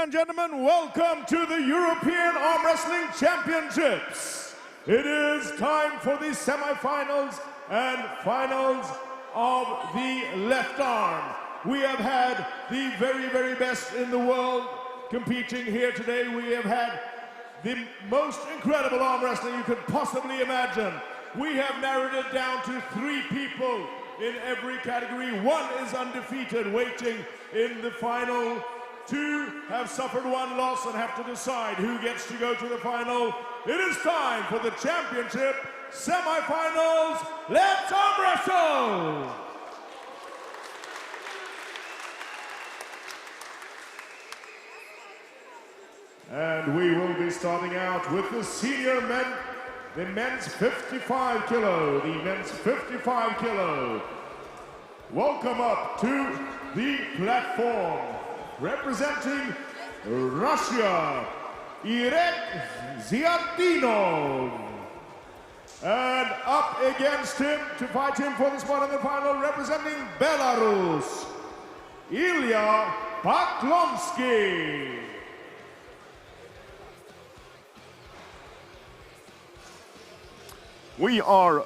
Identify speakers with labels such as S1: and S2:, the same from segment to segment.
S1: and gentlemen, welcome to the European Arm Wrestling Championships. It is time for the semifinals and finals of the left arm. We have had the very best in the world competing here today. We have had the most incredible arm wrestling you could possibly imagine. We have narrowed it down to 3 people in every category. 1 is undefeated, waiting in the final. 2 have suffered 1 loss and have to decide who gets to go to the final. It is time for the championship semifinals. Let's arm wrestle! And we will be starting out with the senior men, the men's 55 kilo, Welcome up to the platform, representing Russia, Irek Zyatinov. And up against him to fight him for the spot in the final, representing Belarus, Ilya Poklonsky. We are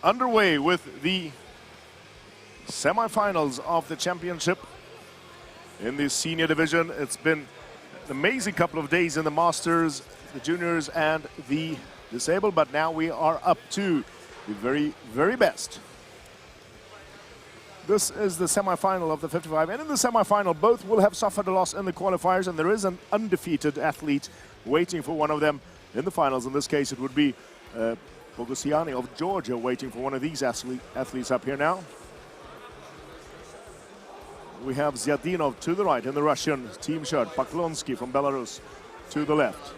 S1: underway with the semifinals of the championship in the senior division. It's been an amazing couple of days in the Masters, the juniors and the disabled, but now we are up to the very best. This is the semifinal of the 55, and in the semifinal both will have suffered a loss in the qualifiers, and there is an undefeated athlete waiting for one of them in the finals. In this case it would be Bogosiani of Georgia waiting for one of these athletes up here now. We have Zyatinov to the right in the Russian team shirt, Poklonsky from Belarus to the left.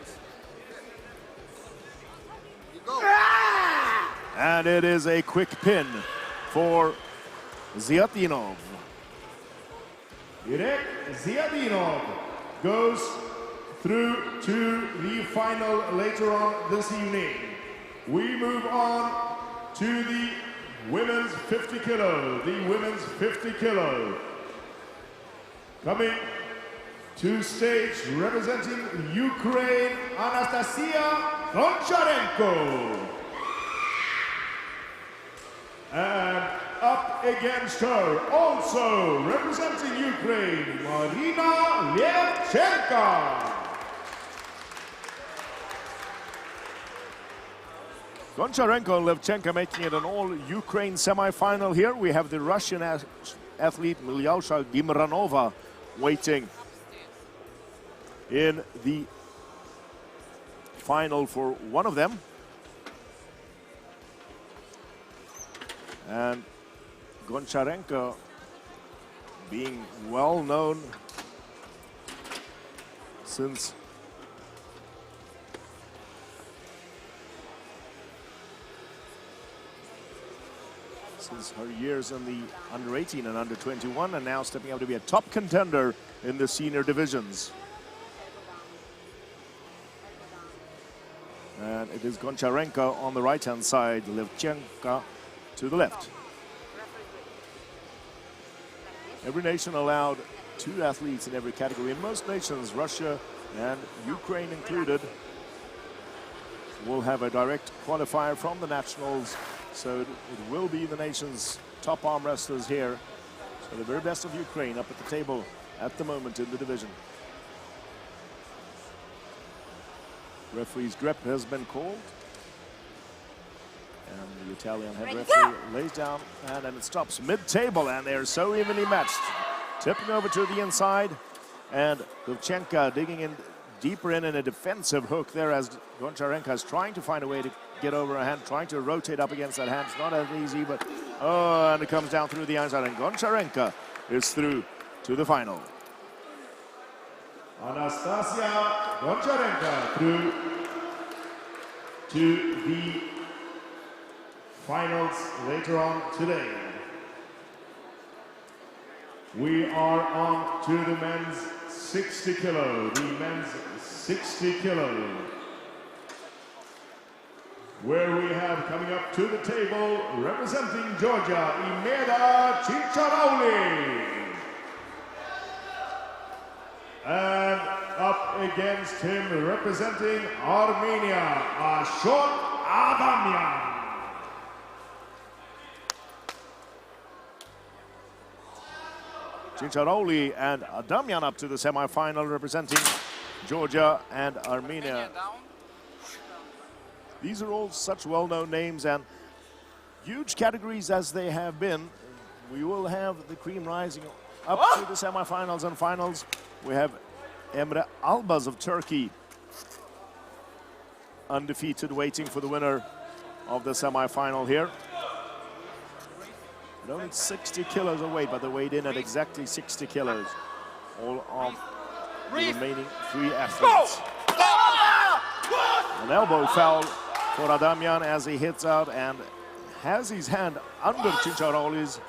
S1: And it is a quick pin for Zyatinov. Irek Zyatinov goes through to the final later on this evening. We move on to the women's 50 kilo, Coming to stage representing Ukraine, Anastasia Goncharenko. And up against her, also representing Ukraine, Marina Levchenka. Goncharenko and Levchenka making it an all-Ukraine semi-final here. We have the Russian athlete Milyosha Gimranova waiting in the final for one of them. And Goncharenko being well known since her years in the under-18 and under-21, and now stepping up to be a top contender in the senior divisions. And it is Goncharenko on the right-hand side, Levchenka to the left. Every nation allowed 2 athletes in every category. In most nations, Russia and Ukraine included, will have a direct qualifier from the nationals. So it will be the nation's top arm wrestlers here. So the very best of Ukraine up at the table at the moment in the division. Referee's grep has been called. And the Italian head referee lays down, and then it stops mid-table, and they're so evenly matched. Tipping over to the inside, and Levchenka digging in deeper in a defensive hook there as Goncharenko is trying to find a way to get over a hand, trying to rotate up against that hand. It's not as easy, but and it comes down through the outside, and Goncharenko is through to the final. Anastasia Goncharenko through to the finals later on today. We are on to the men's 60 kilo, where we have coming up to the table representing Georgia, Imeda Chicharauli. And up against him, representing Armenia, Ashot Adamyan.
S2: Chincharoli and Adamyan up to the semi-final, representing Georgia and Armenia. These are all such well-known names and huge categories as they have been. We will have the cream rising up to the semi-finals and finals. We have Emre Albaz of Turkey, undefeated, waiting for the winner of the semi-final here. Only 60 kilos of weight, but they weighed in at exactly 60 kilos. All of the remaining 3 athletes. An elbow foul for Adamyan as he hits out and has his hand under Chincharoli's.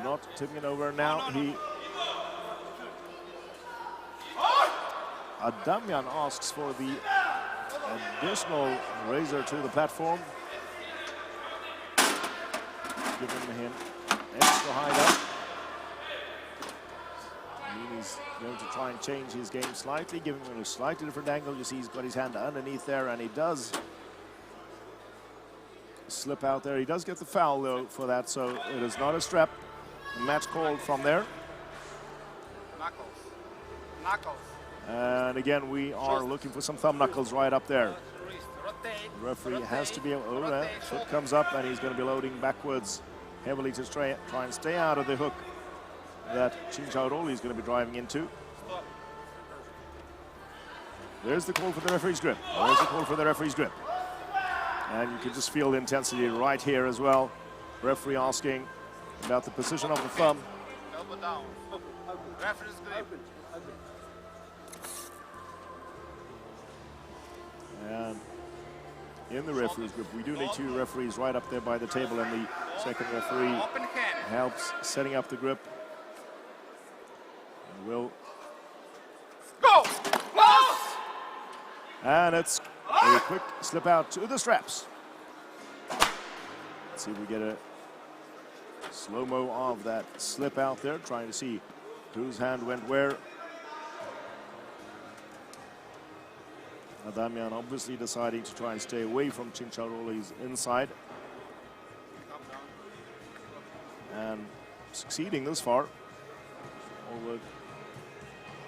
S2: Not tipping it over now. Adamyan asks for the additional razor to the platform, giving him extra height up. He's going to try and change his game slightly, giving him a slightly different angle. You see he's got his hand underneath there, and he does slip out there. He does get the foul, though, for that, so it is not a strap. The match called from there.
S3: Knuckles.
S2: And again, we are looking for some thumb knuckles right up there. The referee has to be able, oh, that foot comes up, and he's going to be loading backwards heavily to try and stay out of the hook that Chincharoli is going to be driving into. There's the call for the referee's grip. There's the call for the referee's grip. And you can just feel the intensity right here as well. Referee asking about the position of the thumb.
S3: Elbow down. Referee's grip.
S2: And in the referee's grip, we do need 2 referees right up there by the table, and the second referee helps setting up the grip. And will
S3: go!
S2: And it's a quick slip out to the straps. Let's see if we get a slow-mo of that slip out there, trying to see whose hand went where. Adamyan obviously deciding to try and stay away from Chincharoli's inside. And succeeding this far. Although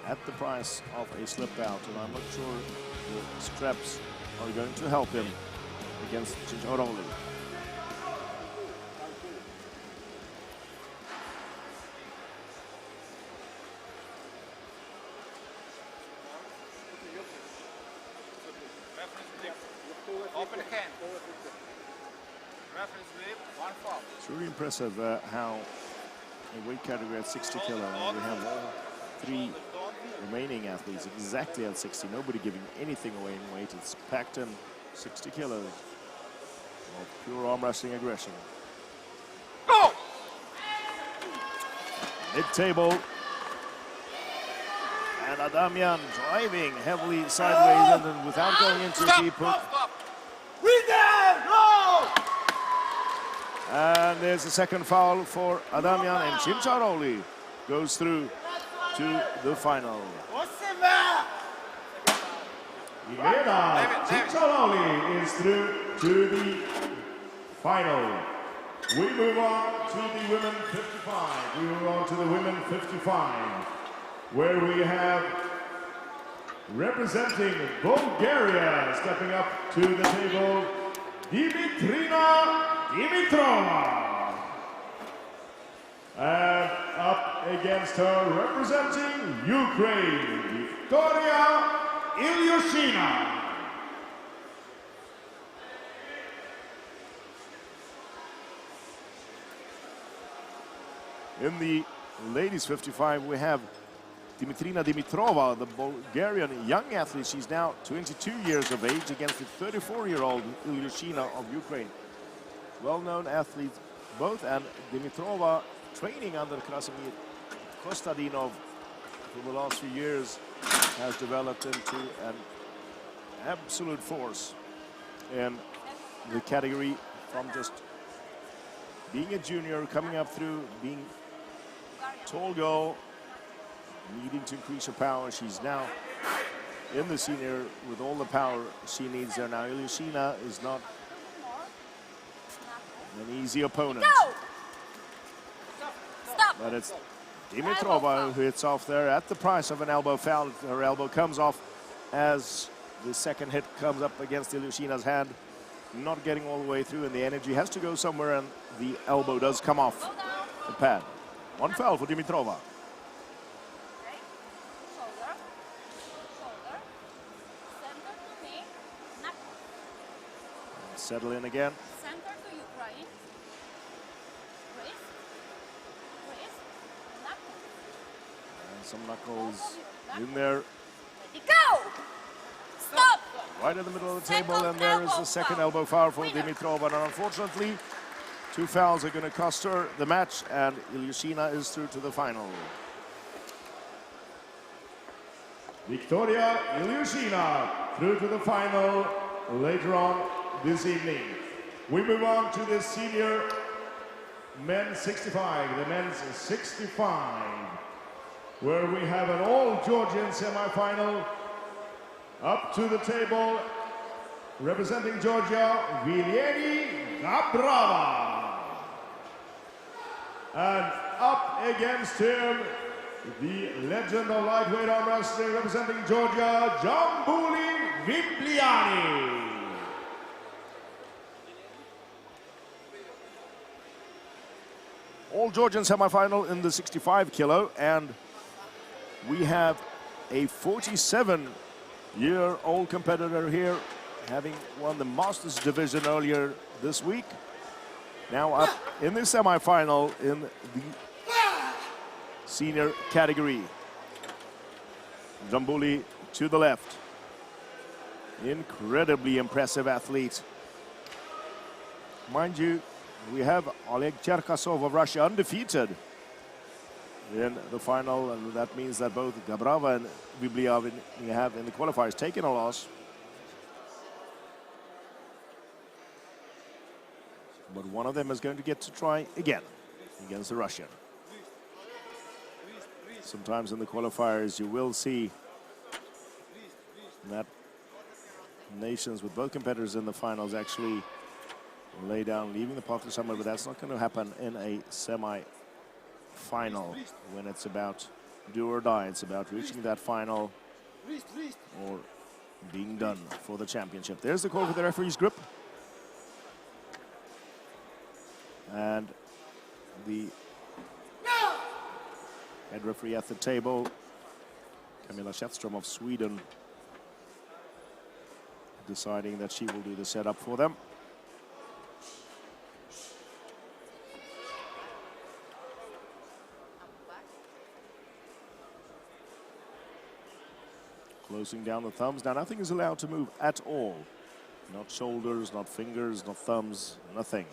S2: at the price of a slip out, and I'm not sure the straps are going to help him against Chincharoli.
S3: Open hand. Referee's grip, 1 foul.
S2: It's really impressive how a weight category at 60 kilo, and we have all 3 remaining athletes exactly at 60. Nobody giving anything away in weight. It's packed in 60 kilos of pure arm wrestling aggression.
S3: Go!
S2: Mid-table. And Adamyan driving heavily sideways and then without going into a deep hook. And there's a second foul for Adamyan, and Chincharoli goes through to the final.
S1: Chincharoli is through to the final. We move on to the women 55. We move on to the women 55, where we have representing Bulgaria, stepping up to the table, Dimitrina Dimitrova. And up against her, representing Ukraine, Victoria Ilyushina.
S2: In the ladies 55, we have Dimitrina Dimitrova, the Bulgarian young athlete. She's now 22 years of age against the 34-year-old Ilyushina of Ukraine. Well-known athletes both, and Dimitrova training under Krasimir Kostadinov for the last few years has developed into an absolute force in the category, from just being a junior, coming up through being tall girl, needing to increase her power. She's now in the senior with all the power she needs there now. Ilyushina is not an easy opponent.
S4: Stop.
S2: But it's Dimitrova who hits off there at the price of an elbow foul. Her elbow comes off as the second hit comes up against Ilyushina's hand. Not getting all the way through, and the energy has to go somewhere, and the elbow does come off the pad. One foul for Dimitrova.
S4: Okay. Shoulder. Shoulder. Center to me. Knuckle.
S2: Settle in again.
S4: Center to Ukraine. Wrist. Wrist. Knuckle.
S2: And some knuckles in there.
S4: Ready, go! Stop!
S2: Right in the middle of the table, and there is the second elbow foul for Dimitrova. And unfortunately, 2 fouls are going to cost her the match, and Ilyushina is through to the final.
S1: Victoria Ilyushina through to the final later on this evening. We move on to the senior men's 65, the men's 65, where we have an all-Georgian semifinal. Up to the table, representing Georgia, Vilieni Gabrava. And up against him, the legend of lightweight arm wrestling, representing Georgia, Jambuli Vipliani.
S2: All Georgian semifinal in the 65 kilo, and we have a 47-year-old competitor here, having won the Masters division earlier this week. Now up in the semifinal in the senior category. Jambuli to the left. Incredibly impressive athlete. Mind you, we have Oleg Cherkasov of Russia undefeated in the final, and that means that both Gabrava and Vibliani have in the qualifiers taken a loss. But one of them is going to get to try again against the Russian. Sometimes in the qualifiers you will see that nations with both competitors in the finals actually lay down, leaving the pot for someone, but that's not going to happen in a semi-final when it's about do or die. It's about reaching that final or being done for the championship. There's the call for the referee's grip. And the head referee at the table, Camilla Shetström of Sweden, deciding that she will do the setup for them. Closing down the thumbs. Now nothing is allowed to move at all. Not shoulders, not fingers, not thumbs, nothing.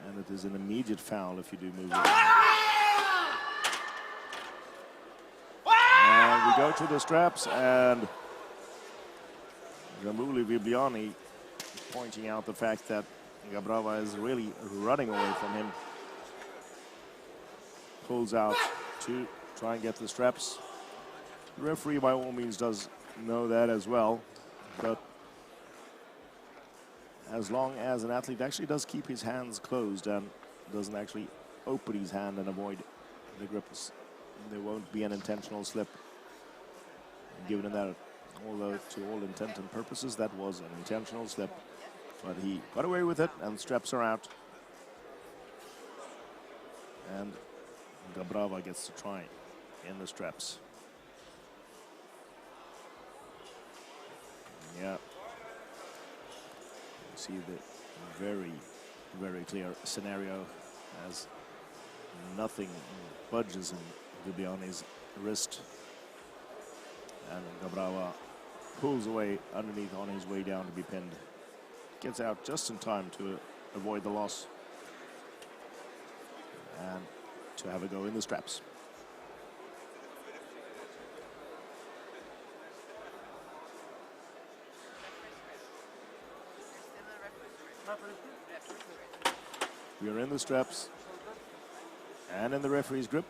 S2: And it is an immediate foul if you do move it. And we go to the straps, and Jambuli Vibliani pointing out the fact that Gabrava is really running away from him. Pulls out to try and get the straps. The referee by all means does know that as well, but as long as an athlete actually does keep his hands closed and doesn't actually open his hand and avoid the grips, there won't be an intentional slip. Given that, although to all intent and purposes that was an intentional slip, but he got away with it and straps are out. And Gabrava gets to try in the straps. Yeah. See the very, very clear scenario as nothing budges in Vibliani's wrist. And Gabrava pulls away underneath on his way down to be pinned. Gets out just in time to avoid the loss and to have a go in the straps. We are in the straps and in the referee's grip.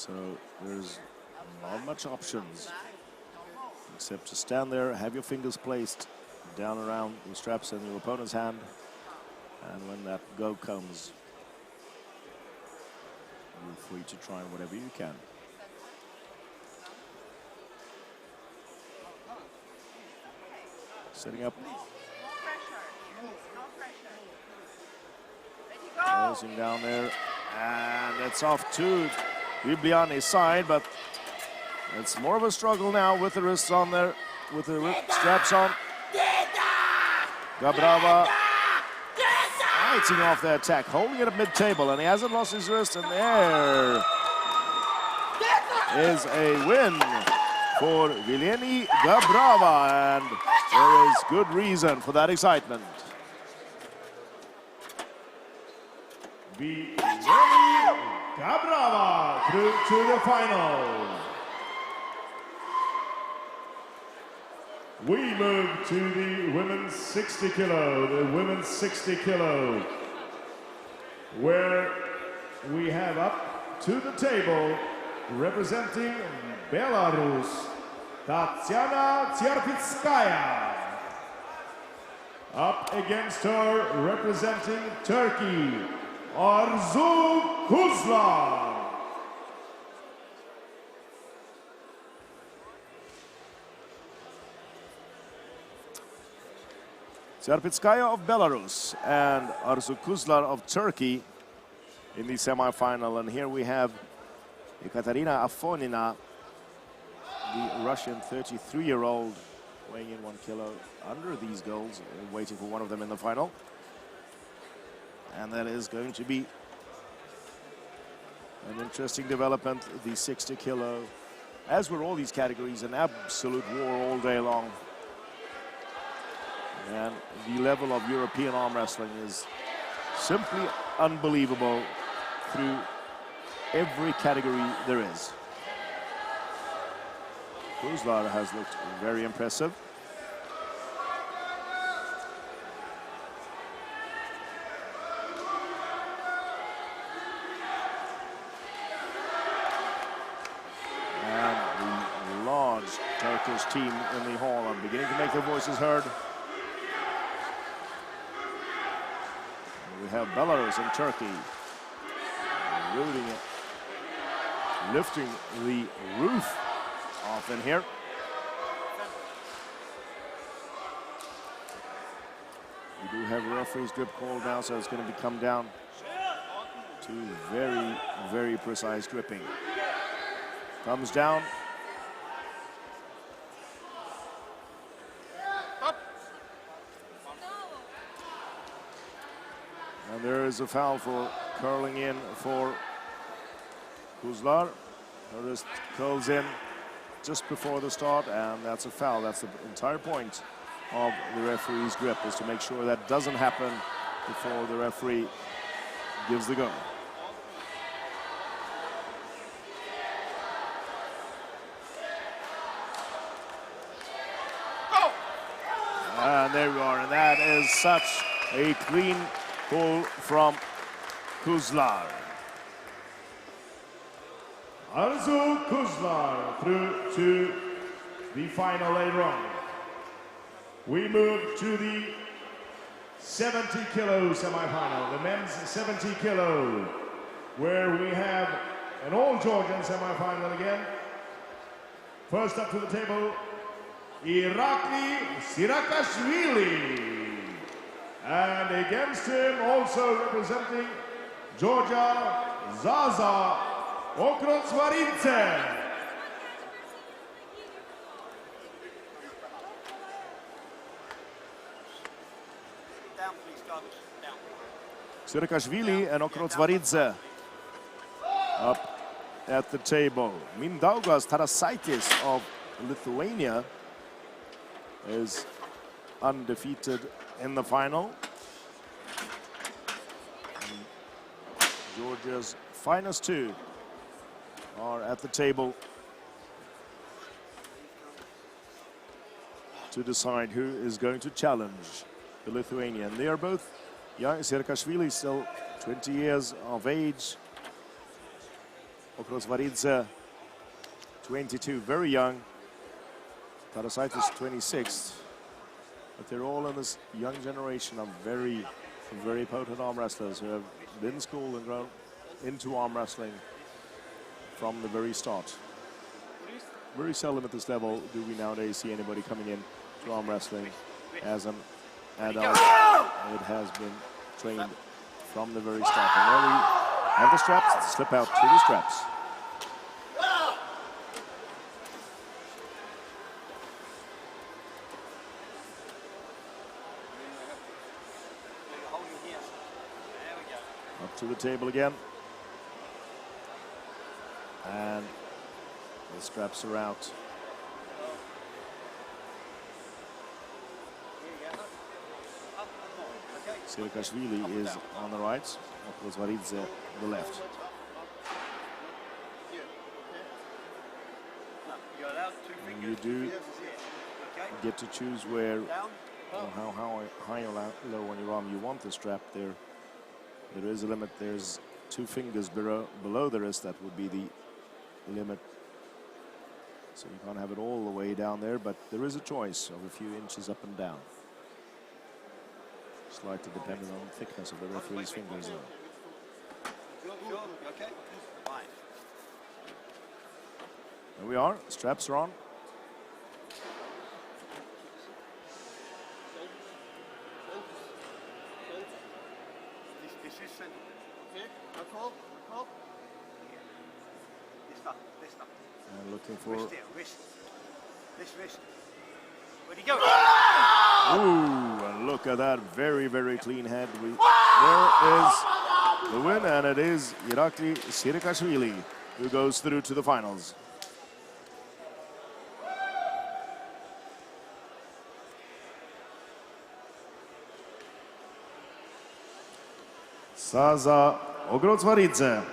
S2: So there's not much options except to stand there, have your fingers placed down around the straps in your opponent's hand, and when that go comes, you're free to try whatever you can. Setting up. Closing down there, and it's off to Bibiani's side, but it's more of a struggle now with the wrists on there, with the straps on. Gabrava fighting off the attack, holding it at mid-table, and he hasn't lost his wrist, and there is a win for Vileni Gabrava, and there is good reason for that excitement.
S1: Vileni Gabrava through to the final. We move to the women's 60 kilo, where we have up to the table, representing Belarus, Tatyana Tserpitskaya. Up against her, representing Turkey, Arzu Kuzlar.
S2: Tserpitskaya of Belarus and Arzu Kuzlar of Turkey in the semi-final. And here we have Ekaterina Afonina, the Russian 33-year-old, weighing in 1 kilo under these goals, waiting for one of them in the final. And that is going to be an interesting development. The 60 kilo, as were all these categories, an absolute war all day long. And the level of European arm wrestling is simply unbelievable through every category there is. Kuzlar has looked very impressive. And the large Turkish team in the hall are beginning to make their voices heard. We have Belarus and Turkey rooting it, lifting the roof off in here. We do have a referee's grip call now, so it's going to come down to very, very precise gripping. Thumbs down. And there is a foul for curling in for Kuzlar. Her wrist curls in just before the start, and that's a foul. That's the entire point of the referee's grip, is to make sure that doesn't happen before the referee gives the go. And there we are, and that is such a clean pull from Kuzlar.
S1: Arzu Kuzlar through to the final later on. We move to the 70 kilo semifinal, the men's 70 kilo, where we have an all-Georgian semifinal again. First up to the table, Irakli Sirakashvili. And against him, also representing Georgia, Zaza Okrotsvaridze.
S2: Sirakashvili and Okrotsvaridze up at the table. Mindaugas Tarasaitis of Lithuania is undefeated in the final. And Georgia's finest two are at the table to decide who is going to challenge the Lithuanian. They are both young. Sirakashvili still 20 years of age. Okrosvaridze, 22, very young. Tarasaitis, 26. But they're all in this young generation of very, very potent arm wrestlers who have been schooled and grown into arm wrestling from the very start. Very seldom at this level do we nowadays see anybody coming in to arm wrestling as an adult. It has been trained from the very start. And now we have the straps, slip out to the straps. Up to the table again. And the straps are out. Sirikashvili is on the right, Okrosvaridze on the left. And you do get to choose where, or how high or low on your arm you want the strap. There is a limit. There's 2 fingers below the wrist. That would be the limit. So you can't have it all the way down there, but there is a choice of a few inches up and down. Slightly depending on the thickness of the referee's fingers. There we are, straps are on. And looking for...
S3: This wrist. Where'd he go?
S2: Ooh, and look at that very, very clean head. There is the win, and it is Irakli Sirikashvili who goes through to the finals. Saza Okrosvaridze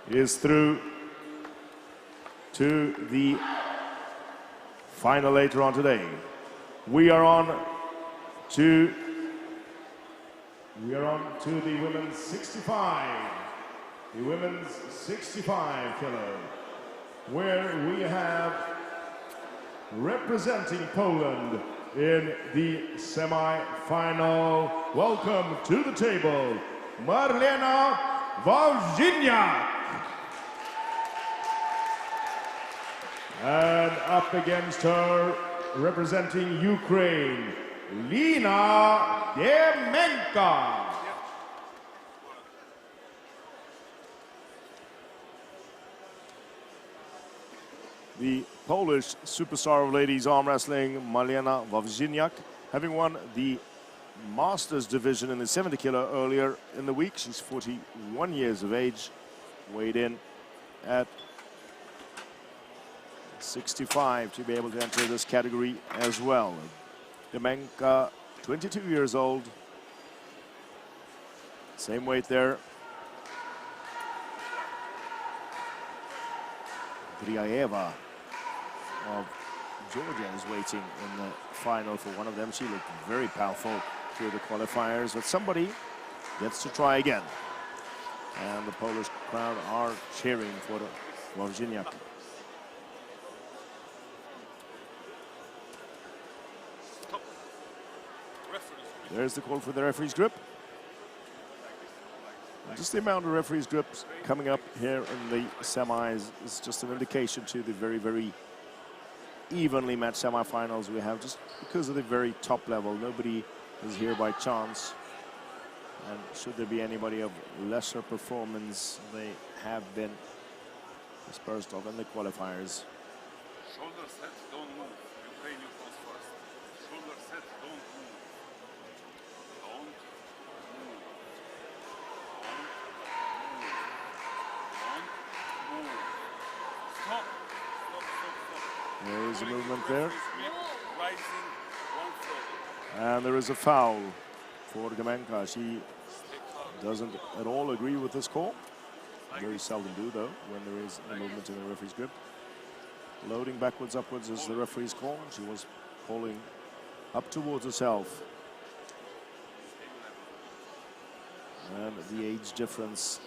S2: is through to the final later on today. We are on to
S1: the women's 65. The women's 65 kilo, where we have representing Poland in the semi-final. Welcome to the table, Marlena Wawrzyniak. And up against her, representing Ukraine, Lina Demenka.
S2: The Polish superstar of ladies arm wrestling, Marlena Wawrzyniak, having won the Masters division in the 70 kilo earlier in the week. She's 41 years of age, weighed in at 65 to be able to enter this category as well. Demenka, 22 years old. Same weight there. Driaeva of Georgia is waiting in the final for one of them. She looked very powerful through the qualifiers, but somebody gets to try again. And the Polish crowd are cheering for Wawrzyniak. There's the call for the referee's grip. And just the amount of referee's grips coming up here in the semis is just an indication to the very, very evenly matched semifinals we have, just because of the very top level. Nobody is here by chance. And should there be anybody of lesser performance, they have been dispersed of in the qualifiers.
S5: Shoulder sets, don't move. Ukraine goes first. Shoulder sets, don't move. Don't move. Don't move. Stop. Stop, stop, stop.
S2: There is a movement there.
S5: Rising one foot.
S2: And there is a foul for Demenka. She doesn't at all agree with this call. Very seldom do, though, when there is a movement in the referee's grip. Loading backwards, upwards is the referee's call. She was pulling up towards herself. And the age difference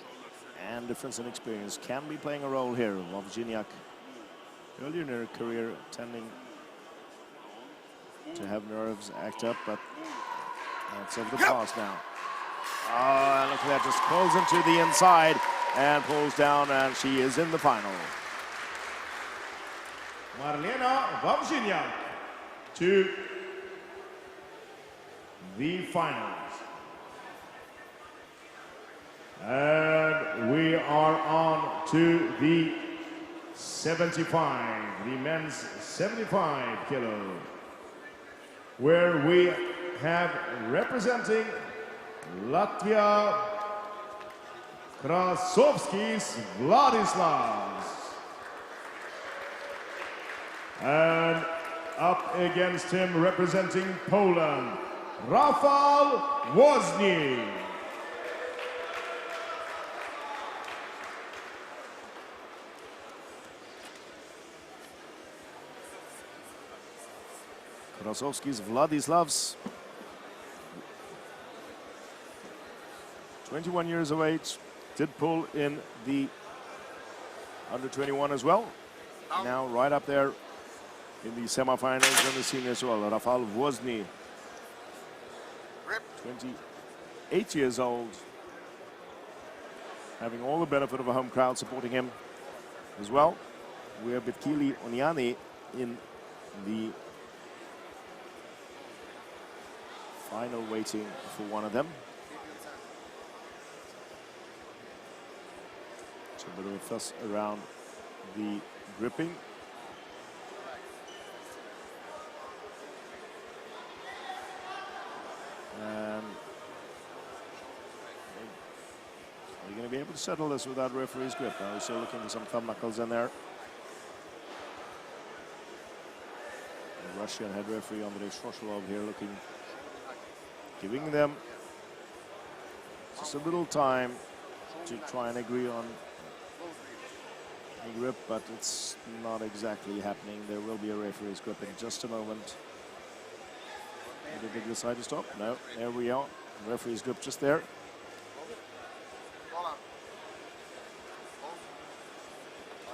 S2: and difference in experience can be playing a role here. Wawrzyniak, earlier in her career, tending to have nerves act up, but that's of the past now. Oh, and look at that, just pulls into the inside and pulls down, and she is in the final.
S1: Marlena Wawrzyniak to the finals. And we are on to the 75, the men's 75 kilo, where we have representing Latvia, Krasovskis Vladislavs. And up against him, representing Poland, Rafał Woźny.
S2: Krasovskis Vladislavs, 21 years of age, did pull in the under 21 as well. Now right up there in the semifinals and the seniors as well. Rafał Woźny, 28 years old, having all the benefit of a home crowd supporting him as well. We have Betkili Oniani in the final, waiting for one of them. So a bit of a fuss around the gripping. And are you going to be able to settle this without referee's grip? Now we're still looking for some thumb knuckles in there. The Russian head referee Andrei Shosholov here giving them just a little time to try and agree on a grip, but it's not exactly happening. There will be a referee's grip in just a moment. Did they decide to stop? No, there we are. Referee's grip just there.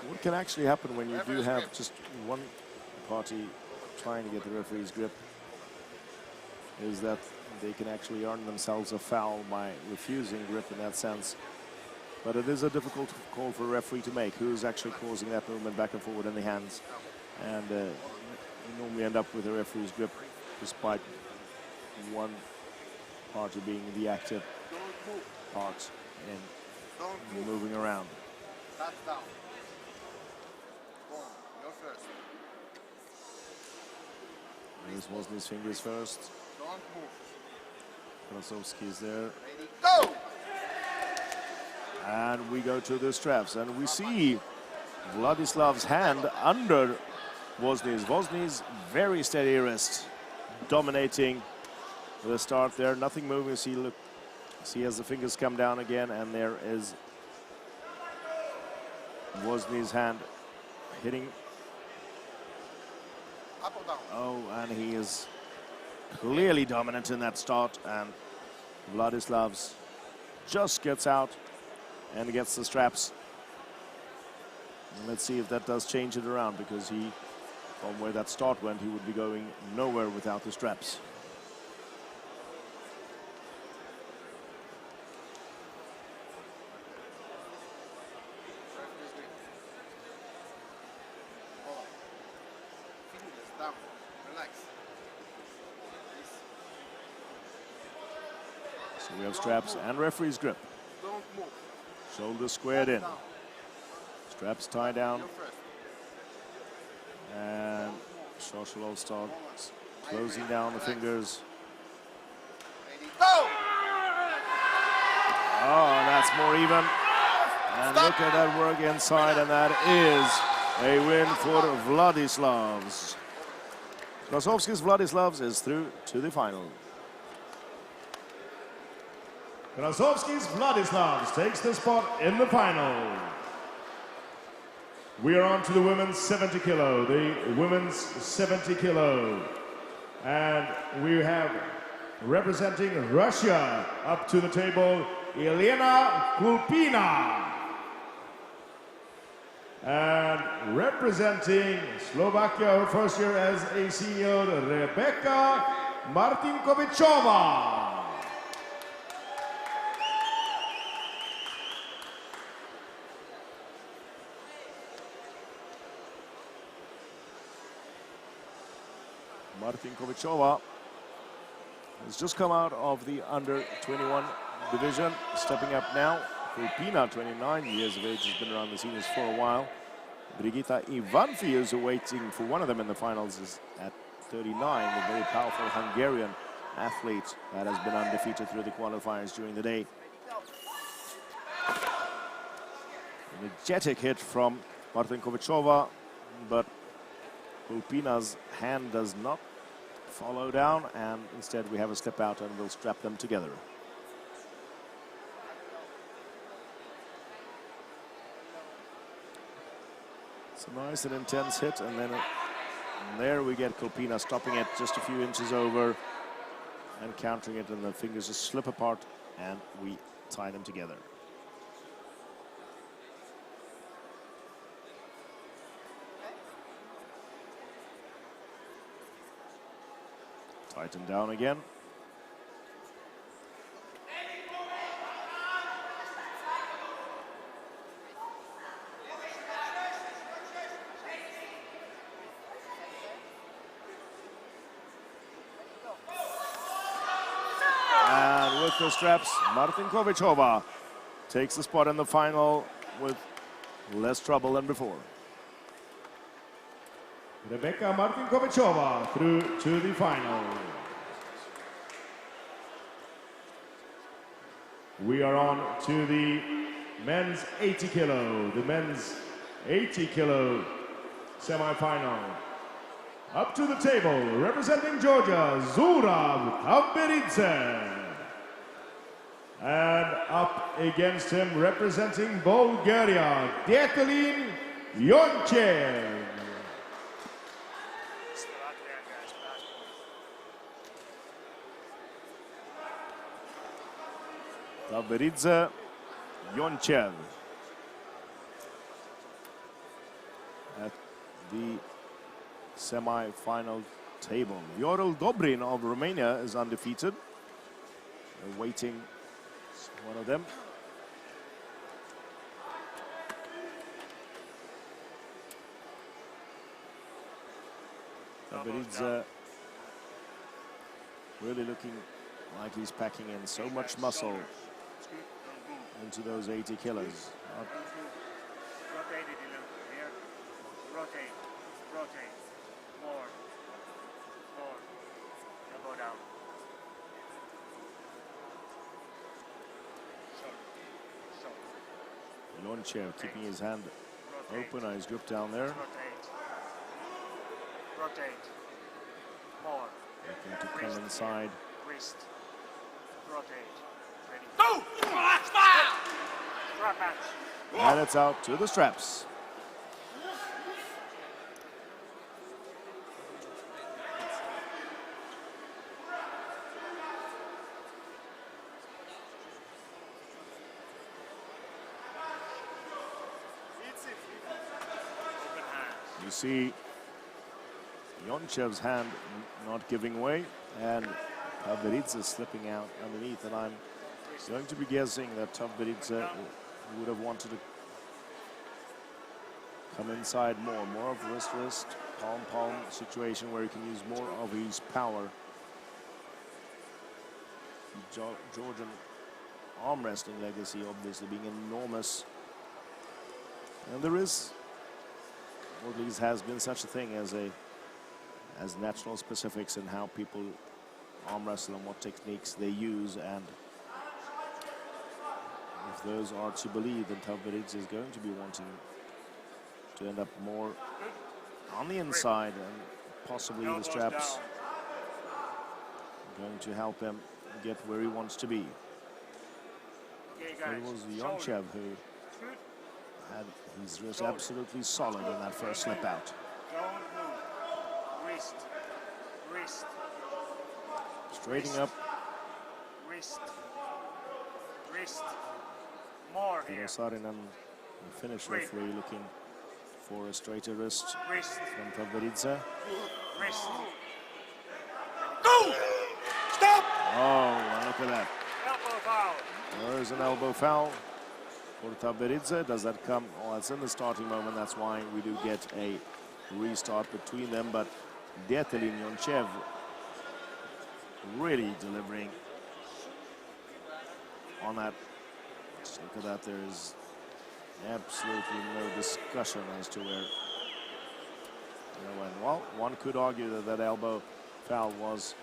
S2: What can actually happen when you do have just one party trying to get the referee's grip is that they can actually earn themselves a foul by refusing grip in that sense. But it is a difficult call for a referee to make. Who's actually causing that movement back and forward in the hands? And you normally end up with a referee's grip despite one party being the active part in moving around.
S3: That's down. Boom. You're first.
S2: This wasn't his fingers first.
S3: Don't move.
S2: Krasovsky is there.
S3: Ready, go!
S2: And we go to the straps, and we see Vladislav's hand under Woźny's. Woźny's very steady wrist, dominating the start there. Nothing moving. See as the fingers come down again, and there is Woźny's hand hitting.
S3: Up or down?
S2: Oh, and he is clearly dominant in that start, and Vladislav's just gets out and gets the straps. And let's see if that does change it around, because from where that start went, he would be going nowhere without the straps.
S3: Fingers down. Relax.
S2: So we have straps and referee's grip.
S3: Don't move.
S2: Shoulders squared in.
S3: Down.
S2: Straps tied down.
S3: You're first.
S2: And Shosholov starts closing down the fingers.
S3: Ready, go!
S2: Oh, that's more even. And look at that work inside, and that is a win for Vladislavs. Krasovskis Vladislavs is through to the final.
S1: Krasovskis Vladislavs takes the spot in the final. We are on to the women's 70 kilo, the women's 70 kilo. And we have representing Russia up to the table, Elena Kulpina. And representing Slovakia, her first year as a senior, Rebeka Martinkovićova.
S2: Martinkovićova has just come out of the under-21 division, stepping up now. Filipina, 29 years of age, has been around the seniors for a while. Brigita Ivanfi is waiting for one of them in the finals, is at 39, the very powerful Hungarian athlete that has been undefeated through the qualifiers during the day. Energetic hit from Martinkovićova, but Filipina's hand does not follow down, and instead we have a step out and we'll strap them together. It's a nice and intense hit, and then there we get Filipina stopping it just a few inches over and countering it, and the fingers just slip apart and we tie them together. Tighten down again. And with the straps, Martinkovićova takes the spot in the final with less trouble than before.
S1: Rebeka Martinkovićova through to the final. We are on to the men's 80 kilo, the men's 80 kilo semi-final. Up to the table, representing Georgia, Zurab Tavberidze. And up against him, representing Bulgaria, Detelin Yonchev.
S2: Tavberidze, Yonchev at the semi-final table. Viorel Dobrin of Romania is undefeated. They're waiting one of them. Tavberidze really looking like he's packing in so much muscle into those 80 kilos.
S6: Rotate it a little bit here. Rotate, rotate. More. Now go down.
S2: Yonchev keeping his hand open on his grip down there.
S6: Rotate. Rotate. More.
S2: Looking to come inside.
S6: Wrist. Rotate. Ready. Go! Strap match.
S2: And it's out to the straps. You see Yonchev's hand not giving way, and Tavberidze slipping out underneath, and I'm going to be guessing that Tavberidze would have wanted to come inside more of wrist, palm situation where he can use more of his power. The Georgian arm wrestling legacy obviously being enormous, and there is, or at least has been, such a thing as national specifics in how people arm wrestle and what techniques they use, and if those are to believe, then Tavberidze is going to be wanting to end up more on the inside, and possibly the straps going to help him get where he wants to be. It was Yonchev who had his wrist absolutely solid in that first slip out.
S6: Don't move. Wrist. Wrist.
S2: Straightening up.
S6: Wrist. Wrist. More here.
S2: Saarinen, the finish referee, looking for a straighter wrist
S6: Wrist.
S2: from Tavberidze.
S6: Wrist. Go! Stop!
S2: Oh, and look at that.
S6: Elbow foul.
S2: There's an elbow foul for Tavberidze. Does that come? Oh, it's in the starting moment. That's why we do get a restart between them. But Detelin Yonchev really delivering on that. Just look at that. There is absolutely no discussion as to where it went. Well, one could argue that that elbow foul was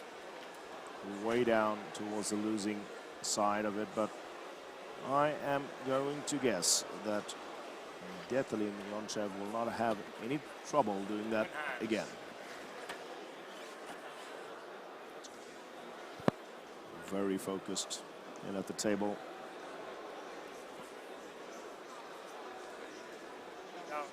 S2: way down towards the losing side of it, but I am going to guess that Detelin Yonchev will not have any trouble doing that again. Very focused in at the table.
S6: Down.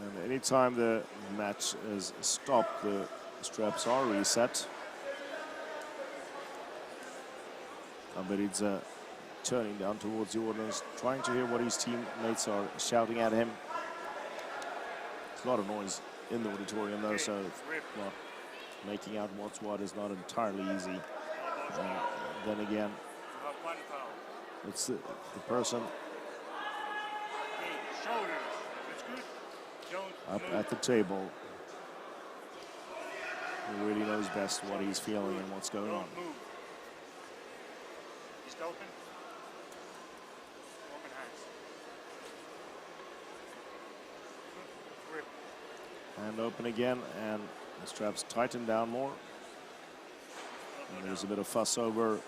S2: And anytime the match is stopped, the straps are reset. Tavberidze turning down towards the audience, trying to hear what his teammates are shouting at him. There's a lot of noise in the auditorium though, so well, making out what's what is not entirely easy. And then again,
S6: You have one foul.
S2: it's the person
S6: Okay, shoulders. That's good. Don't
S2: up
S6: move.
S2: at the table who really knows best what he's feeling and what's going on.
S6: Don't move. Fist open. Open hands. Grip.
S2: Hand open again, and the straps tighten down more. And there's a bit of fuss over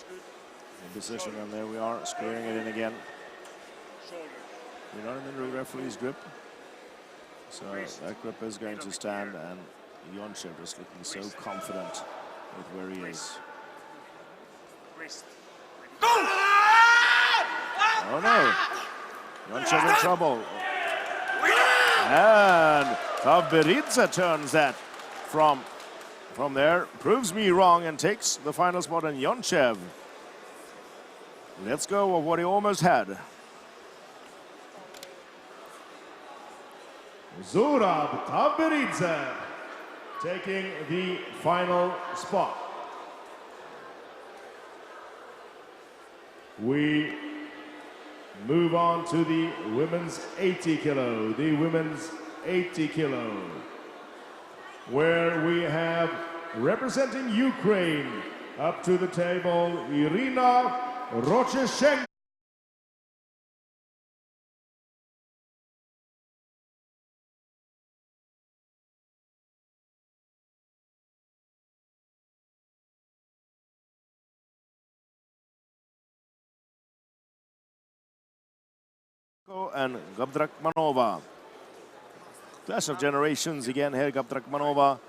S2: the decision, and there we are, screwing it in again.
S6: Shoulders.
S2: We're not in the referee's grip, so that grip is going to stand, and Yonchev is looking so confident with where he is.
S6: Wrist.
S2: Oh no, Yonchev in trouble. And Tavberidze turns that from there, proves me wrong and takes the final spot, and Yonchev lets go of what he almost had.
S1: Zurab Tavberidze taking the final spot. We move on to the women's 80 kilo, where we have, representing Ukraine, up to the table, Irina Rocheshenko.
S2: And Gabdrakhmanova. Clash of generations again here. Gabdrakhmanova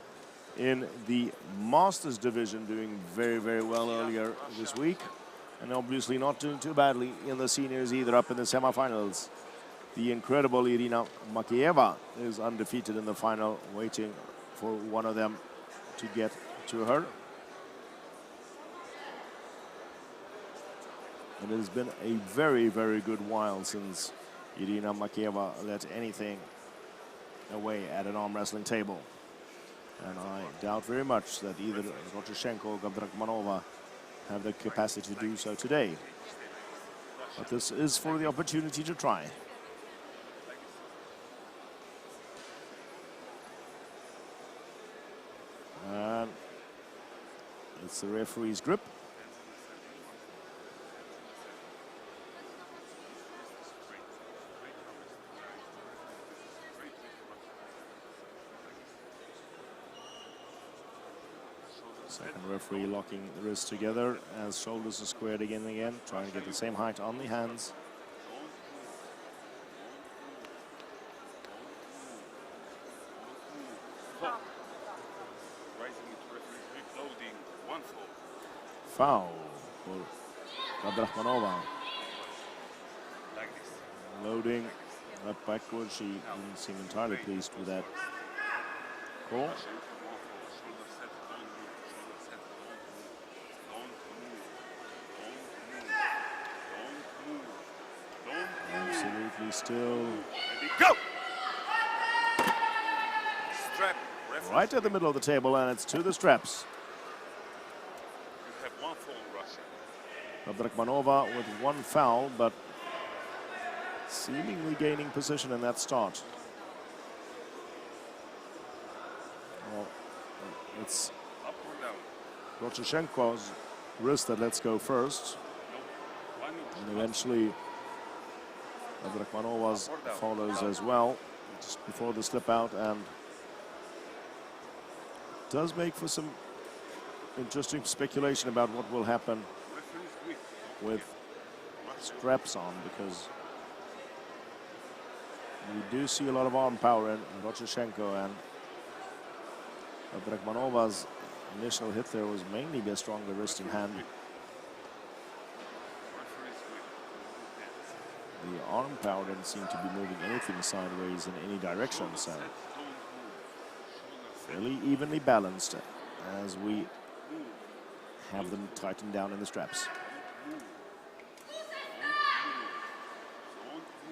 S2: in the Masters division doing very, very well earlier this week. And obviously not doing too badly in the seniors either, up in the semifinals. The incredible Irina Makieva is undefeated in the final, waiting for one of them to get to her. And it has been a very, very good while since Irina Makieva let anything away at an arm wrestling table. And I doubt very much that either Rocheshenko or Gabdrakhmanova have the capacity to do so today. But this is for the opportunity to try. And it's the referee's grip. Second referee locking the wrists together as shoulders are squared again and again, trying to get the same height on the hands. Foul for Gabdrakhmanova.
S6: Like this.
S2: Loading Up backwards, she didn't seem entirely pleased with that call.
S5: Shoulder set, don't move. Shoulder set, don't move. Don't move. Don't move. Don't move.
S2: Absolutely still.
S5: Ready, go! Strap. Referee.
S2: Right at the middle of the table, and it's to the straps.
S5: You have one fall, Russia.
S2: Abdrakhmanova with one foul, but seemingly gaining position in that start. Well, it's
S5: Up or down?
S2: Rochenko's wrist that lets go first,
S5: No. 1 minute.
S2: and eventually Abdrakhmanova's follows as well, just before the slip out, and does make for some interesting speculation about what will happen
S5: Referee's with.
S2: with straps on, because we do see a lot of arm power in Rochenko, and Abdrakhmanova's initial hit there was mainly a stronger wrist and hand.
S5: Referee's with. Hands.
S2: The arm power didn't seem to be moving anything sideways in any direction, so
S5: Set, don't move. Shoulder set,
S2: fairly evenly balanced as we
S5: move.
S2: have them tightened down in the straps.
S5: Don't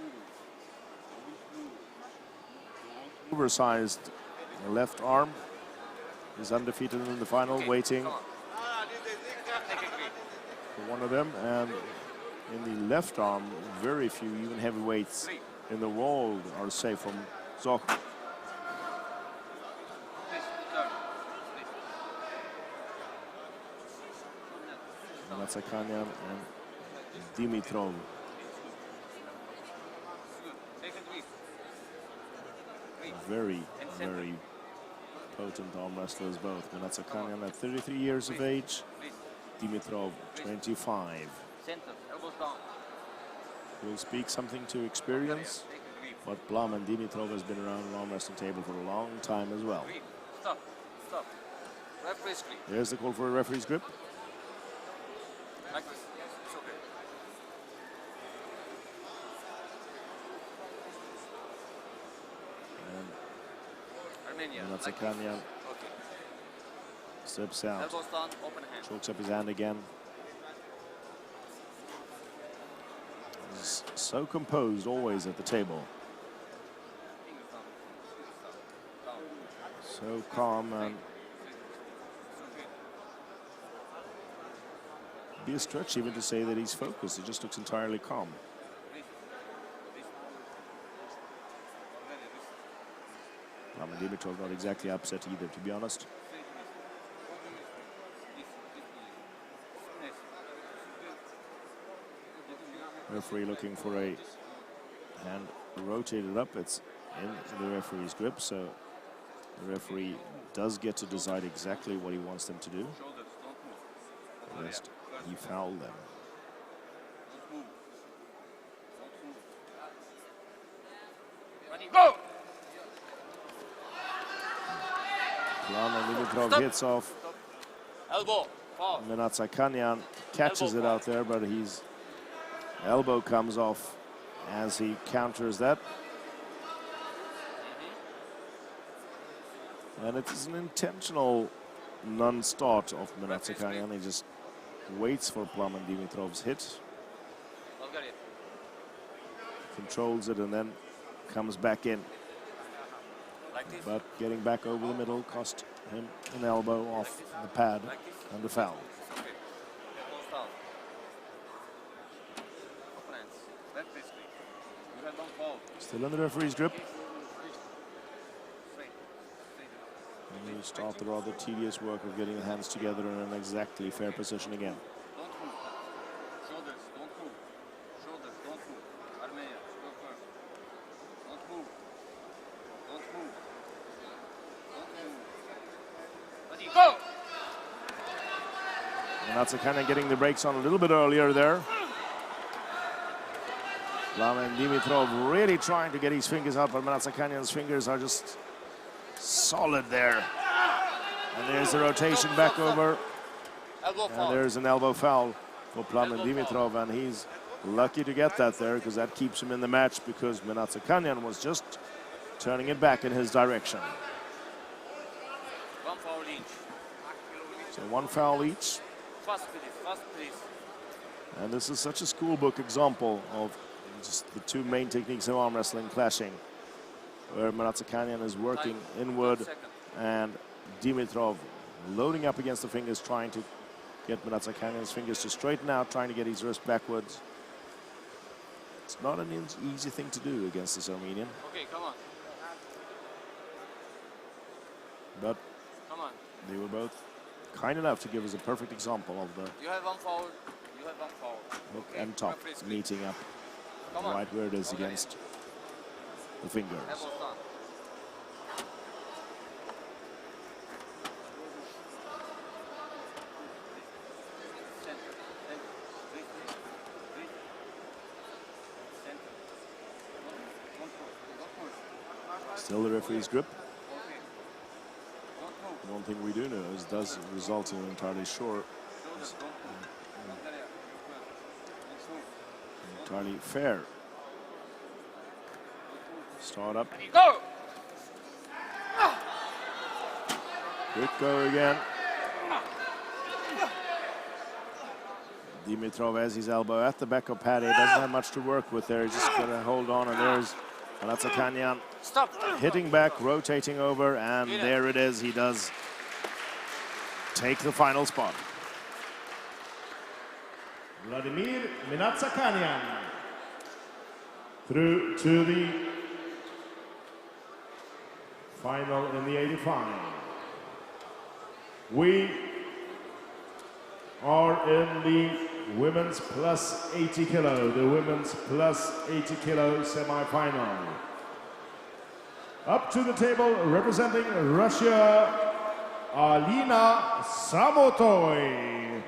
S5: move.
S2: Oversized left arm is undefeated in the final, waiting for one of them, and in the left arm, very few, even heavyweights in the world, are safe from Zoch. Natsakanyan and Dimitrov. Very, very potent arm wrestlers both. Natsakanyan at 33 years of age, Dimitrov 25.
S7: Center, elbows down.
S2: Will speak something to experience, but Blum and Dimitrov has been around the arm wrestling table for a long time as well.
S7: Stop, stop. Referee's grip.
S2: There's the call for a referee's grip.
S7: Like this. It's okay. Armenia. Like this.
S2: Natsakanyan
S7: Okay.
S2: steps out,
S7: Elbows down, open hand.
S2: chokes up his hand again. He's so composed always at the table.
S7: Fingers down. Fingers down. Down.
S2: So calm, and be a stretch even to say that he's focused. He just looks entirely calm. And Dimitrov not exactly upset either, to be honest. Referee looking for a hand rotated up. It's in the referee's grip, so the referee does get to decide exactly what he wants them to do.
S5: Shoulders, don't move.
S2: Lest he foul them.
S7: Ready, go!
S2: Blum and Dimitrov hits off.
S7: Elbow, foul.
S2: Natsakanyan catches it out there, but his elbow comes off as he counters that. And it is an intentional non-start of Natsakanyan. He just waits for Blum and Dimitrov's hit,
S7: Bulgaria.
S2: controls it, and then comes back in.
S7: Like this.
S2: But getting back over the middle cost him an elbow off the pad and the foul.
S7: It's okay. Elbows down. Open hands.
S5: Referee's grip.
S7: You have don't fall.
S2: Still in the referee's grip.
S7: Straight.
S2: And you start the rather tedious work of getting the hands together in an exactly fair position again.
S7: Don't move. Shoulders, don't move. Shoulders, don't move. Armenia, go first. Don't move. Don't move. Don't move. Ready, go!
S2: And that's kind of getting the brakes on a little bit earlier there. Blum and Dimitrov really trying to get his fingers out, but Natsakanyan's fingers are just solid there. And there's the rotation back over.
S7: Elbow
S2: And
S7: foul.
S2: there's an elbow foul for Blum and Dimitrov, and he's lucky to get that there because that keeps him in the match because Mnatsakhanyan was just turning it back in his direction.
S7: One foul each.
S2: So one foul each.
S7: Fast, please.
S2: And this is such a schoolbook example of just the two main techniques of arm wrestling clashing, where Mnatsakhanyan is working inward and Dimitrov loading up against the fingers, trying to get Mnatsakhanyan's fingers to straighten out, trying to get his wrist backwards. It's not an easy thing to do against this Armenian.
S7: Okay, come on.
S2: But
S7: Come on.
S2: they were both kind enough to give us a perfect example of the
S7: You have one foul. You have one foul.
S2: hook
S7: Okay,
S2: and top
S7: referee's clear.
S2: meeting up
S7: Come on.
S2: right where it is
S7: Okay.
S2: against the fingers.
S7: Elbows down. Center. Breathe. Center. Don't push.
S2: Still the referee's grip.
S7: Okay. Don't move.
S2: One thing we do know is it does result in an entirely short,
S7: Shoulders, don't move. Don't move.
S2: entirely fair start up.
S7: Go!
S2: Good go again. Dimitrov has his elbow at the back of Paddy. Doesn't have much to work with there. He's just gonna hold on, and there's Mnatsakhanyan
S7: Stop!
S2: hitting back, rotating over, and there it is. He does take the final spot.
S1: Vladimir Mnatsakhanyan through to the final in the 85. We are in the women's plus 80 kilo, the women's plus 80 kilo semi-final. Up to the table representing Russia, Alina Samotoy.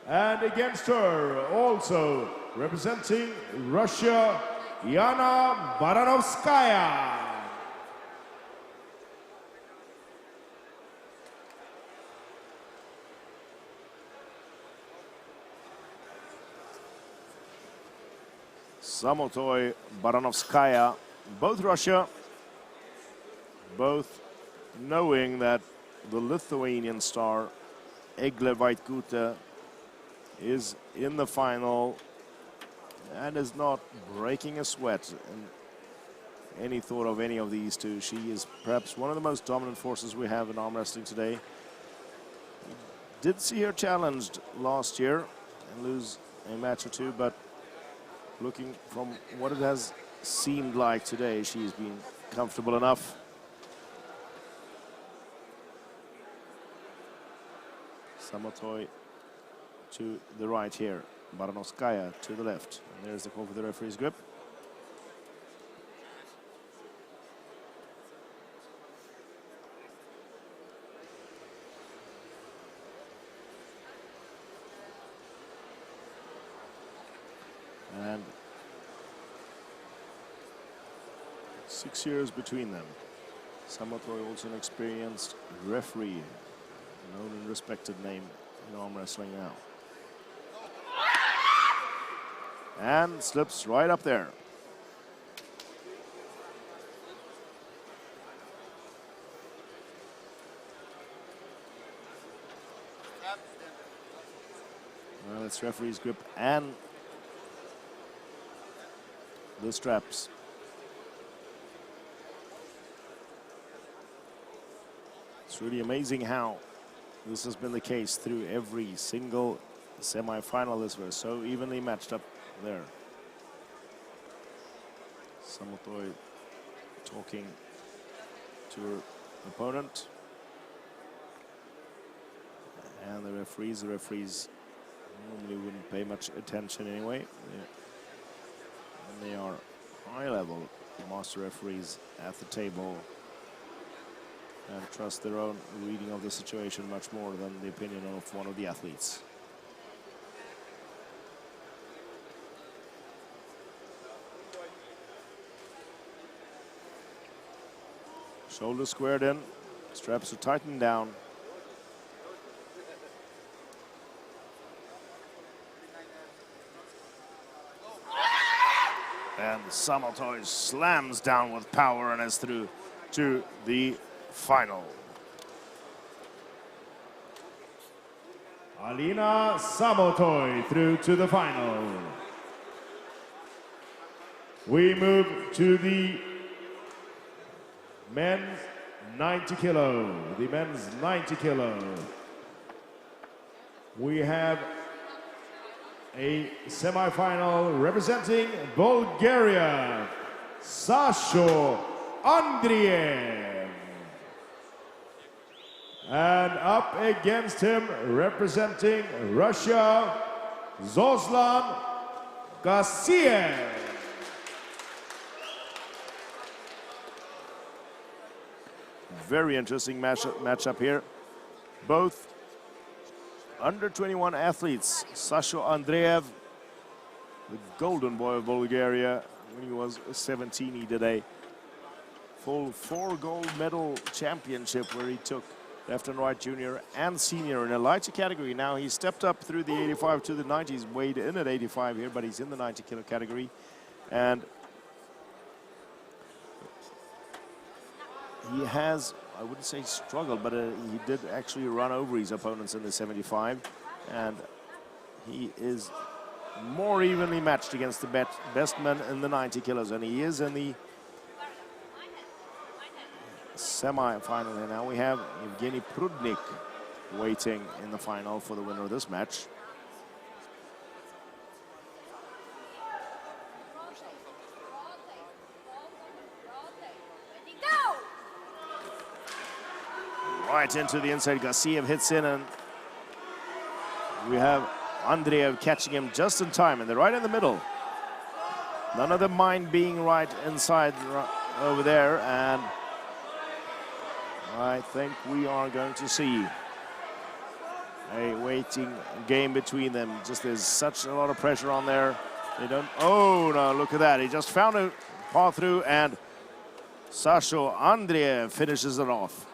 S1: And against her, also representing Russia, Yana Baranovskaya.
S2: Samotoy, Baranovskaya, both Russia, both knowing that the Lithuanian star, Egle Vaitkute, is in the final and is not breaking a sweat in any thought of any of these two. She is perhaps one of the most dominant forces we have in arm wrestling today. Did see her challenged last year and lose a match or two, but looking from what it has seemed like today, she's been comfortable enough. Samotoy to the right here, Baranovskaya to the left. And there's the call for the referee's grip. And 6 years between them. Samotoy also an experienced referee, known and respected name in arm wrestling now. And slips right up there. Well, it's referee's grip and the straps. It's really amazing how this has been the case through every single semi-final this was so evenly matched up there. Samotoy talking to her opponent. And the referees normally wouldn't pay much attention anyway. And they are high level master referees at the table and trust their own reading of the situation much more than the opinion of one of the athletes. Shoulders squared in, straps are tightened down. and Samotoy slams down with power and is through to the final.
S1: Alina Samotoy through to the final. We move to the men's 90 kilo. The men's 90 kilo. We have a semifinal representing Bulgaria, Sasho Andreev. And up against him, representing Russia, Zoslan Gassiev.
S2: Very interesting matchup here. Both under 21 athletes. Sasho Andreev, the golden boy of Bulgaria, when he was 17, he did a full 4 gold medal championship where he took left and right junior and senior in a lighter category. Now he stepped up through the 85 to the 90. He's weighed in at 85 here, but he's in the 90 kilo category. And he has, I wouldn't say struggled, but he did actually run over his opponents in the 75. And he is more evenly matched against the best men in the 90 kilos. And he is in the semi-final here. Now we have Evgeny Prudnik waiting in the final for the winner of this match. Right into the inside, Gassiev hits in, and we have Andreev catching him just in time, and they're right in the middle. None of them mind being right inside over there, and I think we are going to see a waiting game between them. Just there's such a lot of pressure on there. They don't, oh no, look at that. He just found a path through, and Sasho Andreev finishes it off.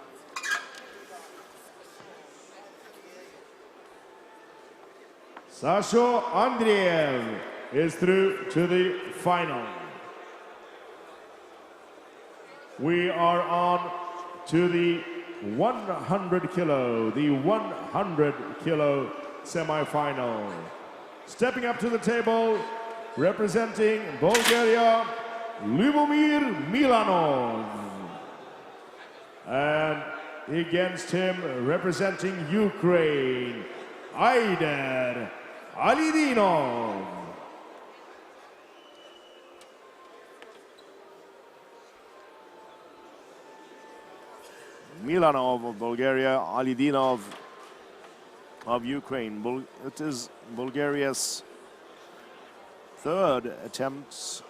S1: Sasho Andreev is through to the final. We are on to the 100 kilo, the 100 kilo semifinal. Stepping up to the table, representing Bulgaria, Lyubomir Milanov. And against him, representing Ukraine, Aider Alidinov.
S2: Milanov of Bulgaria, Alidinov of Ukraine. It is Bulgaria's third attempt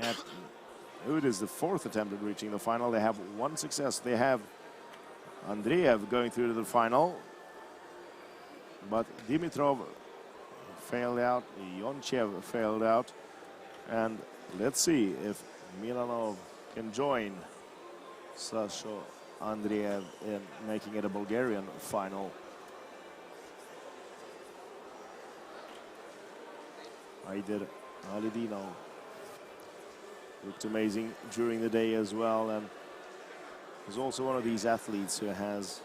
S2: at, it is the fourth attempt at reaching the final. They have one success. They have Andreev going through to the final, but Dimitrov failed out, Yonchev failed out, and let's see if Milanov can join Sasho Andreev in making it a Bulgarian final. Aider Alidinov looked amazing during the day as well, and is also one of these athletes who has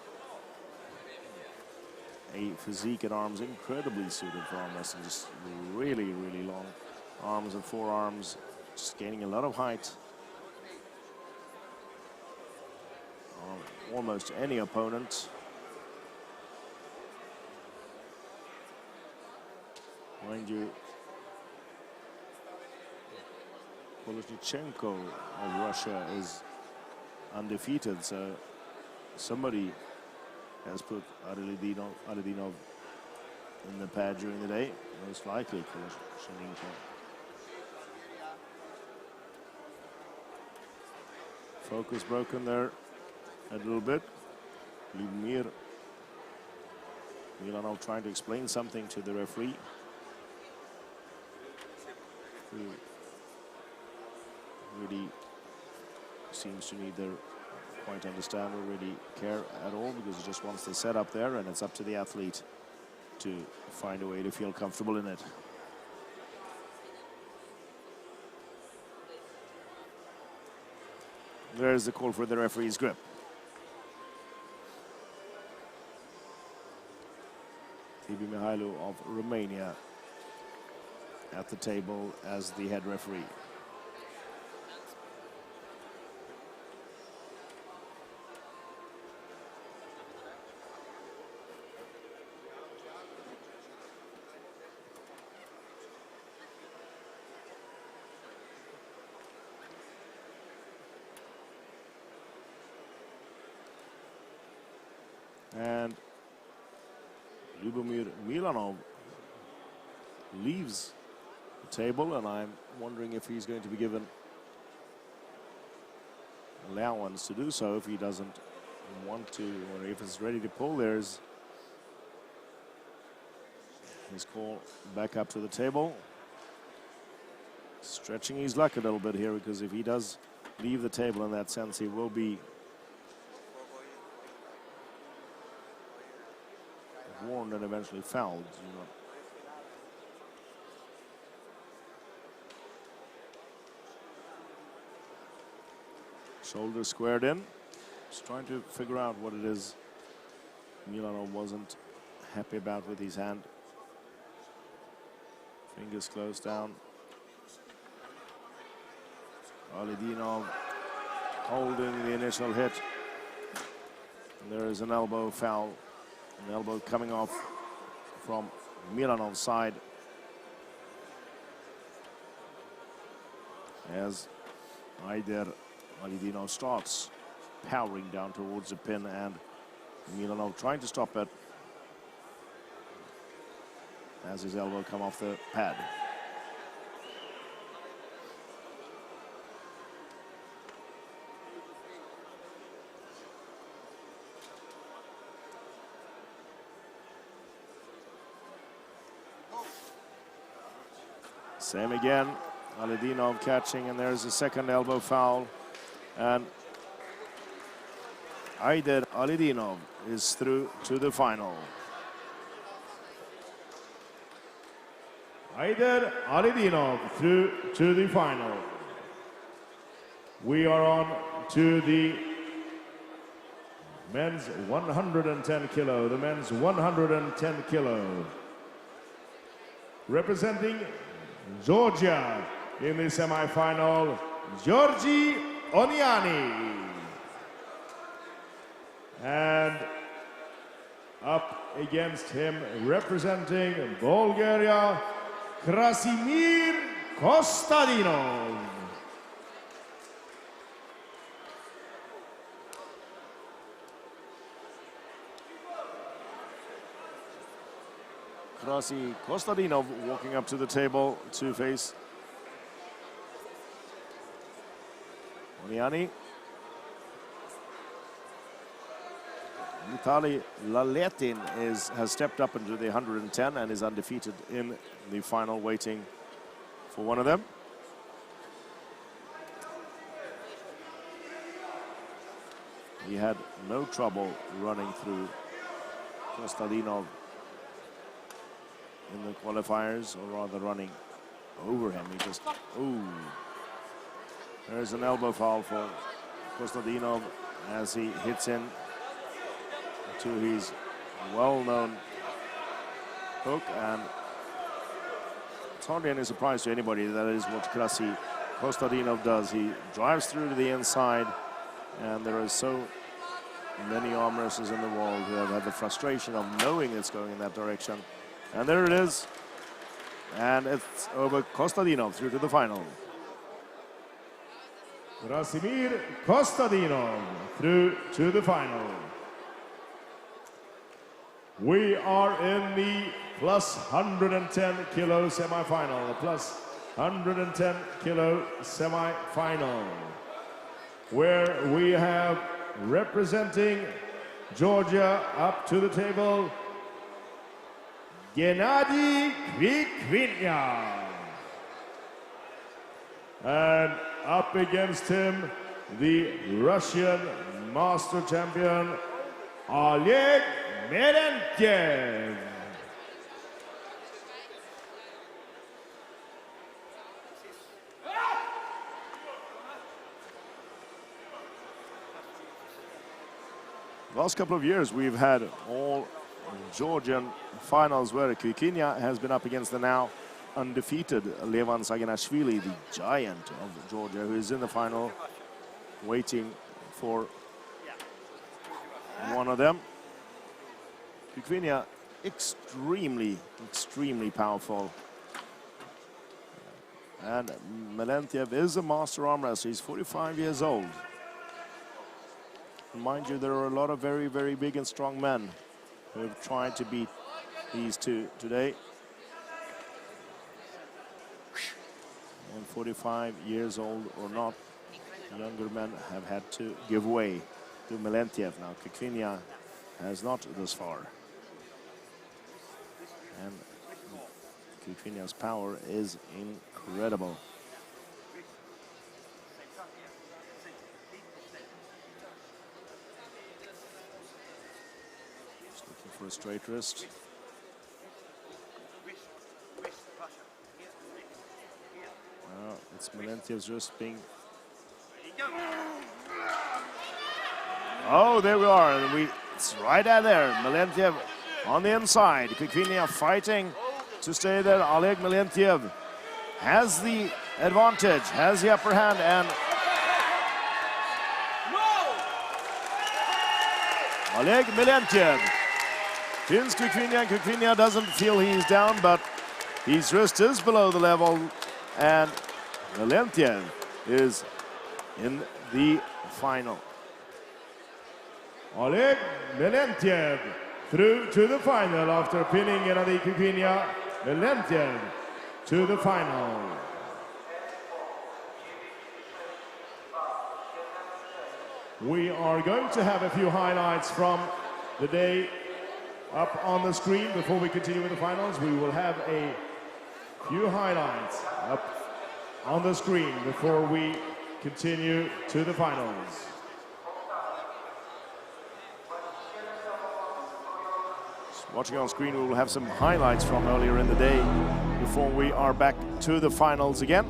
S2: a physique and arms incredibly suited for arm wrestling. Just really, really long arms and forearms, just gaining a lot of height on almost any opponent. Mind you, Kolesnichenko of Russia is undefeated, so somebody has put Alidinov in the pad during the day, most likely Kolesnichenko. Focus broken there a little bit. Lyubomir Milanov trying to explain something to the referee, who really seems to neither quite understand or really care at all, because he just wants the setup there, and it's up to the athlete to find a way to feel comfortable in it. There's the call for the referee's grip. Tibi Mihailou of Romania at the table as the head referee. And Lubomir Milanov leaves the table, and I'm wondering if he's going to be given allowance to do so if he doesn't want to, or if he's ready to pull. There's his call back up to the table. Stretching his luck a little bit here, because if he does leave the table in that sense, he will be warned and eventually fouled. Shoulder squared in. Just trying to figure out what it is Milanov wasn't happy about with his hand. Fingers closed down. Alidinov holding the initial hit. And there is an elbow foul. An elbow coming off from Milanov's side as Aider Alidinov starts powering down towards the pin, and Milanov trying to stop it as his elbow come off the pad. Same again, Alidinov catching, and there's a second elbow foul. And Aider Alidinov is through to the final.
S1: Aider Alidinov through to the final. We are on to the men's 110 kilo, the men's 110 kilo. Representing Georgia in the semi-final, Georgi Oniani. And up against him, representing Bulgaria, Krasimir Kostadinov.
S2: Krasi Kostadinov walking up to the table to face Oniani. Vitaly Laletin has stepped up into the 110 and is undefeated in the final, waiting for one of them. He had no trouble running through Kostadinov in the qualifiers, or rather running over him. He just, ooh. There's an elbow foul for Kostadinov as he hits in to his well-known hook, and it's hardly any surprise to anybody that is what Krasi Kostadinov does. He drives through to the inside, and there are so many arm wrestlers in the world who have had the frustration of knowing it's going in that direction. And there it is, and it's over. Kostadinov through to the final.
S1: Krasimir Kostadinov through to the final. We are in the plus 110 kilo semi-final, the plus 110 kilo semi-final, where we have representing Georgia up to the table, Gennady Krikvinya. And up against him, the Russian master champion, Oleg Merentev.
S2: Last couple of years, we've had all Georgian finals where Kvikinia has been up against the now undefeated Levan Saginashvili, the giant of Georgia, who is in the final, waiting for one of them. Kvikinia, extremely powerful. And Melentiev is a master arm wrestler. He's 45 years old. Mind you, there are a lot of very, very big and strong men who have tried to beat these two today. And 45 years old or not, younger men have had to give way to Melentiev. Now, Kvikinia has not this far. And Kvikinia's power is incredible. Just looking for a straight wrist. It's Melentiev's wrist being... Oh, there we are. And it's right out there. Melentiev on the inside. Kvikinia fighting to stay there. Oleg Melentiev has the advantage, has the upper hand, and Oleg Melentiev pins Kvikinia. Kvikinia doesn't feel he's down, but his wrist is below the level, and Melentiev is in the final.
S1: Oleg Melentiev through to the final after pinning Gennady Kvikinia. Melentiev to the final. We are going to have a few highlights from the day up on the screen before we continue with the finals. We will have a few highlights up on the screen before we continue to the finals.
S2: Watching on screen, we will have some highlights from earlier in the day before we are back to the finals again.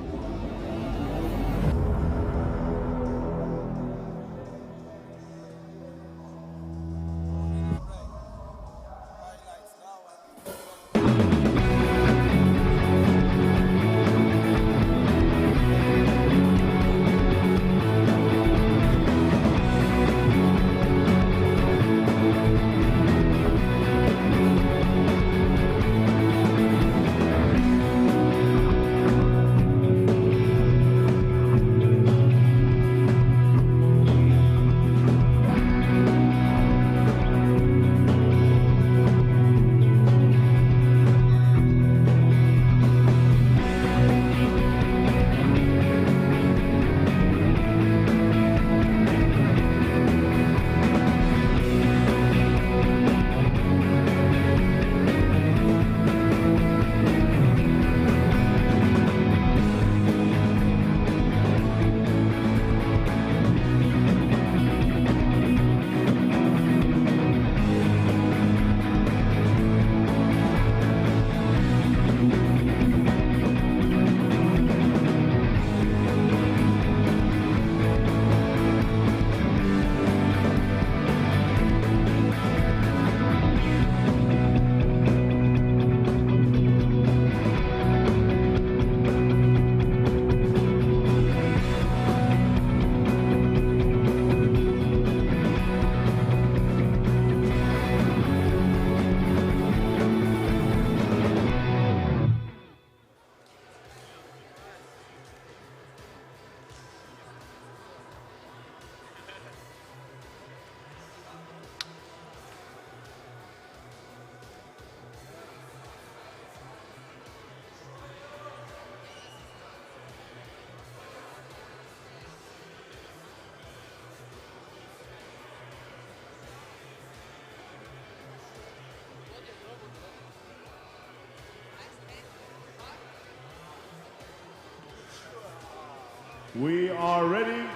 S1: We are ready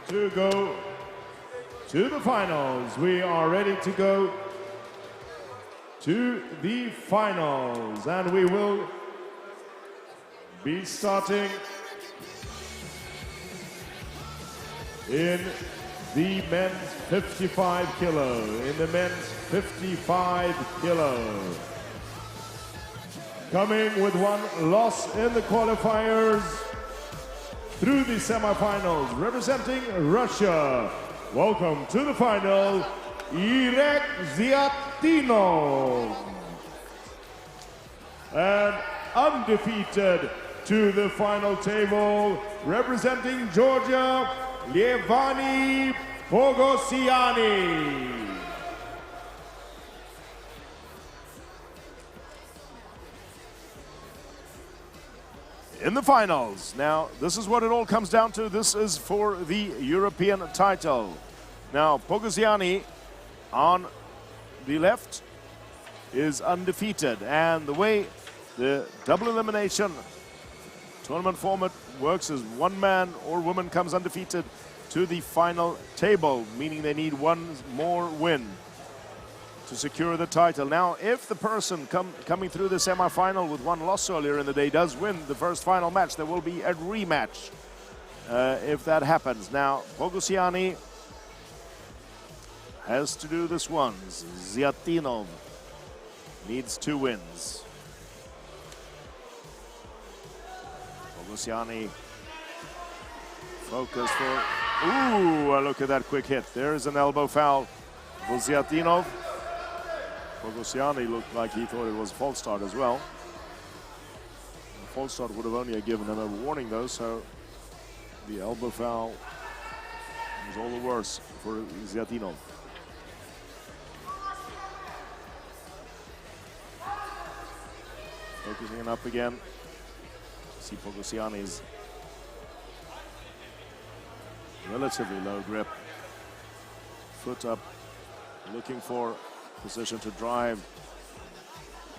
S1: to go to the finals. We are ready to go to the finals, and we will be starting in the men's 55 kilo. In the men's 55 kilo. Coming with one loss in the qualifiers through the semifinals, representing Russia. Welcome to the final, Irek Zyatinov. And undefeated to the final table, representing Georgia, Levani Pogosiani.
S2: In the finals. Now, this is what it all comes down to. This is for the European title. Now, Pogosiani on the left is undefeated. And the way the double elimination tournament format works is one man or woman comes undefeated to the final table, meaning they need one more win to secure the title. Now, if the person coming through the semifinal with one loss earlier in the day does win the first final match, there will be a rematch if that happens. Now, Pogosiani has to do this once. Zyatinov needs 2 wins. Pogosiani focused for... Ooh, look at that quick hit. There's an elbow foul for Zyatinov. Pogosiani looked like he thought it was a false start as well. The false start would have only given him a warning though, so the elbow foul was all the worse for Zyatinov. Focusing it up again. See Pogosiani's relatively low grip. Foot up, looking for position to drive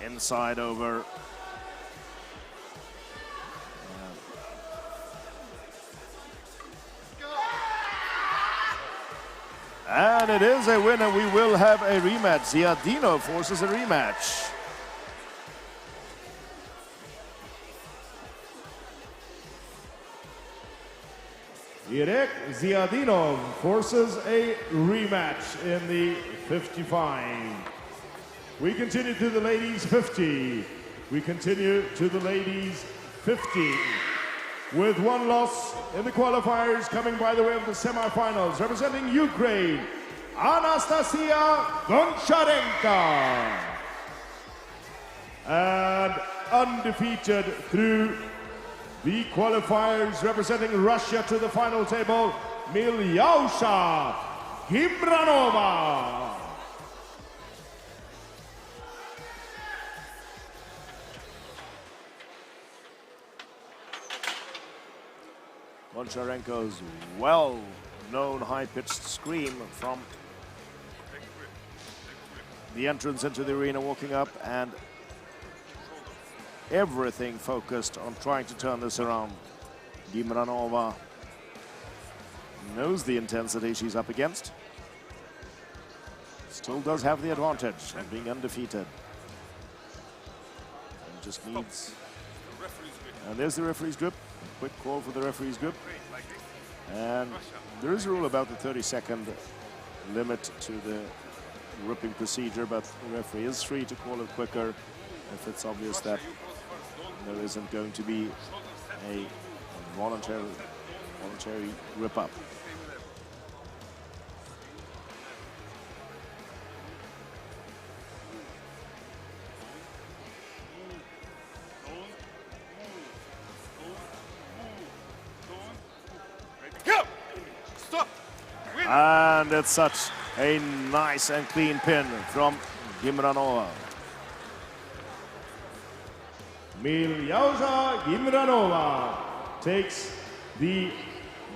S2: inside over. And it is a win, and we will have a rematch. Zyatinov forces a rematch.
S1: Irek Zyatinov forces a rematch in the 55. We continue to the ladies 50. We continue to the ladies 50. With one loss in the qualifiers, coming by the way of the semifinals, representing Ukraine, Anastasia Goncharenko. And undefeated through the qualifiers, representing Russia to the final table, Milyausha Gimranova.
S2: Goncharenko's well-known high-pitched scream from the entrance into the arena, walking up, and everything focused on trying to turn this around. Gimranova knows the intensity she's up against. Still does have the advantage of being undefeated. And just needs... And there's the referee's grip. Quick call for the referee's grip. And there is a rule about the 30-second limit to the gripping procedure, but the referee is free to call it quicker if it's obvious that there isn't going to be a voluntary grip up. And it's such a nice and clean pin from Gimranova.
S1: Milyausha Gimranova takes the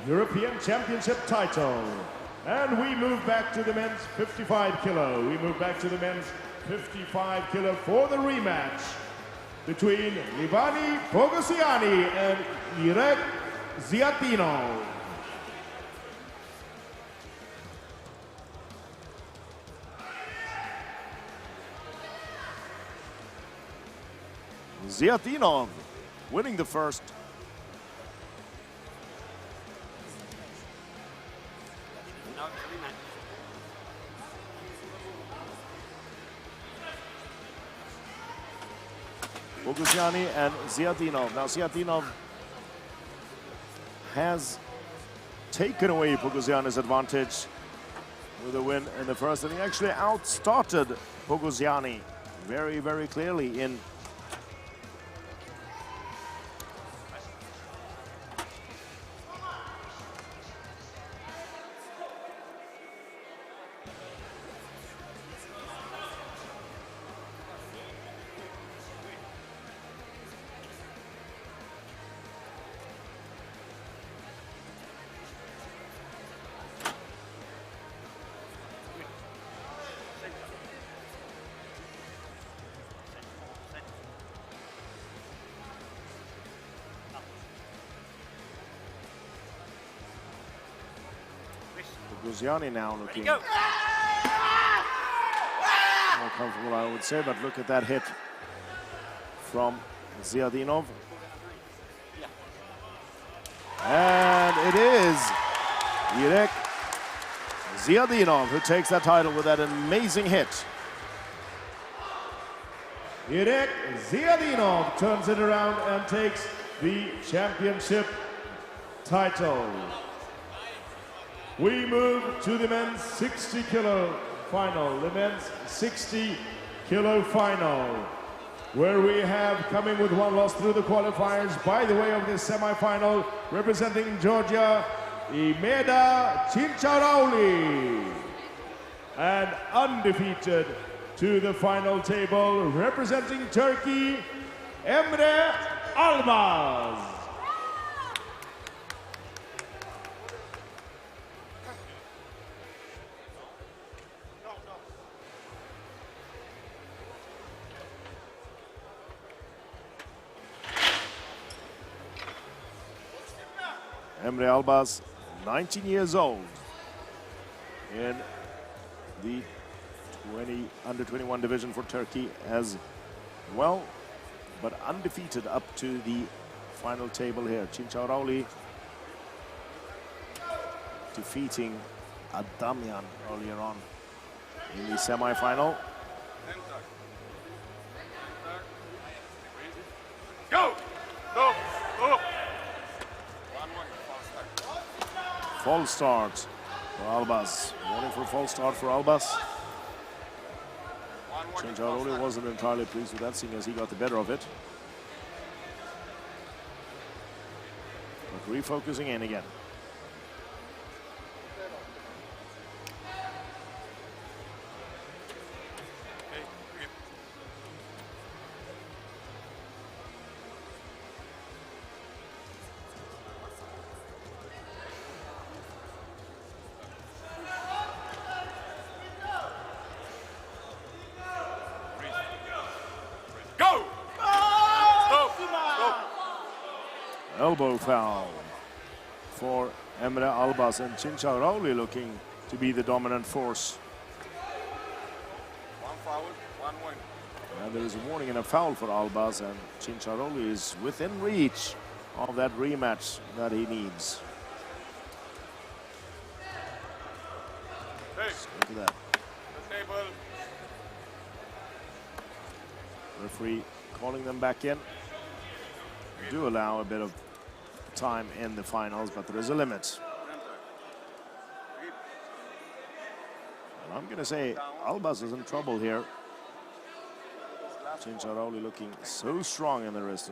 S1: European Championship title. And we move back to the men's 55 kilo. We move back to the men's 55 kilo for the rematch between Levani Pogosiani and Irek Zyatinov.
S2: Zyatinov winning the first. Boguziani and Ziadinov. Now Ziadinov has taken away Boguziani's advantage with a win in the first, and he actually outstarted Boguziani very, very clearly in Boguziani now looking more comfortable, I would say, but look at that hit from Ziadinov. And it is Irek Ziadinov who takes that title with that amazing hit.
S1: Irek Ziadinov turns it around and takes the championship title. We move to the men's 60 kilo final, the men's 60 kilo final, where we have coming with one loss through the qualifiers by the way of the semi-final, representing Georgia, Imeda Chincharauli, and undefeated to the final table, representing Turkey, Emre Albaz.
S2: Emre Albaz, 19 years old, in the under 21 division for Turkey as well, but undefeated up to the final table here. Chincharauli defeating Adamian earlier on in the semi-final.
S5: Go! Go! Go!
S2: False start for Albaz. Warning for false start for Albaz. Chincharauli wasn't entirely pleased with that, seeing as he got the better of it. But refocusing in again.
S5: Go! Stop! Stop!
S2: Elbow foul for Emre Albaz, and Chincharauli looking to be the dominant force.
S5: One foul, one win.
S2: And there is a warning and a foul for Albaz, and Chincharauli is within reach of that rematch that he needs.
S5: Hey,
S2: Look at that.
S5: the table.
S2: Referee calling them back in. Do allow a bit of time in the finals, but there is a limit. And I'm going to say Albaz is in trouble here. Chincharauli looking so strong in the wrist.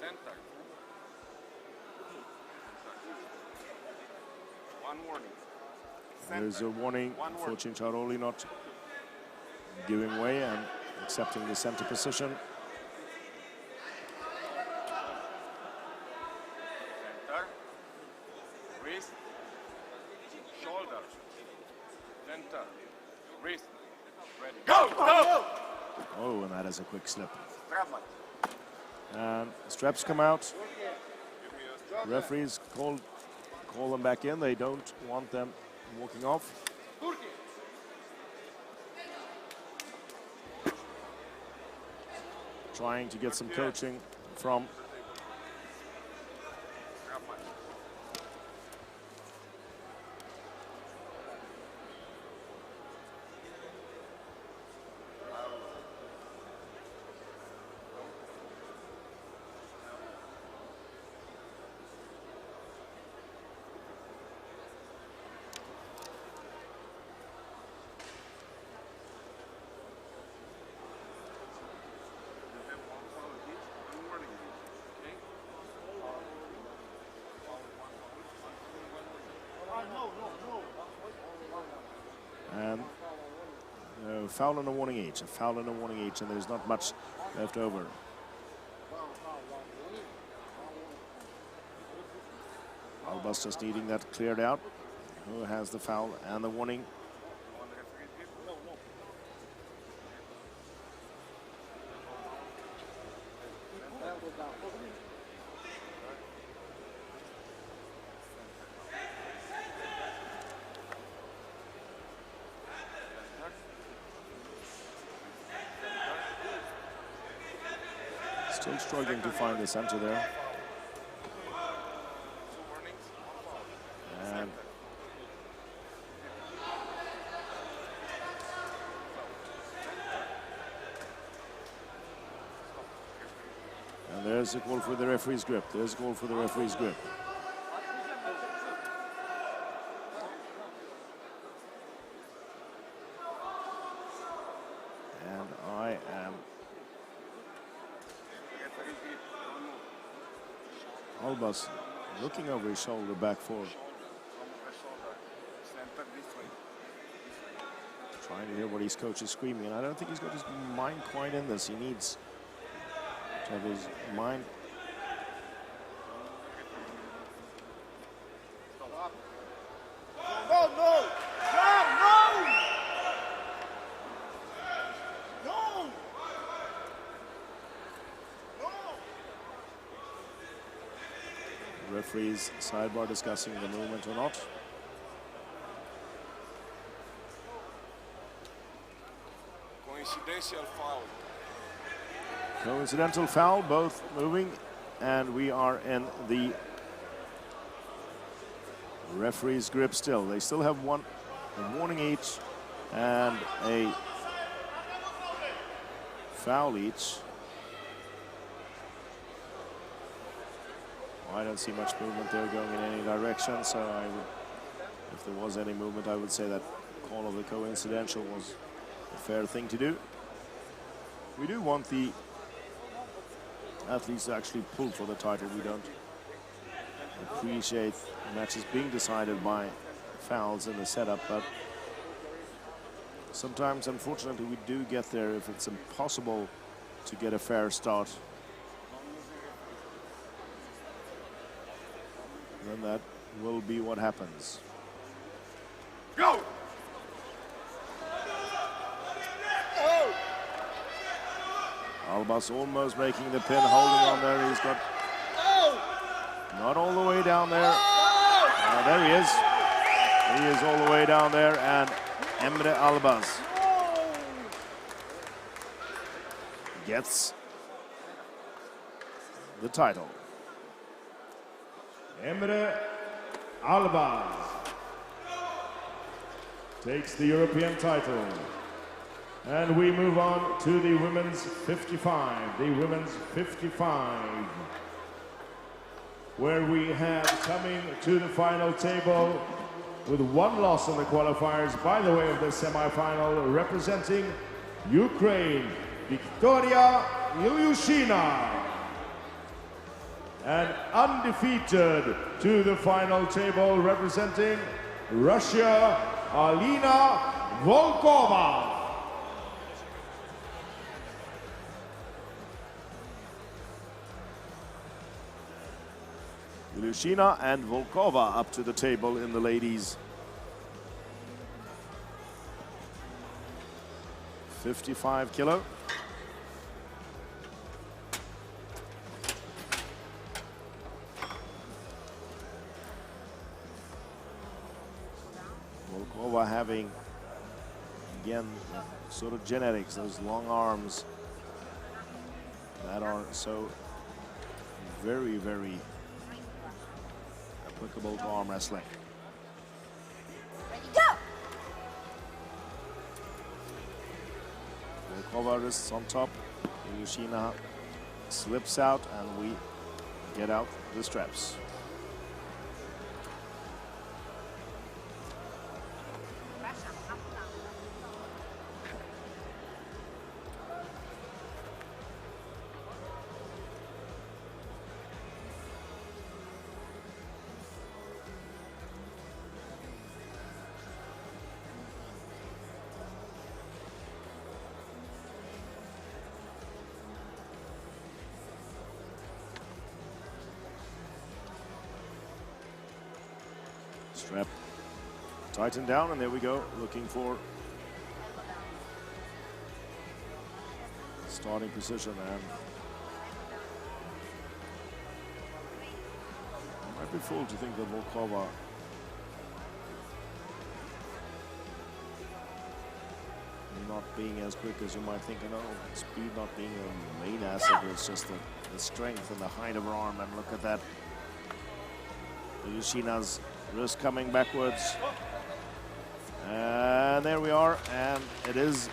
S5: Center. One warning.
S2: There's a warning for Chincharauli not giving way and accepting the center position.
S5: Center. Wrist. Shoulder. Center. Wrist. Ready. Go! Go!
S2: Oh, and that is a quick slip.
S5: Grab it.
S2: And straps come out. Referees call them back in. They don't want them walking off. Trying to get some coaching from foul and a warning each, a foul and a warning each, and there's not much left over. Albas just needing that cleared out. Who has the foul and the warning? Still struggling to find the center there. And there's a call for the referee's grip. There's a call for the referee's grip. And I am Albas looking over his shoulder back for trying to hear what his coach is screaming, and I don't think he's got his mind quite in this. He needs to have his mind.
S3: No, no! No! No! No!
S2: Referees sidebar discussing the movement or not.
S3: Coincidental foul.
S2: Coincidental foul, both moving, and we are in the referee's grip still. They still have a warning each and a foul each. I don't see much movement there going in any direction, so I would, if there was any movement, I would say that call of the coincidental was a fair thing to do. We do want the athletes to actually pull for the title. We don't appreciate matches being decided by fouls in the setup, but sometimes, unfortunately, we do get there if it's impossible to get a fair start. Then that will be what happens.
S3: Go!
S2: Albas almost making the pin, holding on there. He's got not all the way down there. There he is. He is all the way down there, and Emre Albas gets the title.
S1: Emre Albas takes the European title. And we move on to the women's 55. The women's 55, where we have coming to the final table with one loss in the qualifiers by the way of the semi-final, representing Ukraine, Victoria Ilyushina. And undefeated to the final table, representing Russia, Alina Volkova.
S2: Ilyushina and Volkova up to the table in the ladies' 55 kilo. Volkova having, again, sort of genetics, those long arms that are so very, very applicable to arm wrestling.
S4: Ready, go!
S2: Volkova wrists on top. Ilyushina slips out, and we get out the straps. Strap tightened down, and there we go, looking for starting position. And I might be fooled to think that Volkova not being as quick as you might think. No, speed not being a main asset, it's just the strength and the height of her arm. And look at that. Ilyushina's wrist coming backwards. And there we are, and it is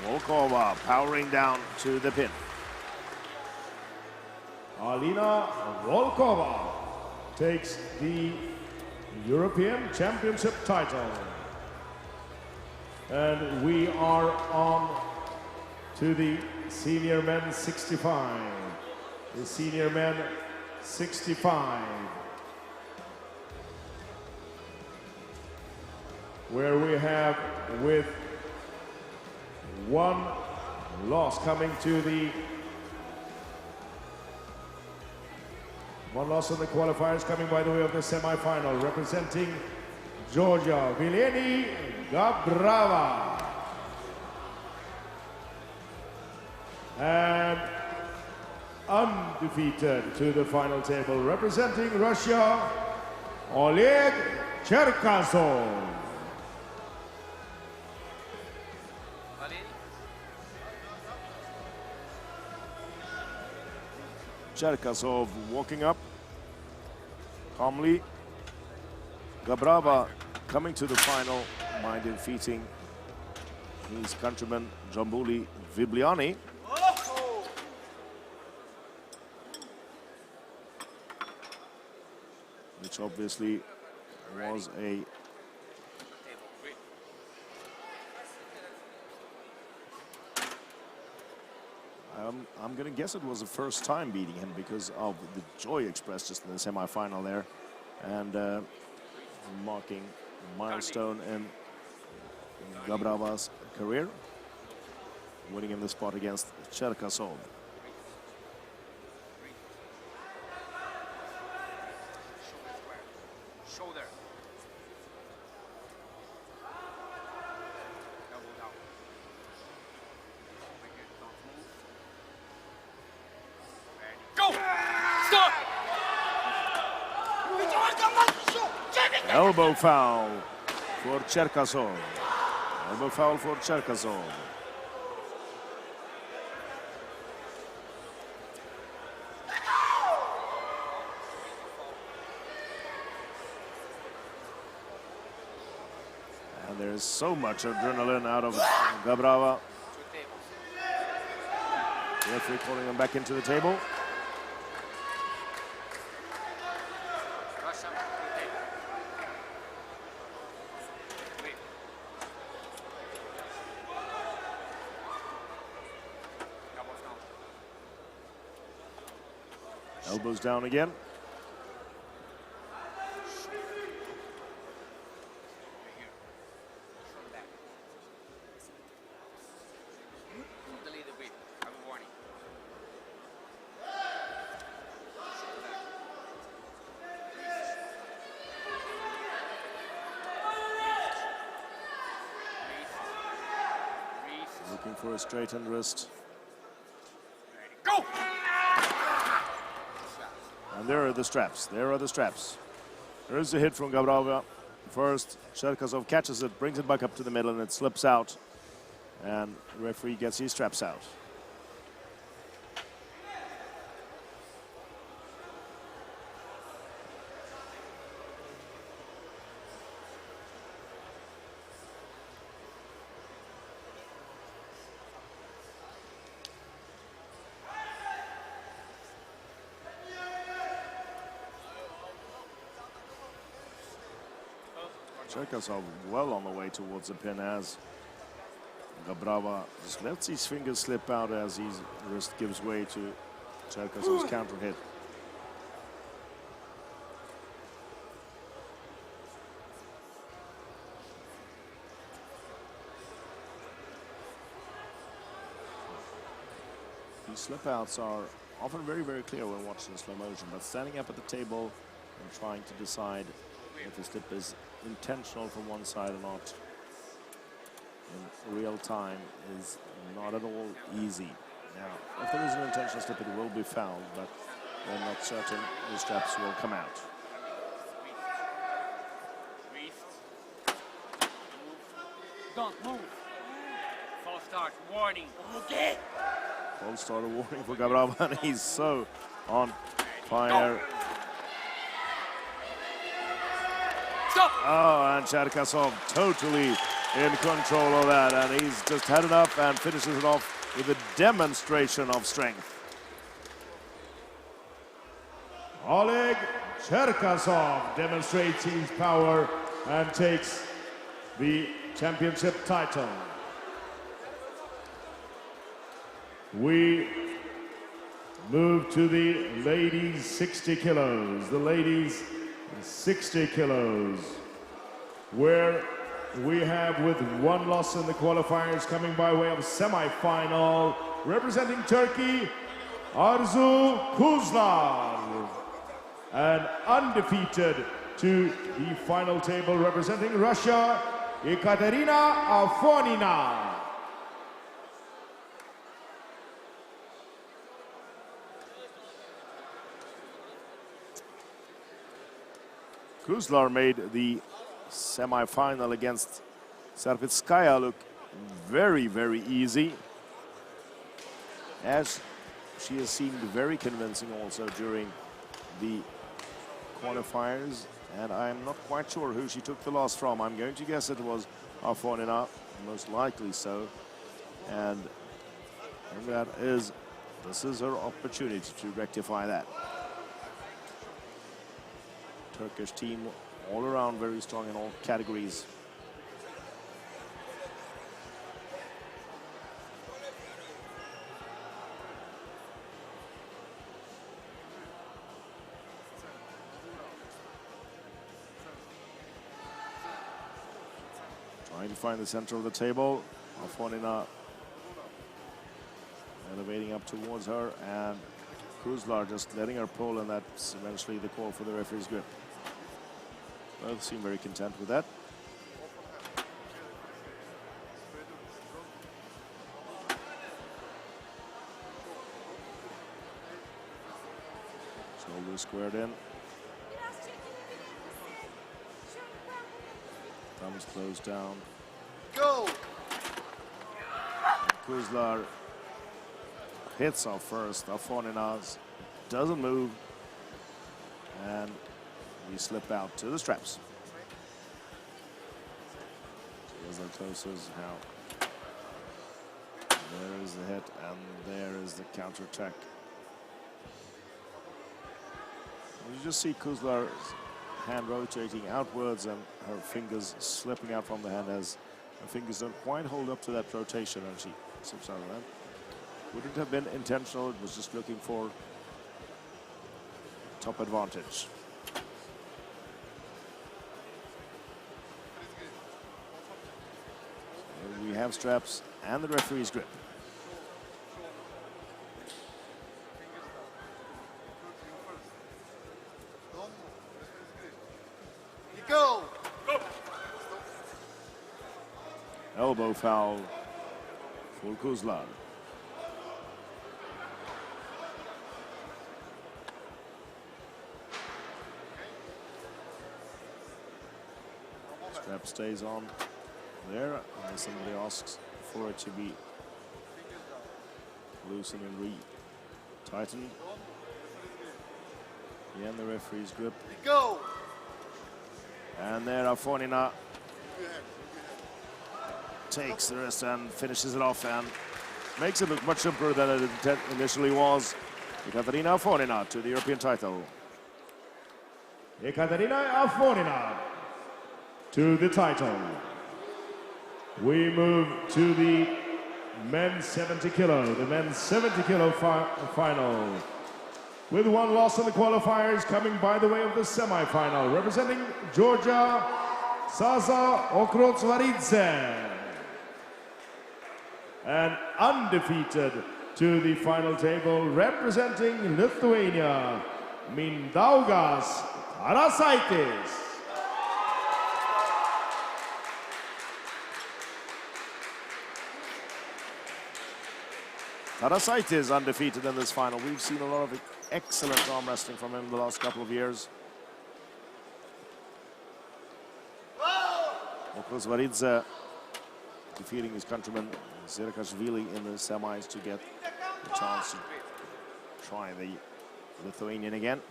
S2: Volkova powering down to the pin.
S1: Alina Volkova takes the European Championship title. And we are on to the senior men 65. The senior men 65. Where we have, with one loss coming to the one loss in the qualifiers, coming by the way of the semi-final, representing Georgia, Vileni Gabrava. And undefeated to the final table, representing Russia, Oleg Cherkasov.
S2: Cherkasov walking up calmly. Gabrava coming to the final by defeating his countryman Jambuli Vibliani. Which obviously was a I'm going to guess it was the first time beating him because of the joy expressed just in the semi-final there, and marking a milestone in Gabrava's career, winning in the spot against Cherkasov.
S7: Shoulder. Elbow down. Don't move. Ready. Go! Stop!
S2: Elbow foul for Cherkasov. Elbow foul for Cherkasov. And there's so much adrenaline out of Gabrava. The referee calling him back into the table. Elbows down again.
S7: Delay the weight. Have a warning.
S2: Looking for a straightened wrist.
S7: Go!
S2: And there are the straps. There are the straps. There is a hit from Gabrava. First, Cherkasov catches it, brings it back up to the middle, and it slips out. And the referee gets his straps out. Cherkasov well on the way towards the pin as Gabrava just lets his fingers slip out as his wrist gives way to Cherkasov's counter hit. These slip outs are often very, very clear when watching in slow motion, but standing up at the table and trying to decide if the slip is intentional from one side or not in real time is not at all easy. Now, if there is an intentional slip, it will be fouled, but we're not certain the straps will come out.
S7: Don't move. False start. Warning.
S2: False start, a warning for Gavrava, and he's so on fire.
S7: Stop.
S2: Oh, and Cherkasov totally in control of that, and he's just had it up and finishes it off with a demonstration of strength.
S1: Oleg Cherkasov demonstrates his power and takes the championship title. We move to the ladies 60 kilos. The ladies 60 kilos, where we have, with one loss in the qualifiers, coming by way of semi-final, representing Turkey, Arzu Kuzlar, and undefeated to the final table, representing Russia, Ekaterina Afonina.
S2: Kuzlar made the semi-final against Sarvitskaya look very, very easy, as she has seemed very convincing also during the qualifiers, and I'm not quite sure who she took the loss from. I'm going to guess it was Afonina, most likely so, and this is her opportunity to rectify that. Turkish team all around very strong in all categories. Trying to find the center of the table. Afonina elevating up towards her, and Kuzlar just letting her pull, and that's eventually the call for the referee's grip. Both seem very content with that. Shoulders squared in. Thumbs closed down.
S3: Go!
S2: Kuzlar hits off first. Afonina doesn't move, and we slip out to the straps. Here's the closest how. There is the hit, and there is the counter-attack. You just see Kuzlar's hand rotating outwards and her fingers slipping out from the hand as her fingers don't quite hold up to that rotation, and she slips out of that. Wouldn't have been intentional, it was just looking for top advantage. We have straps and the referee's grip.
S3: Go!
S2: Elbow foul for Kuzlar. Strap stays on there, and somebody asks for it to be loosened and re-tightened. Again, the referee's grip.
S3: Go!
S2: And there Afonina takes the rest and finishes it off and makes it look much simpler than it initially was. Ekaterina Afonina to the European title.
S1: Ekaterina Afonina to the title. We move to the men's 70 kilo, the men's 70 kilo final. With one loss in the qualifiers, coming by the way of the semi-final, representing Georgia, Zaza Okrotsvaridze. And undefeated to the final table, representing Lithuania, Mindaugas Tarasaitis.
S2: Tarasaitis undefeated in this final. We've seen a lot of excellent arm wrestling from him the last couple of years. Okrosvaridze defeating his countryman Zerikashvili in the semis to get a chance to try the Lithuanian again.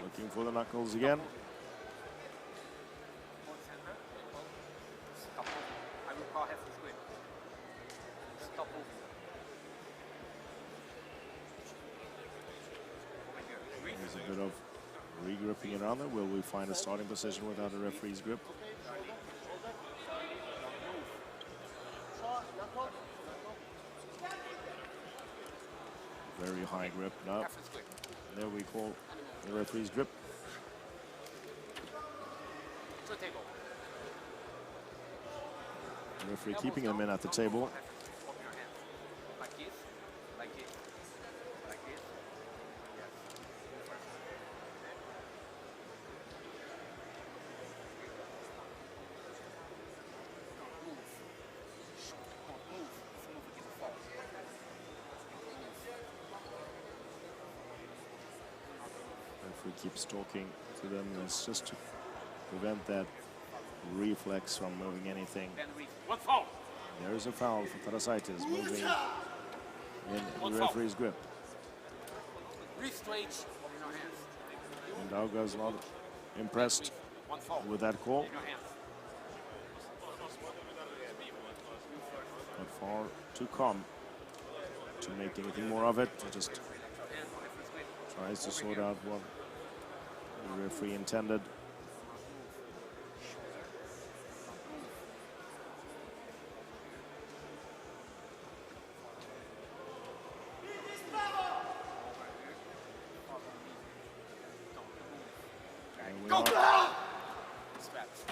S2: Looking for the knuckles again. There's a bit of regripping around there. Will we find a starting position without a referee's grip? Very high grip. No. There we call the referee's grip. The referee keeping him in at the table. Referee keeps talking to them. It's just to prevent that reflex from moving anything. There is a foul for Tarasaitis, moving in the referee's grip. And Dauga's not impressed with that call. But far too calm to make anything more of it. Just tries to sort out what the referee intended.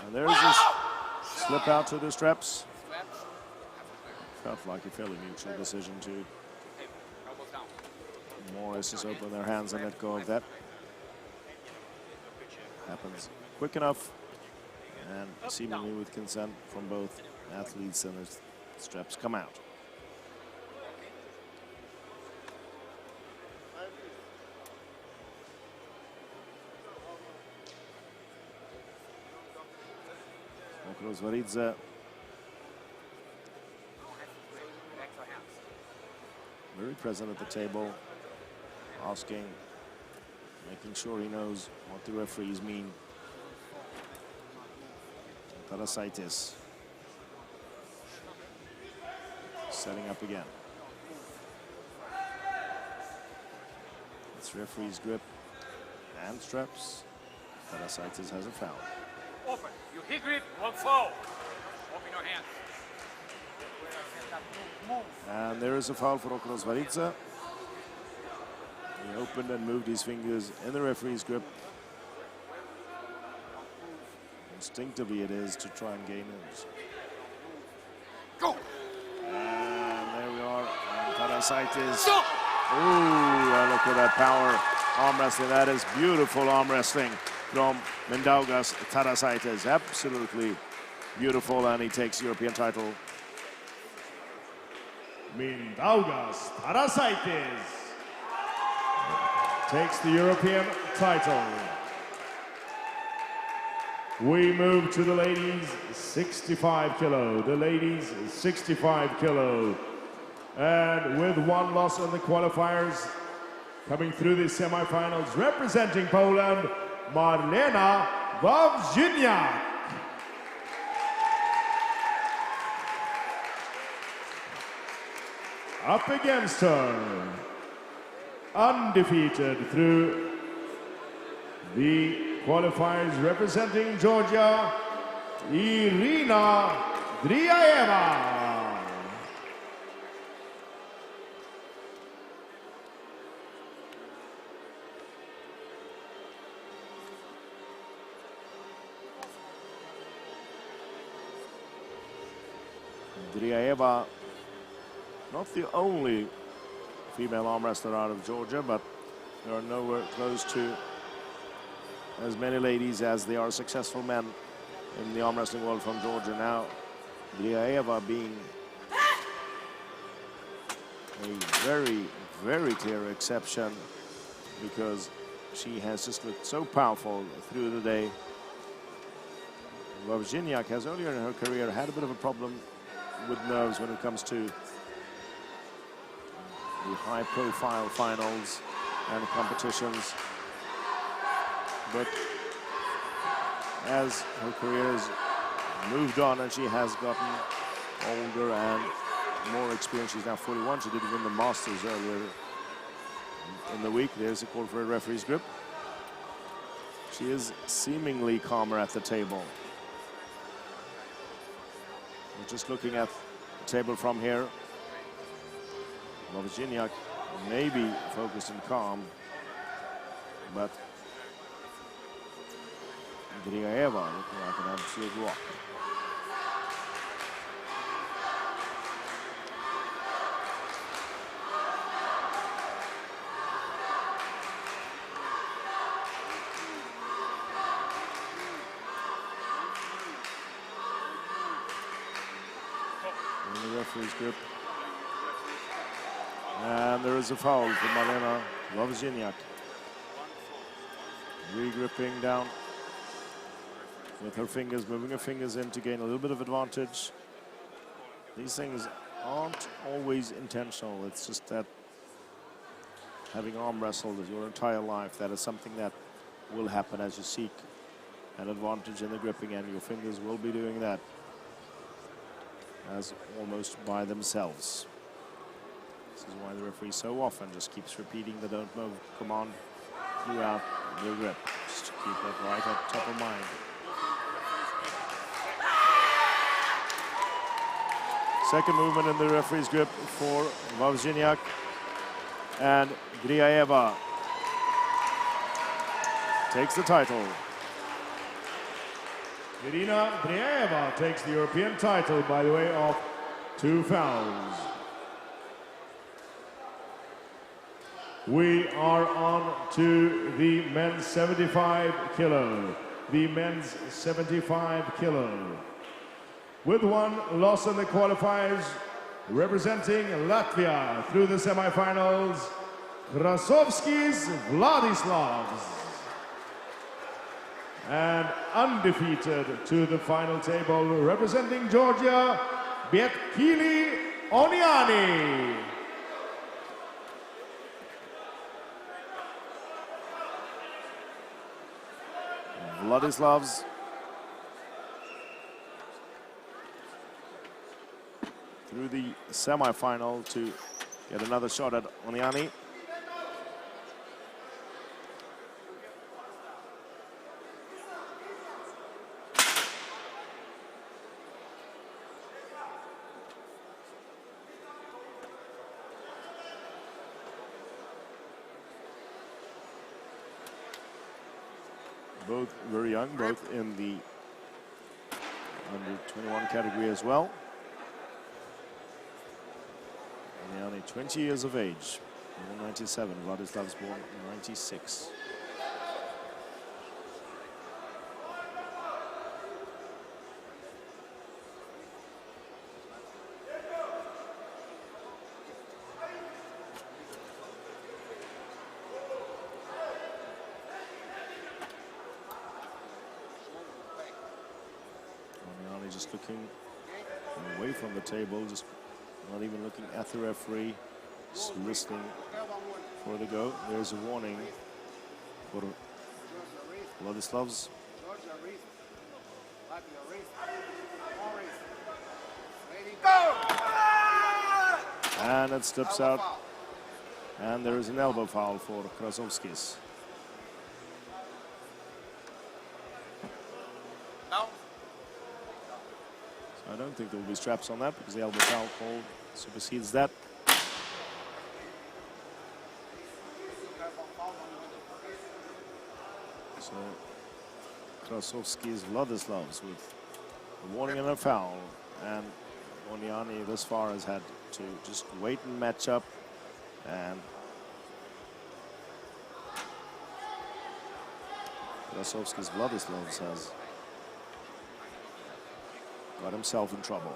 S2: And there's this slip out to the straps. Felt like a fairly mutual decision to Morris just open their hands and let go of that. Happens quick enough and seemingly with consent from both athletes, and the straps come out. Okrosvaridze very present at the table, asking, making sure he knows what the referees mean. Tarasaitis setting up again. It's referee's grip and straps. Tarasaitis has a foul.
S6: Open. You hit grip, one foul. Open your hands.
S2: And there is a foul for Okrosvaridze. He opened and moved his fingers in the referee's grip. Instinctively it is to try and gain it.
S6: Go!
S2: And there we are. And Tarasaitis. Ooh, look at that power arm wrestling. That is beautiful arm wrestling from Mindaugas Tarasaitis. Absolutely beautiful, and he takes European title.
S1: Mindaugas Tarasaitis takes the European title. We move to the ladies 65 kilo. The ladies 65 kilo. And with one loss in the qualifiers, coming through the semifinals, representing Poland, Marlena Wawrzyniak. Up against her, undefeated through the qualifiers, representing Georgia, Irina Driaeva.
S2: Driaeva, not the only female arm wrestler out of Georgia, but There are nowhere close to as many ladies as there are successful men in the arm wrestling world from Georgia. Now, Driaeva being a very, very clear exception because she has just looked so powerful through the day. Wawrzyniak has earlier in her career had a bit of a problem with nerves when it comes to the high-profile finals and competitions. But as her career has moved on and she has gotten older and more experience, she's now 41. She did win the Masters earlier in the week. There's a call for a referee's grip. She is seemingly calmer at the table. We're just looking at the table from here. Wawrzyniak may be focused and calm, but Driaeva looking like an absolute rock. In the referee's grip. And there is a foul for Malena Wawrzyniak. Re-gripping down with her fingers, moving her fingers in to gain a little bit of advantage. These things aren't always intentional. It's just that having arm wrestled your entire life, that is something that will happen as you seek an advantage in the gripping, and your fingers will be doing that as almost by themselves. This is why the referee so often just keeps repeating the don't move command throughout the grip, just to keep it right at top of mind. Second movement in the referee's grip for Wawrzyniak, and Driaeva takes the title.
S1: Irina Driaeva takes the European title by the way of 2 fouls. We are on to the men's 75 kilo. The men's 75 kilo. With 1 loss in the qualifiers, representing Latvia through the semifinals, Krasovskis Vladislavs. And undefeated to the final table, representing Georgia, Bietkili Oniani.
S2: Vladislavs through the semi-final to get another shot at Oniani. Both very young, both in the under 21 category as well. Oniani, 20 years of age, born 97. Vladislav's born 96. Oniani just looking away from the table, just not even looking at the referee, just listening for the go. There's a warning for Vladislavs. And it steps out. And there is an elbow foul for Krasovskis. I don't think there will be straps on that because the elbow foul call supersedes that. So Krasovskis Vladislavs with a warning and a foul, and Oniani thus far has had to just wait and match up, and Krasovskis Vladislavs has got himself in trouble.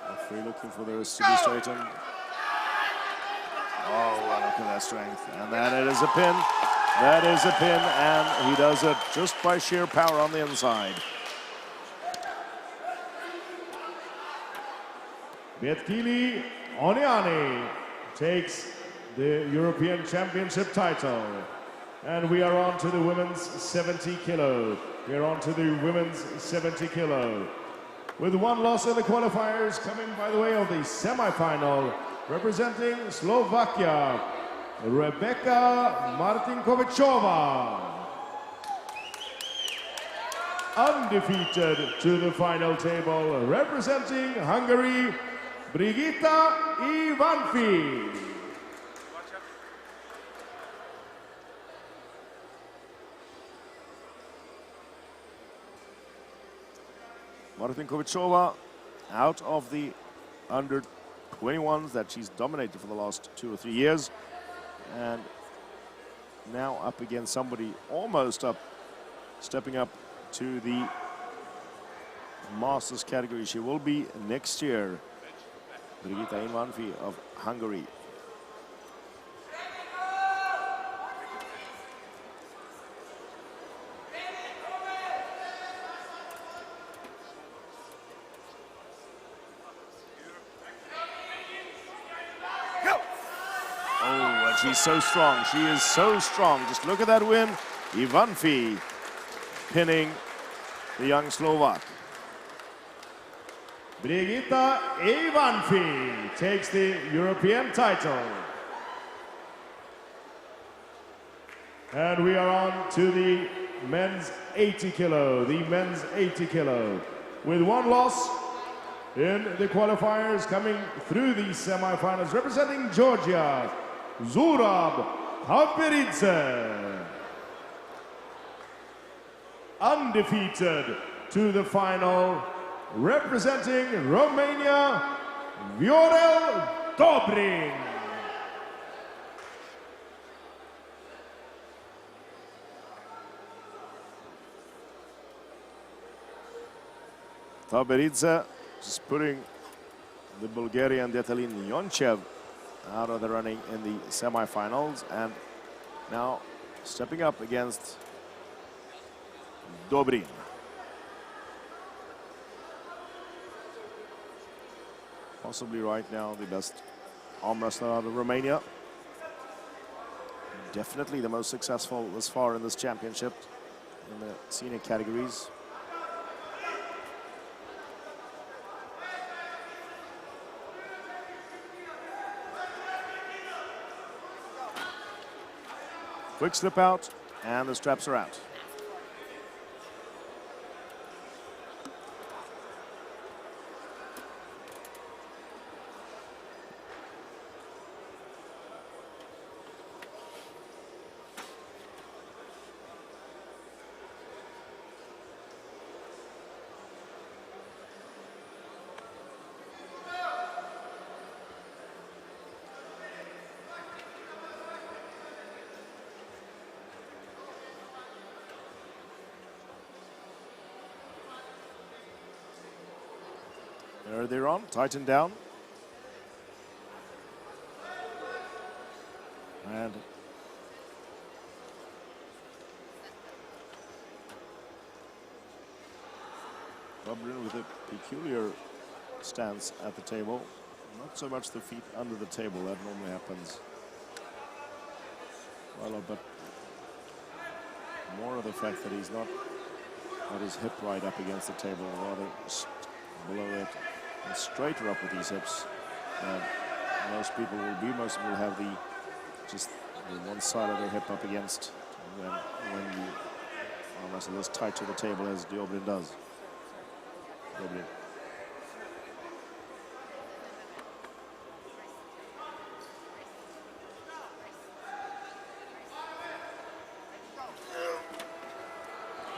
S2: Referee looking for the wrist to be straightened. Oh, well, look at that strength. And then it is a pin. That is a pin, and he does it just by sheer power on the inside.
S1: Betkili Oniani takes the European Championship title. And we are on to the women's 70 kilo. We are on to the women's 70 kilo. With one loss in the qualifiers, coming by the way of the semi-final, representing Slovakia, Rebeka Martinkovičová. Undefeated to the final table, representing Hungary, Brigitta Ivanfi.
S2: Martinkovičová out of the under 21s that she's dominated for the last 2 or 3 years, and now up against somebody almost up, stepping up to the Masters category. She will be next year, Brigitta Ivanfi of Hungary. She's so strong. She is so strong. Just look at that win. Ivanfi pinning the young Slovak.
S1: Brigitta Ivanfi takes the European title. And we are on to the men's 80 kilo. The men's 80 kilo. With one loss in the qualifiers, coming through the semifinals, representing Georgia, Zurab Taberidze. Undefeated to the final, representing Romania, Viorel Dobrin.
S2: Taberidze just putting the Bulgarian Detalin Yonchev out of the running in the semifinals, and now stepping up against Dobrin. Possibly right now the best arm wrestler out of Romania. Definitely the most successful thus far in this championship in the senior categories. Quick slip out, and the straps are out. There they're on, tighten down. And Dobrin with a peculiar stance at the table. Not so much the feet under the table, that normally happens. Well, but more of the fact that he's not got his hip right up against the table, rather below it, and straighter up with these hips. Most people will be. Most people have the just the one side of their hip up against when the arm wrestle is tight to the table, as Dobrin does. Dobrin.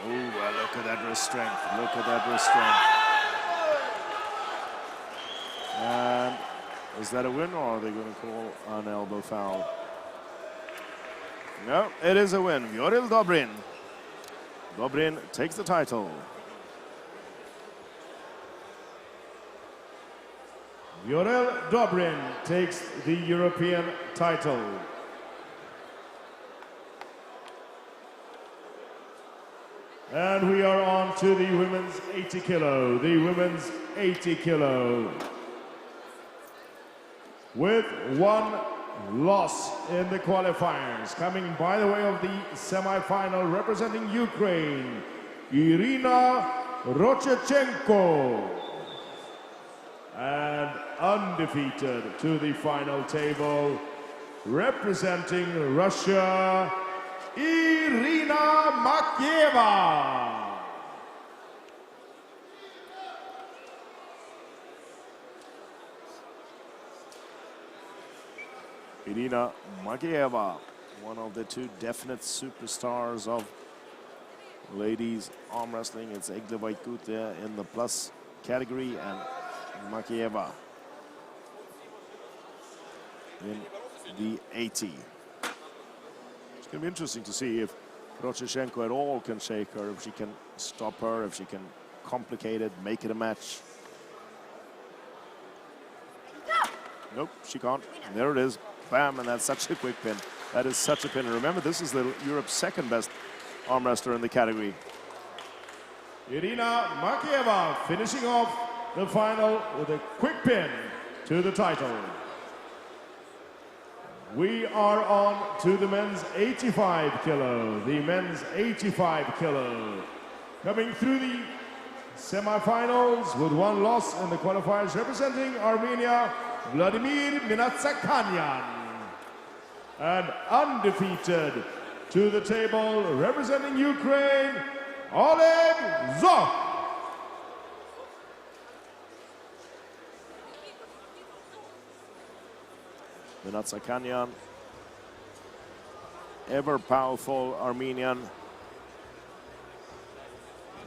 S2: Oh, well, look at that wrist strength. Look at that wrist strength. Is that a win, or are they going to call an elbow foul? No, it is a win. Viorel Dobrin. Dobrin takes the title.
S1: Viorel Dobrin takes the European title. And we are on to the women's 80 kilo. The women's 80 kilo. With one loss in the qualifiers, coming by the way of the semi-final, representing Ukraine, Irina Rochechenko. And undefeated to the final table, representing Russia, Irina Makieva.
S2: Irina Makieva, one of the two definite superstars of ladies arm wrestling. It's Egle Vaitkute in the plus category and Makieva in the 80. It's going to be interesting to see if Rochechenko at all can shake her, if she can stop her, if she can complicate it, make it a match. Nope, she can't. And there it is. Bam, and that's such a quick pin. That is such a pin. And remember, this is Europe's second best arm wrestler in the category.
S1: Irina Makieva finishing off the final with a quick pin to the title. We are on to the men's 85 kilo. The men's 85 kilo. Coming through the semifinals with one loss in the qualifiers, representing Armenia, Vladimir Minatsakanyan. And undefeated to the table, representing Ukraine, Oleg Zok.
S2: Minatsakanyan, ever powerful Armenian,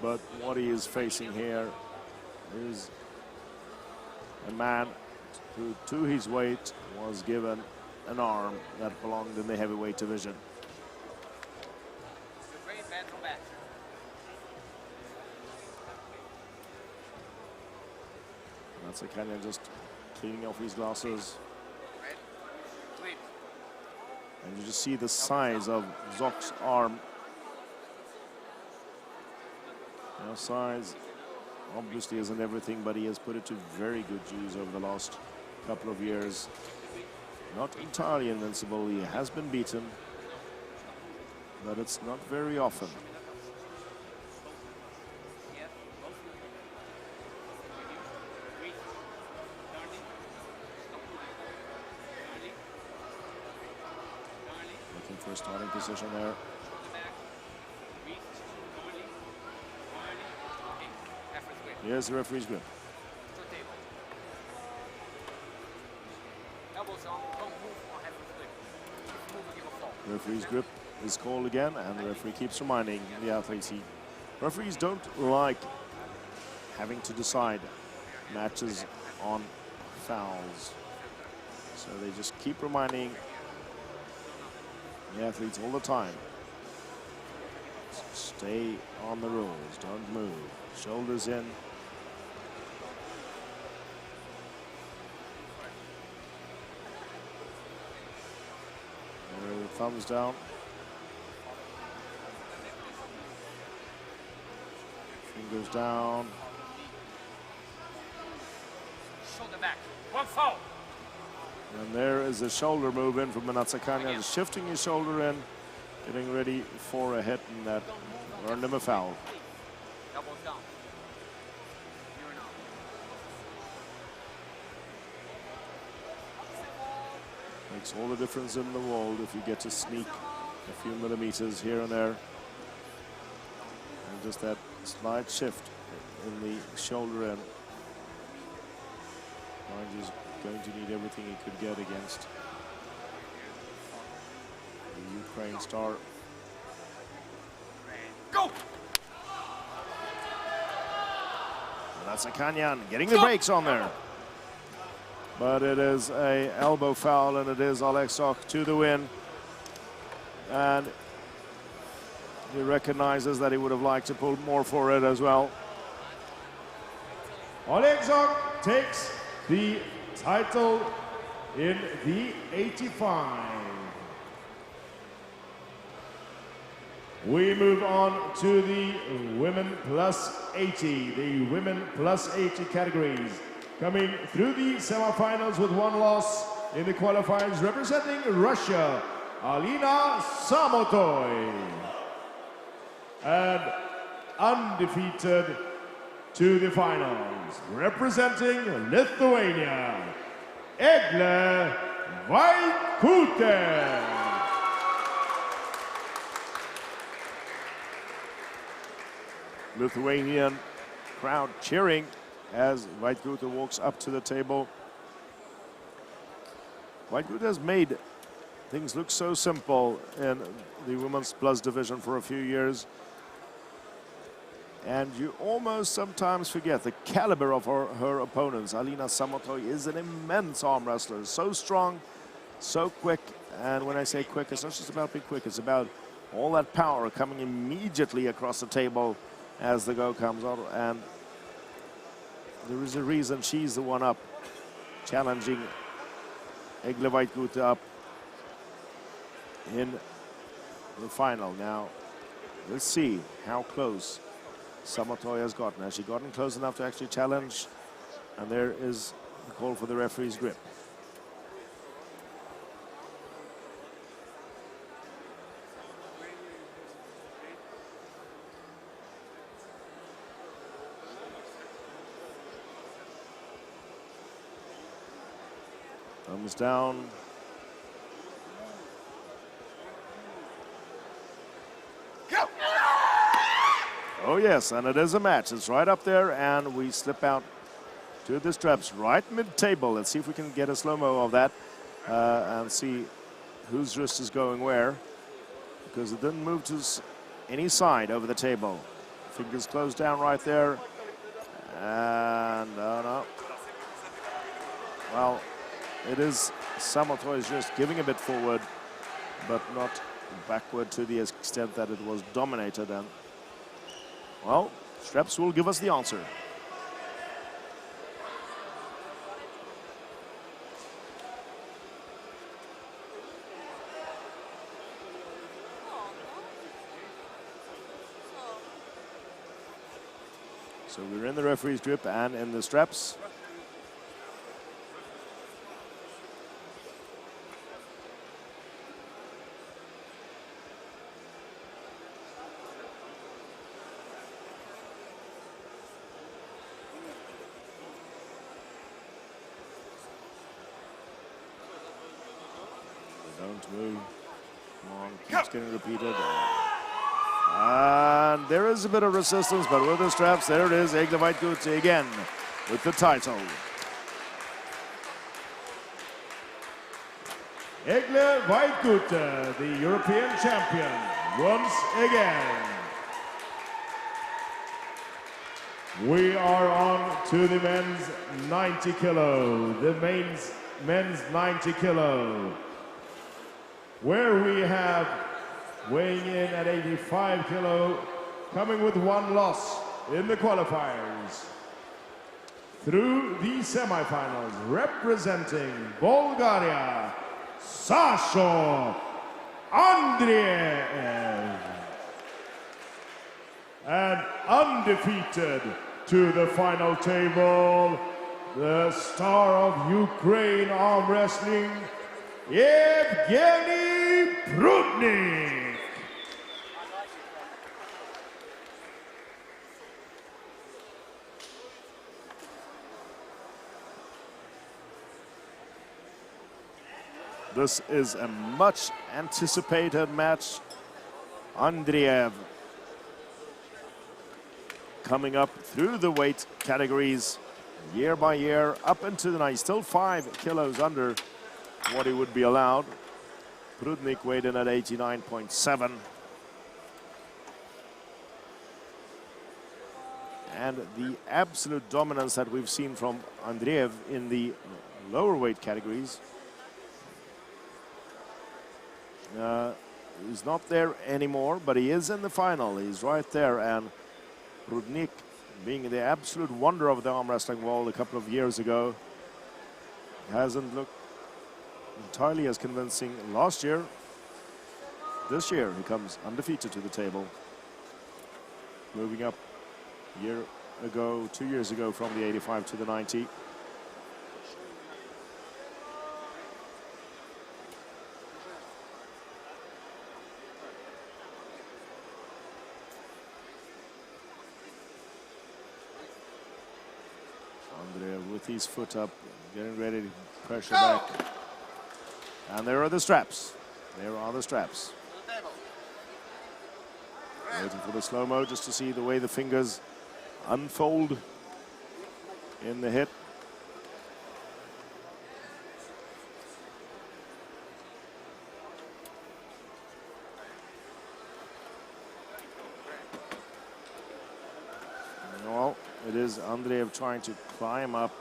S2: but what he is facing here is a man who, to his weight, was given an arm that belonged in the heavyweight division. Minatsakanyan just cleaning off his glasses. And you just see the size of Zok's arm. Now, size obviously isn't everything, but he has put it to very good use over the last couple of years. Not entirely invincible. He has been beaten, but it's not very often. Looking for a starting position there. Here's the referee's grip. Referee's grip is called again, and the referee keeps reminding the athletes. Referees don't like having to decide matches on fouls, so they just keep reminding the athletes all the time. Stay on the rules, don't move. Shoulders in. Thumbs down. Fingers down.
S6: Shoulder back. One fall.
S2: And there is a shoulder move in from Minatsakanyan, shifting his shoulder in, getting ready for a hit, and that earned him a foul.
S6: Elbows down.
S2: Makes all the difference in the world if you get to sneak a few millimeters here and there. And just that slight shift in the shoulder end. Mind he's going to need everything he could get against the Ukraine star.
S6: Go!
S2: And that's Akanyan getting the brakes on there. But it is a elbow foul, and it is Oleksok to the win. And he recognizes that he would have liked to pull more for it as well.
S1: Oleksok takes the title in the 85. We move on to the women plus 80, the women plus 80 categories. Coming through the semifinals with one loss in the qualifiers, representing Russia, Alina Samotoy. And undefeated to the finals, representing Lithuania, Egle Vaikute.
S2: Lithuanian crowd cheering as Vaikute walks up to the table. Vaikute has made things look so simple in the women's plus division for a few years. And you almost sometimes forget the caliber of her opponents. Alina Samotoy is an immense arm wrestler, so strong, so quick. And when I say quick, it's not just about being quick, it's about all that power coming immediately across the table as the go comes on. And there is a reason she's the one up, challenging Egle Vaikute up in the final. Now, let's see how close Samotoy has gotten. Has she gotten close enough to actually challenge? And there is the call for the referee's grip. Thumbs down. Oh yes, and it is a match. It's right up there, and we slip out to the straps right mid-table. Let's see if we can get a slow-mo of that and see whose wrist is going where, because it didn't move to any side over the table. Fingers closed down right there, and no. Well, it is Samotoy's wrist giving a bit forward, but not backward to the extent that it was dominated. And well, straps will give us the answer. So we're in the referee's grip and in the straps. Don't move. Come on, keeps getting repeated. And there is a bit of resistance, but with the straps, there it is, Egle Vaikute again with the title.
S1: Egle Vaikute, the European champion, once again. We are on to the men's 90 kilo, the men's 90 kilo, where we have weighing in at 85 kilo, coming with one loss in the qualifiers. Through the semifinals, representing Bulgaria, Sasho Andreev. And undefeated to the final table, the star of Ukraine arm wrestling, Evgeny Prudnik.
S2: This is a much anticipated match. Andreev coming up through the weight categories year by year, up into the night, still 5 kilos under what he would be allowed. Prudnik weighed in at 89.7. And the absolute dominance that we've seen from Andreev in the lower weight categories. He's not there anymore, but he is in the final. He's right there, and Prudnik, being the absolute wonder of the arm wrestling world a couple of years ago, hasn't looked entirely as convincing last year. This year, he comes undefeated to the table, moving up a year ago, 2 years ago, from the 85 to the 90. Andreev with his foot up, getting ready to pressure back. And there are the straps. There are the straps. Waiting for the slow-mo just to see the way the fingers unfold in the hit. Well, it is Andreev trying to climb up.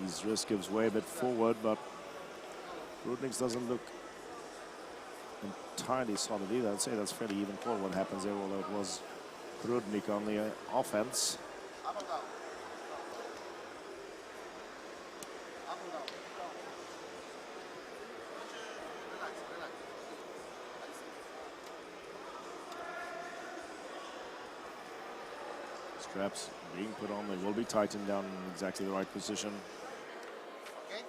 S2: His wrist gives way a bit forward, but Prudnik doesn't look entirely solid either. I'd say that's fairly even call what happens there, although it was Prudnik on the offense.
S3: Up and down. Up and down. Relax, relax.
S2: Straps being put on, they will be tightened down in exactly the right position.
S3: Okay?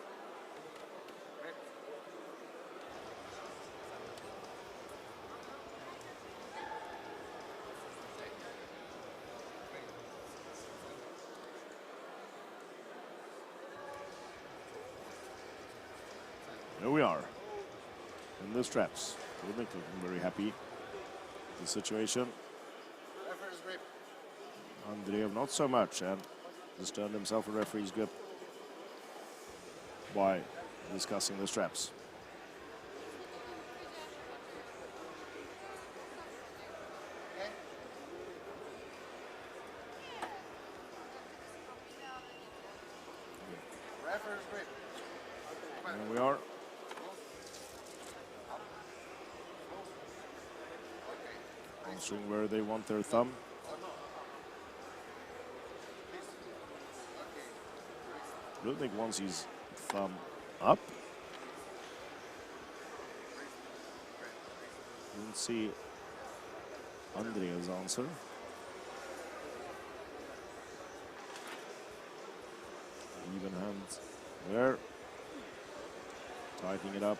S2: Here we are in the straps. Prudnik looking very happy with the situation.
S3: Referee's grip.
S2: Andreev not so much, and just turned himself a referee's grip by discussing the straps.
S3: Okay? Referee's grip.
S2: Here we are. Answering where they want their thumb. Prudnik wants his thumb up. We'll see Andreev's answer. Even hands there. Tightening it up.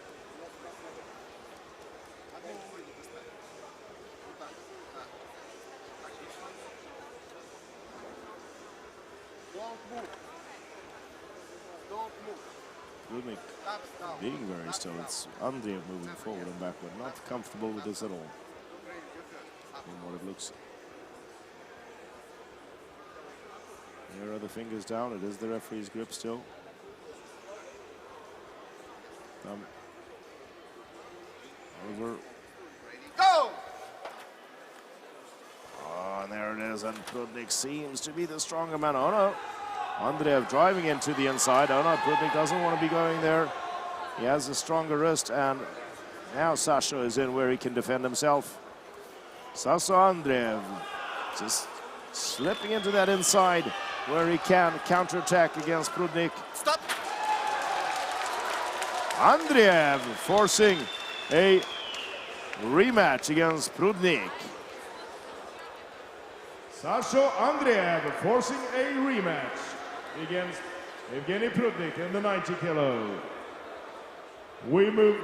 S3: Don't move. Don't move.
S2: Prudnik
S3: Taps down.
S2: being very still. It's Andreev moving forward and backward. Not comfortable with this at all. From what it looks. Here are the fingers down. It is the referee's grip still. Thumb over.
S3: Go!
S2: Oh, and there it is. And Prudnik seems to be the stronger man. Oh no. Andreev driving into the inside. Oh no, Prudnik doesn't want to be going there. He has a stronger wrist, and now Sasha is in where he can defend himself. Sasha Andreev just slipping into that inside where he can counterattack against Prudnik.
S3: Stop!
S2: Andreev forcing a rematch against Prudnik.
S1: Sasha Andreev forcing a rematch against Evgeny Prudnik in the 90 kilo. We move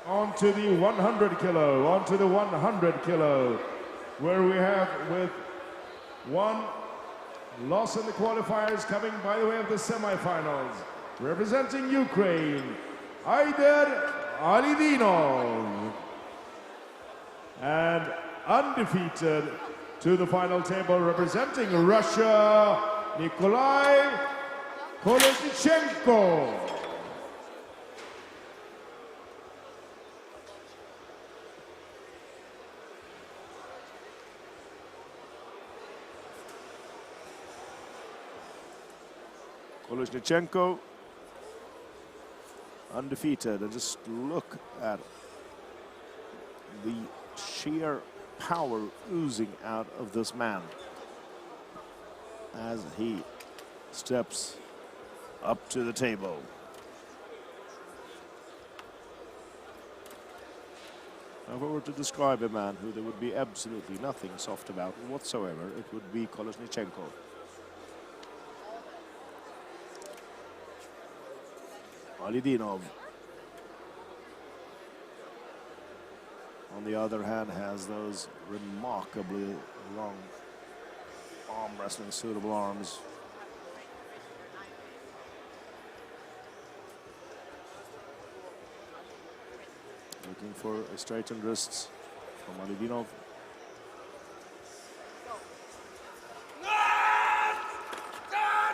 S1: on to the 100 kilo, onto the 100 kilo, where we have with one loss in the qualifiers coming by the way of the semifinals, representing Ukraine, Aider Alidinov, and undefeated to the final table representing Russia, Nikolai Kolesnichenko.
S2: Kolesnichenko, undefeated. And just look at the sheer power oozing out of this man as he steps up to the table. If I were to describe a man who there would be absolutely nothing soft about whatsoever, it would be Kolesnichenko. Alidinov, on the other hand, has those remarkably long arm wrestling suitable arms. Looking for a straightened wrists from Alidinov.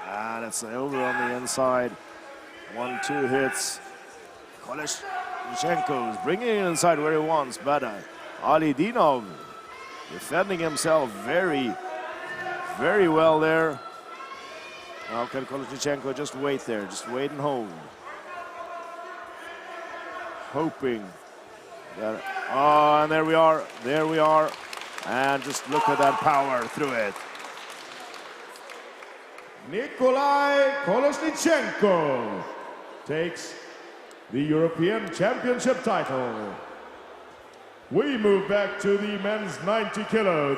S2: And it's over on the inside. 1-2 hits. Kolesnichenko is bringing it inside where he wants, but Alidinov defending himself very, very well there. Now can Kolesnichenko just wait there, just wait and hold. Hoping that, oh, and there we are. And just look at that power through it.
S1: Nikolai Kolesnichenko takes the European Championship title. We move back to the men's 90 kilo,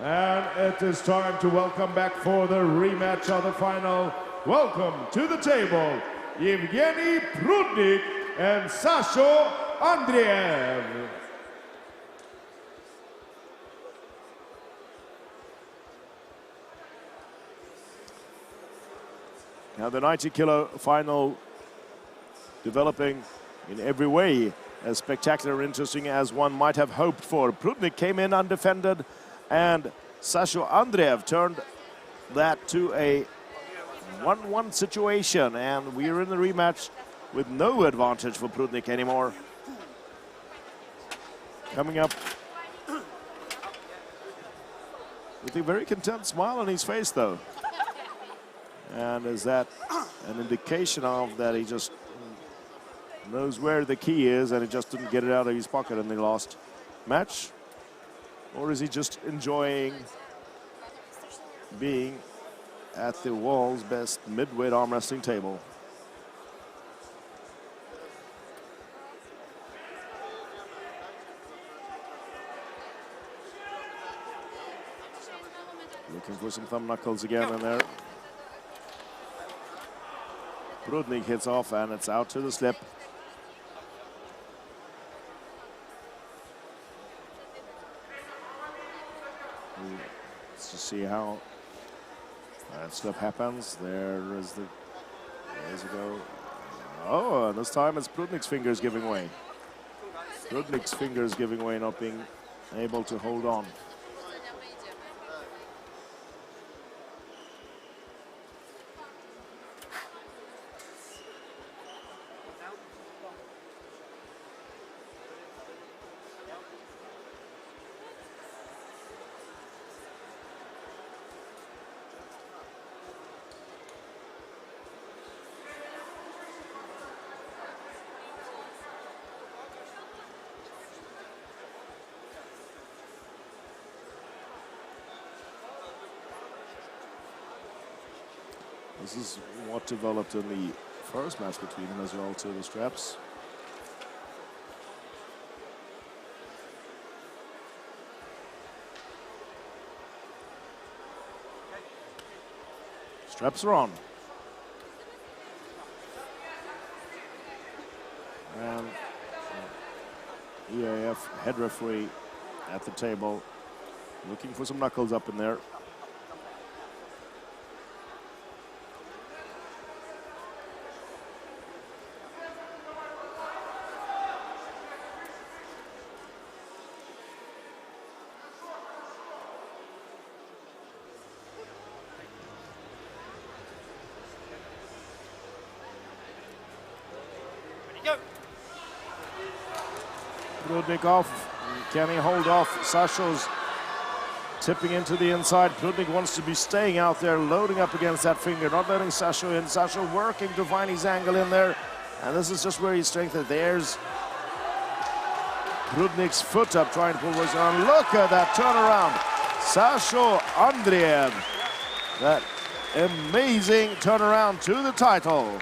S1: And it is time to welcome back for the rematch of the final. Welcome to the table, Evgeny Prudnik and Sasho Andreev.
S2: Now the 90 kilo final developing in every way as spectacular and interesting as one might have hoped for. Prudnik came in undefended and Sasho Andreev turned that to a 1-1 situation, and we're in the rematch with no advantage for Prudnik anymore. Coming up with a very content smile on his face though. And is that an indication of that he just knows where the key is and he just didn't get it out of his pocket in the last match? Or is he just enjoying being at the world's best midweight arm wrestling table? Looking for some thumb knuckles again in there. Prudnik hits off and it's out to the slip. Let's just see how that slip happens. There's a go. Oh, and this time it's Prudnik's fingers giving way. Prudnik's fingers giving way, not being able to hold on. This is what developed in the first match between them as well, to the straps. Straps are on. And EAF head referee at the table looking for some knuckles up in there. Prudnik off. Can he hold off Sasho's tipping into the inside. Prudnik wants to be staying out there, loading up against that finger, not letting Sasho in. Sasho working to find his angle in there. And this is just where he's strengthened. There's Prudnik's foot up, trying to pull this on. Look at that turnaround. Sasho Andreev. That amazing turnaround to the title.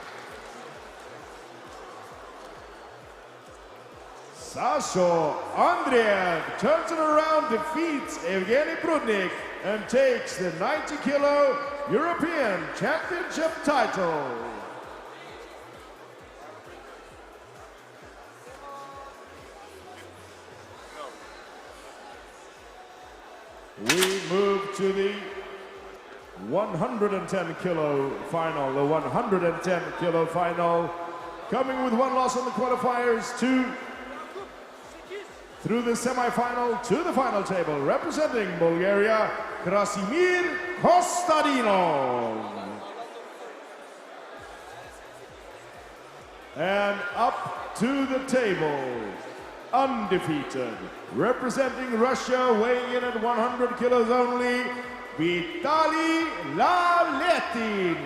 S1: Sasho Andreev turns it around, defeats Evgeny Prudnik, and takes the 90-kilo European Championship title. We move to the 110-kilo final. The 110-kilo final, coming with one loss in the qualifiers through the semi-final to the final table, representing Bulgaria, Krasimir Kostadinov. And up to the table, undefeated, representing Russia, weighing in at 100 kilos only, Vitaly Laletin.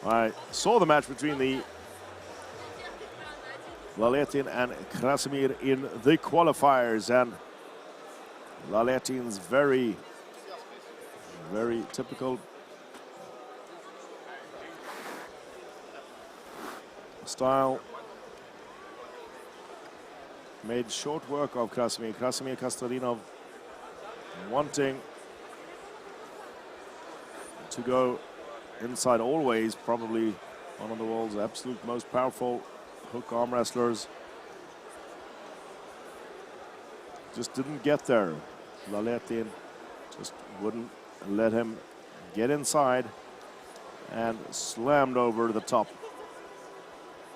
S2: I saw the match between the Laletin and Krasimir in the qualifiers, and Laletin's very typical style made short work of Krasimir. Krasimir Kostadinov wanting to go inside always, probably one of the world's absolute most powerful hook arm wrestlers. Just didn't get there. Laletin just wouldn't let him get inside and slammed over the top.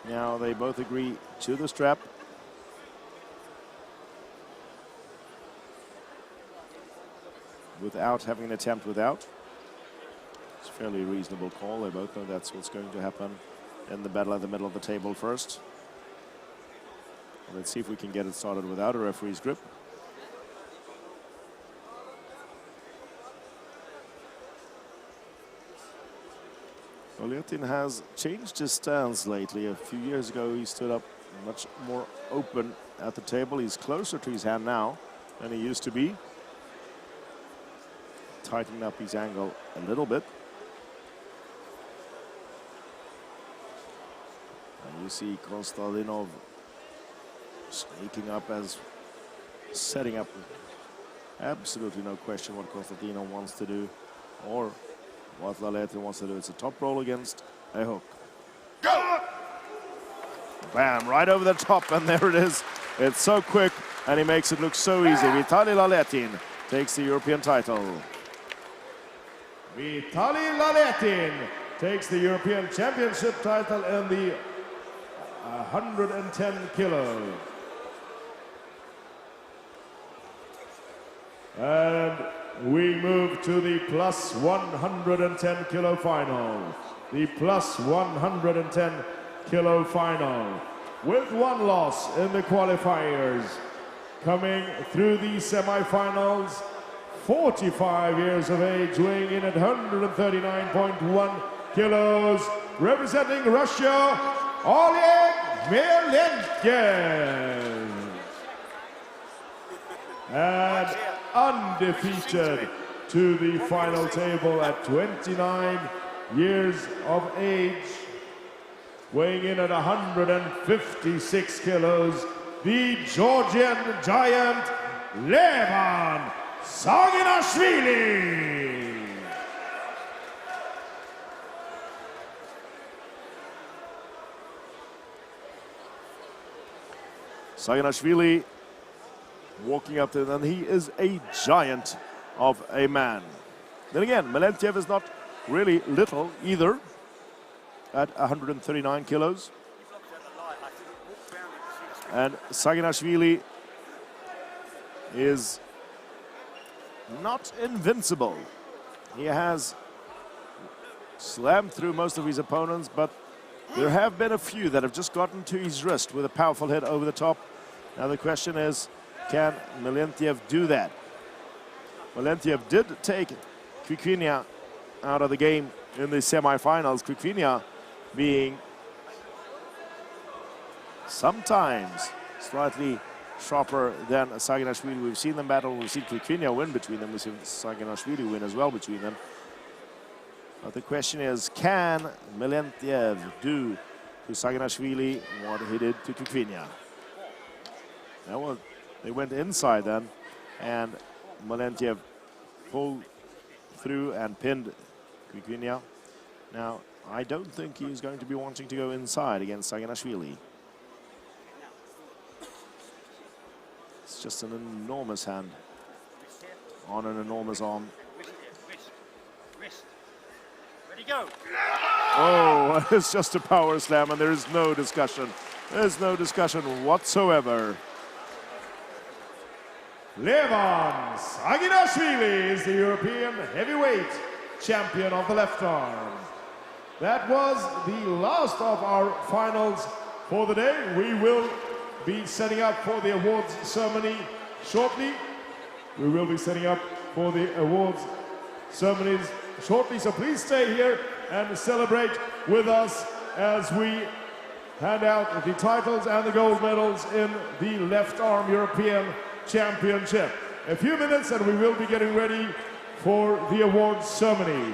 S2: Now they both agree to the strap. Without having an attempt without. It's a fairly reasonable call. They both know that's what's going to happen in the battle at the middle of the table first. Let's see if we can get it started without a referee's grip. Laletin has changed his stance lately. A few years ago, he stood up much more open at the table. He's closer to his hand now than he used to be. Tightening up his angle a little bit. And you see Kostadinov sneaking up as setting up. Absolutely no question what Kostadinov wants to do or what Laletin wants to do. It's a top roll against a hook.
S3: Go!
S2: Bam, right over the top, and there it is. It's so quick, and he makes it look so easy. Vitaly Laletin takes the European title.
S1: Vitaly Laletin takes the European Championship title in the 110 kilos. And we move to the plus 110 kilo final. The plus 110 kilo final. With one loss in the qualifiers. Coming through the semifinals, 45 years of age, weighing in at 139.1 kilos, representing Russia, Oleg Melenkin. And undefeated to the final table at 29 years of age, weighing in at 156 kilos, the Georgian giant Levan Saginashvili.
S2: Saginashvili walking up there, and he is a giant of a man. Then again, Melentiev is not really little either at 139 kilos. And Saginashvili is not invincible. He has slammed through most of his opponents, but there have been a few that have just gotten to his wrist with a powerful hit over the top. Now the question is, can Melentiev do that? Melentiev did take Krikvinia out of the game in the semifinals. Krikvinia being sometimes slightly sharper than Saginashvili. We've seen them battle. We've seen Krikvinia win between them. We've seen Saginashvili win as well between them. But the question is, can Melentiev do to Saginashvili what he did to Krikvinia? Well, they went inside then, and Melentiev pulled through and pinned Krikvinia. Now, I don't think he's going to be wanting to go inside against Saginashvili. It's just an enormous hand on an enormous arm.
S6: Wrist. Ready, go.
S2: Oh, it's just a power slam, and there is no discussion. There's no discussion whatsoever.
S1: Levan Saginashvili is the European heavyweight champion of the left arm. That was the last of our finals for the day. We will be setting up for the awards ceremony shortly. We will be setting up for the awards ceremonies shortly, so please stay here and celebrate with us as we hand out the titles and the gold medals in the left arm European Championship. A few minutes and we will be getting ready for the awards ceremony.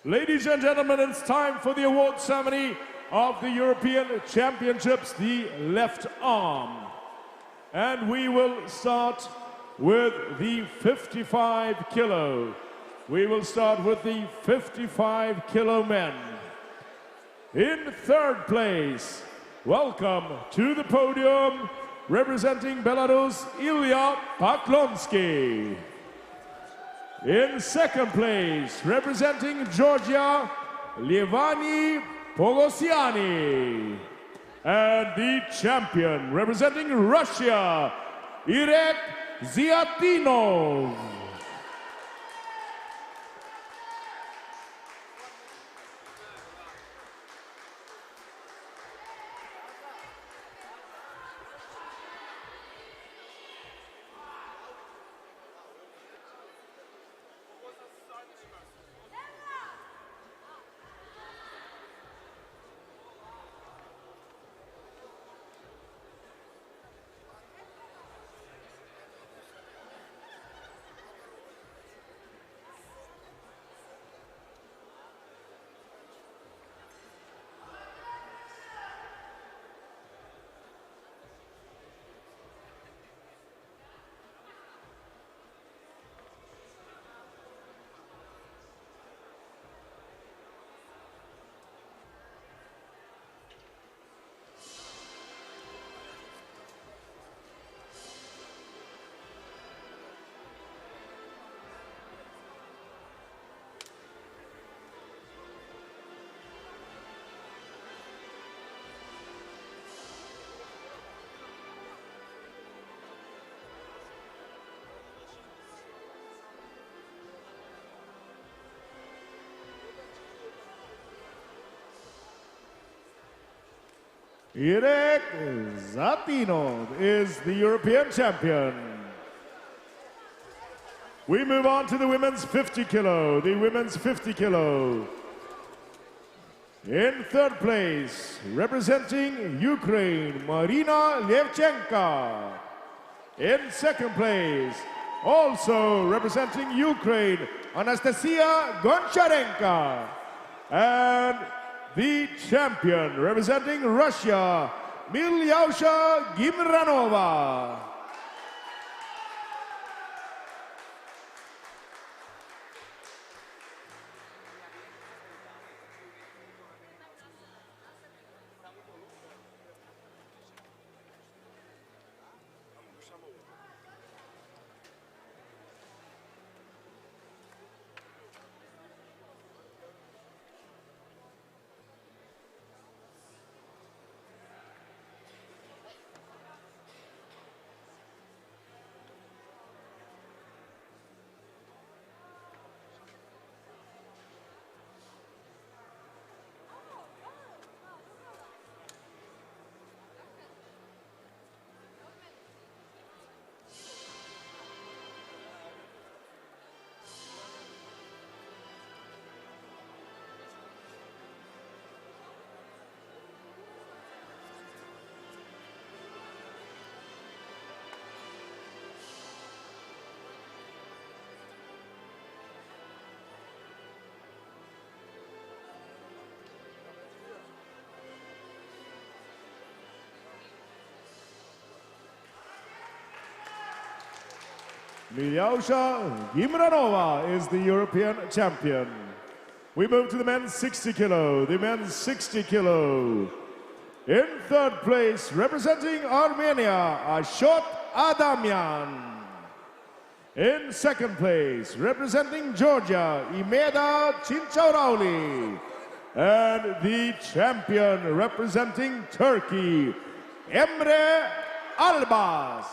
S1: Ladies and gentlemen, it's time for the award ceremony of the European Championships, the left arm. And we will start with the 55 kilo. We will start with the 55 kilo men. In third place, welcome to the podium, representing Belarus, Ilya Paklonsky. In second place, representing Georgia, Levani Pogosiani. And the champion, representing Russia, Irek Ziatinov. Irek Zatinov is the European champion. We move on to the women's 50 kilo. The women's 50 kilo. In third place, representing Ukraine, Marina Levchenka. In second place, also representing Ukraine, Anastasia Goncharenka. And the champion, representing Russia, Milyausha Gimranova. Milyausha Gimranova is the European champion. We move to the men's 60 kilo. The men's 60 kilo. In third place, representing Armenia, Ashot Adamyan. In second place, representing Georgia, Imeda Chinchaurauli. And the champion, representing Turkey, Emre Albas.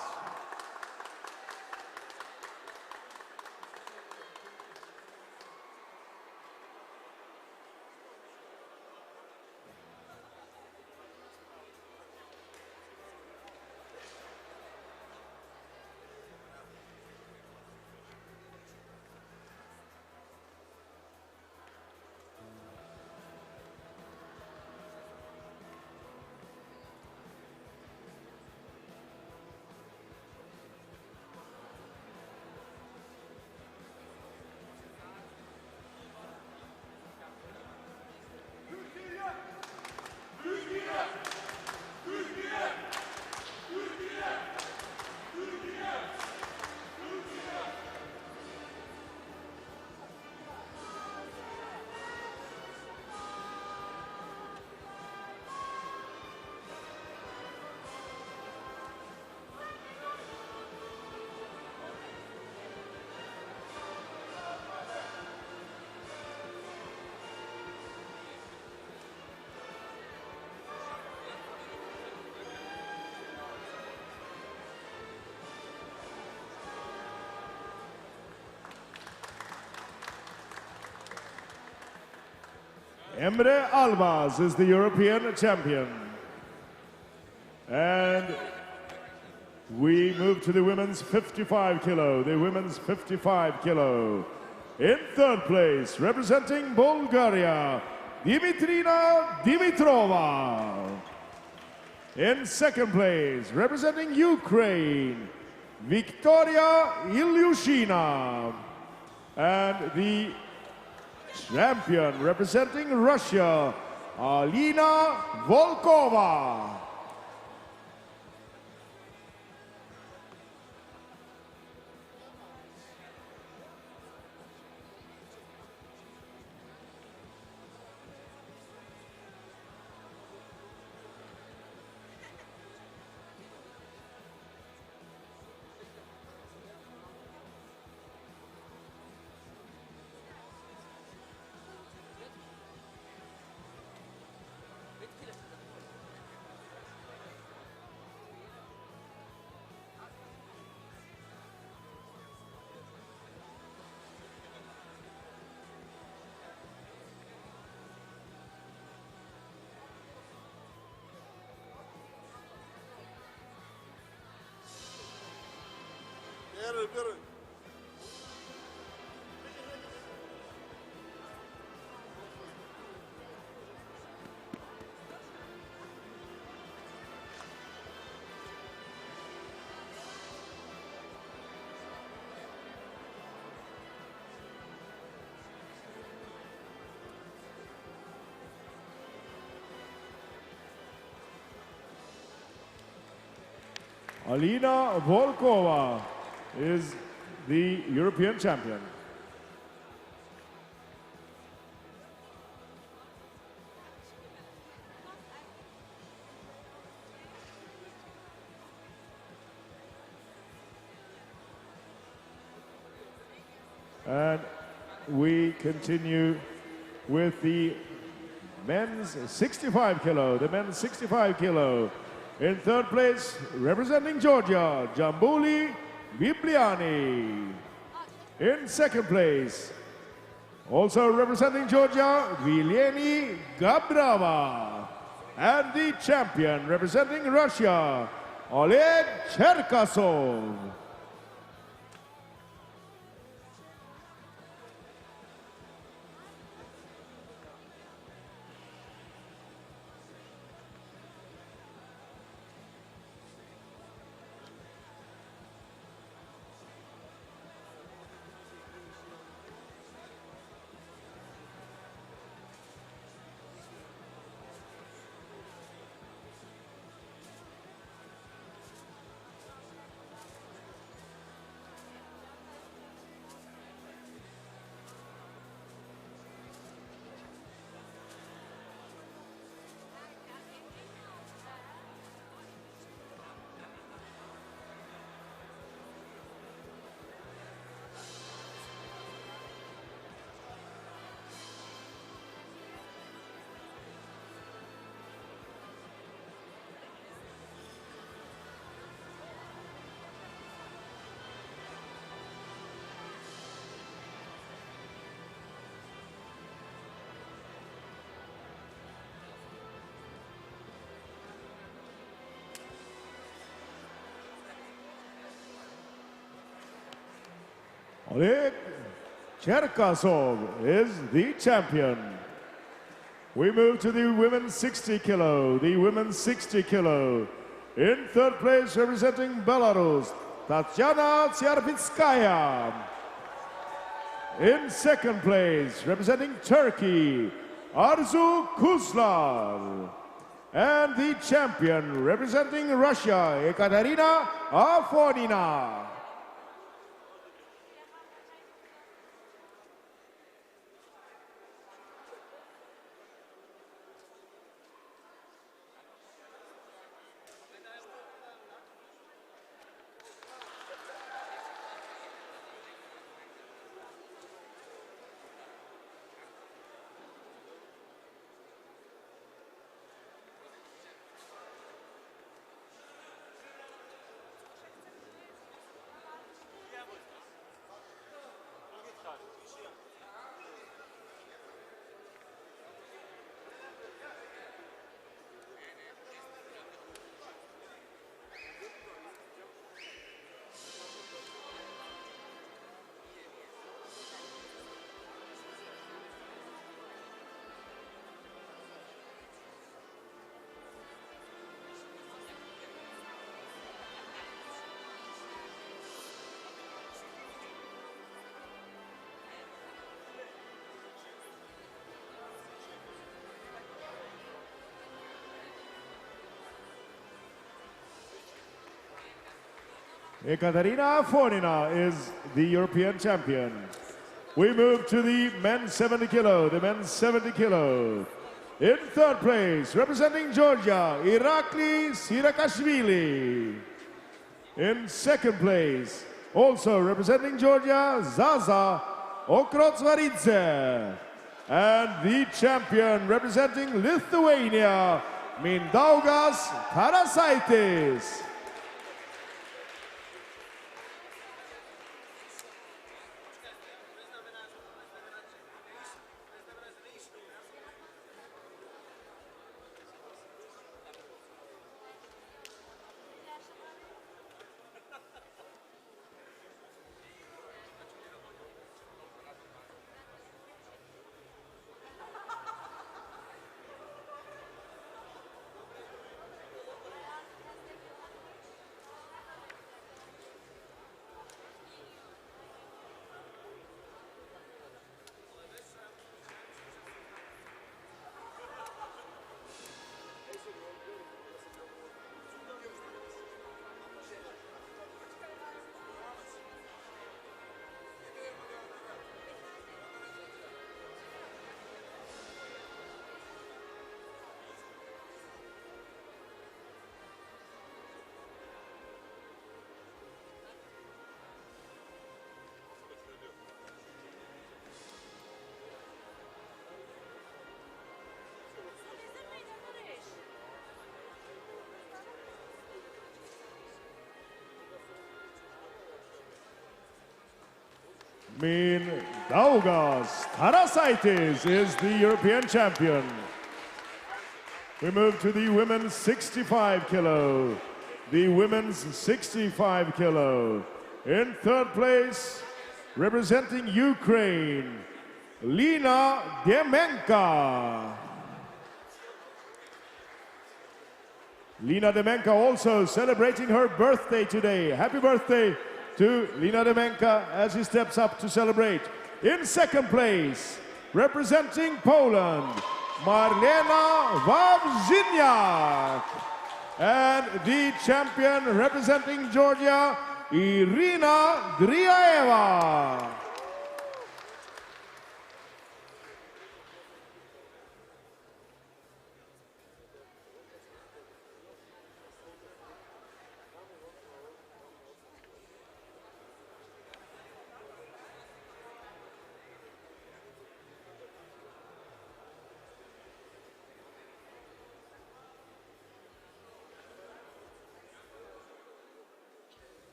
S1: Emre Albaz is the European champion. And we move to the women's 55 kilo. The women's 55 kilo. In third place, representing Bulgaria, Dimitrina Dimitrova. In second place, representing Ukraine, Victoria Ilyushina. And the champion representing Russia, Alina Volkova. Alina Volkova is the European champion. And we continue with the men's 65 kilo. The men's 65 kilo. In third place, representing Georgia, Jambuli Bibliani. In second place, also representing Georgia, Vileni Gabrava. And the champion representing Russia, Oleg Cherkasov. Oleg Cherkasov is the champion. We move to the women's 60 kilo. The women's 60 kilo. In third place, representing Belarus, Tatyana Tsiarpitskaya. In second place, representing Turkey, Arzu Kuzlar. And the champion, representing Russia, Ekaterina Afonina. Ekaterina Afonina is the European champion. We move to the men's 70 kilo, the men's 70 kilo. In third place, representing Georgia, Irakli Sirakashvili. In second place, also representing Georgia, Zaza Okrotsvaridze. And the champion representing Lithuania, Mindaugas Karasaitis. Mindaugas Karasaitis is the European champion. We move to the women's 65 kilo. The women's 65 kilo. In third place, representing Ukraine, Lina Demenka. Lina Demenka also celebrating her birthday today. Happy birthday to Lina Demenka as she steps up to celebrate. In second place, representing Poland, Marlena Wawrzyniak. And the champion representing Georgia, Irina Driaeva.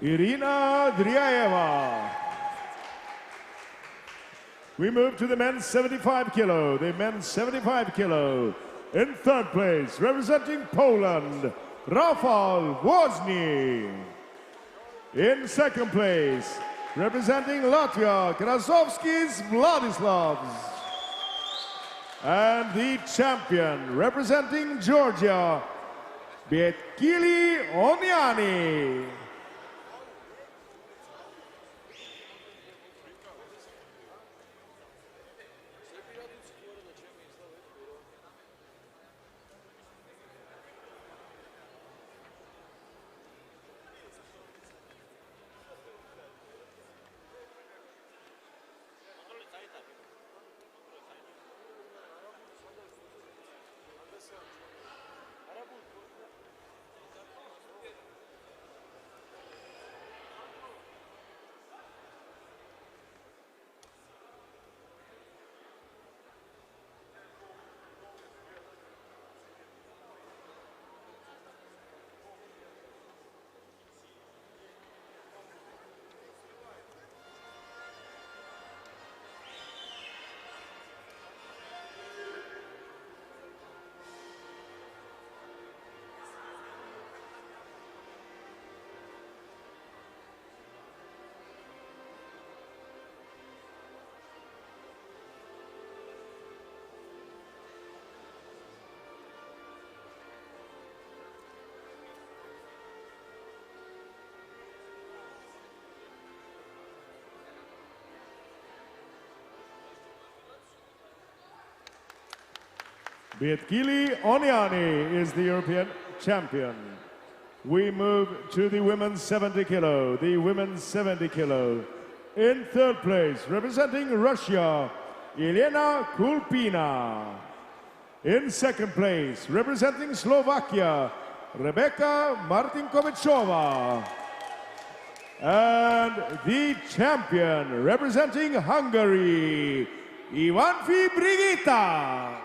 S1: Irina Driaeva. We move to the men's 75 kilo. The men's 75 kilo. In third place, representing Poland, Rafał Woźny. In second place, representing Latvia, Krasovskis Vladislavs. And the champion, representing Georgia, Betkili Oniani. Bietkili Oniani is the European champion. We move to the women's 70 kilo. The women's 70 kilo. In third place, representing Russia, Elena Kulpina. In second place, representing Slovakia, Rebeka Martinkovichova. And the champion, representing Hungary, Ivanfi Brigita.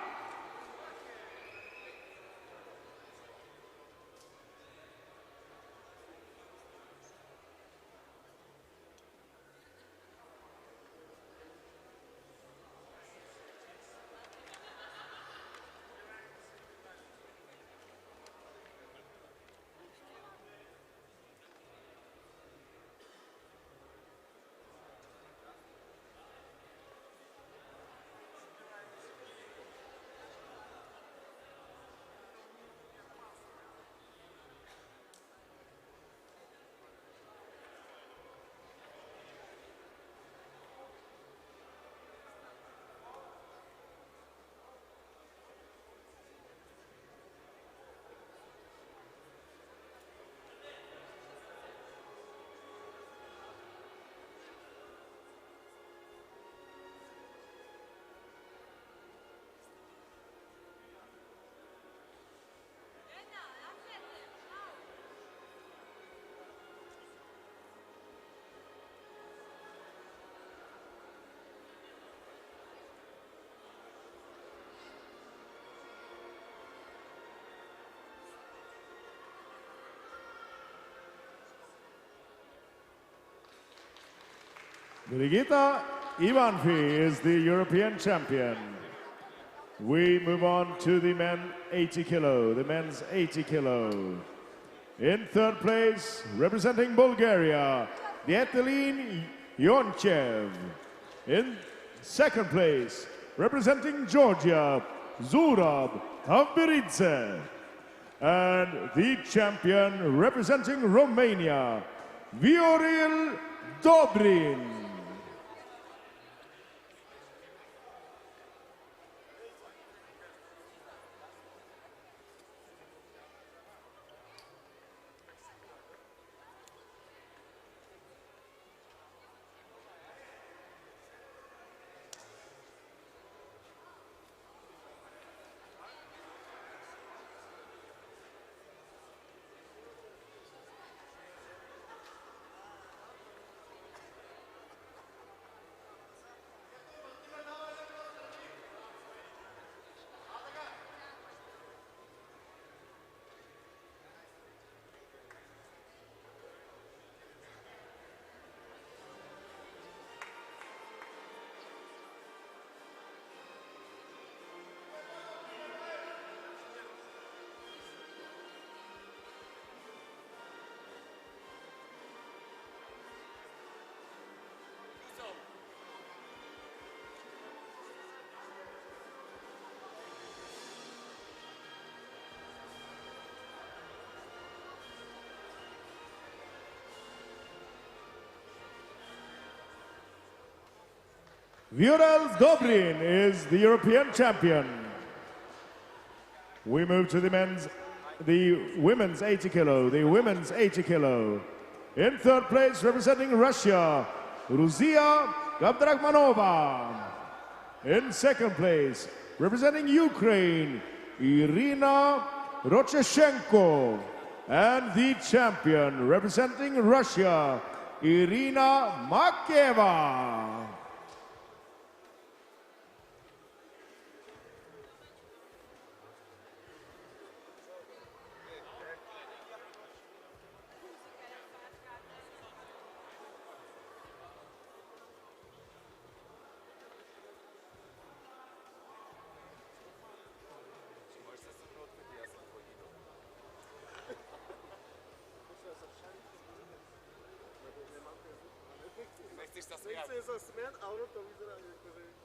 S1: Brigita Ivanfi is the European champion. We move on to the men 80 kilo, the men's 80 kilo. In third place, representing Bulgaria, Dietelin Yonchev. In second place, representing Georgia, Zurab Tavberidze. And the champion, representing Romania, Vioril Dobrin. Viorel Dobrin is the European champion. We move to the women's 80 kilo, the women's 80 kilo. In third place, representing Russia, Ruzia Gabdrakhmanova. In second place, representing Ukraine, Irina Rocheshenko. And the champion, representing Russia, Irina Makeva.
S3: Chcę za zmian, a ono to vyzerá, že strašne.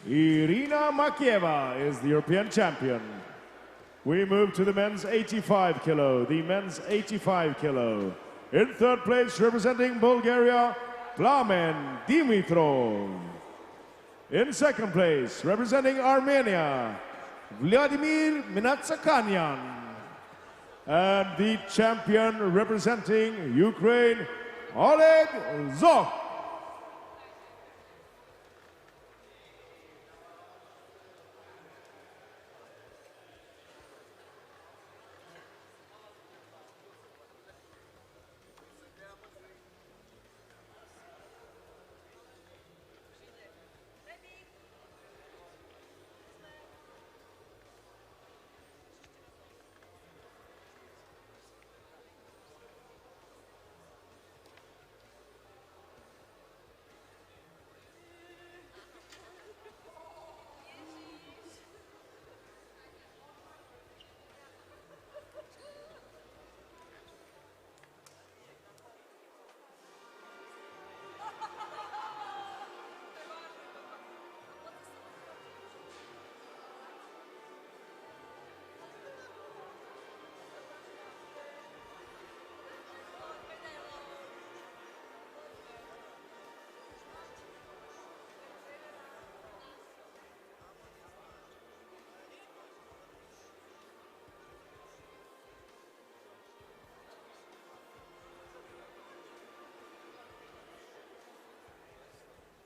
S1: Irina Makieva is the European champion. We move to the men's 85 kilo, the men's 85 kilo. In third place, representing Bulgaria, Plamen Dimitrov. In second place, representing Armenia, Vladimir Minatsakanyan. And the champion representing Ukraine, Oleg Zok.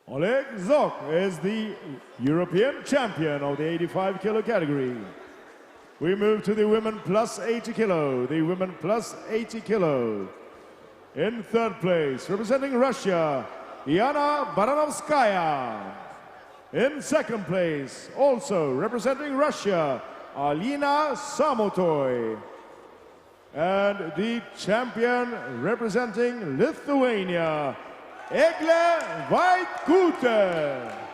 S1: Oleg Zok is the European champion of the 85 kilo category. We move to the women plus 80 kilo, the women plus 80 kilo. In third place, representing Russia, Yana Baranovskaya. In second place, also representing Russia, Alina Samotoy. And the champion representing Lithuania, Egle Vaitkute.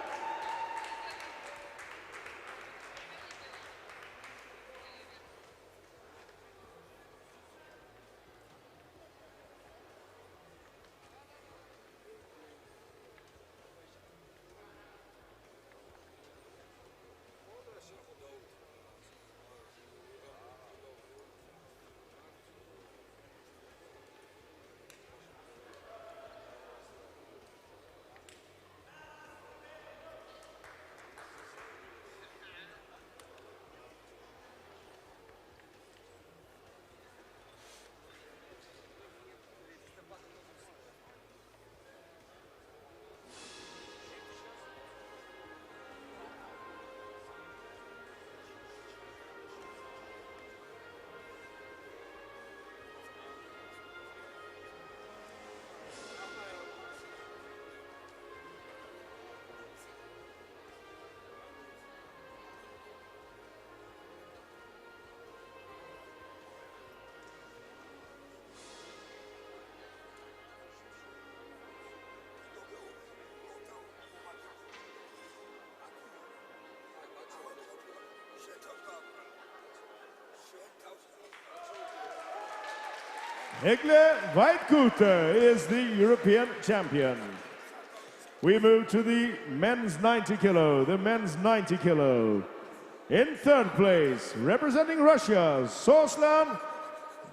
S1: Egle Vaitkute is the European champion. We move to the men's 90 kilo, the men's 90 kilo. In third place, representing Russia, Soslan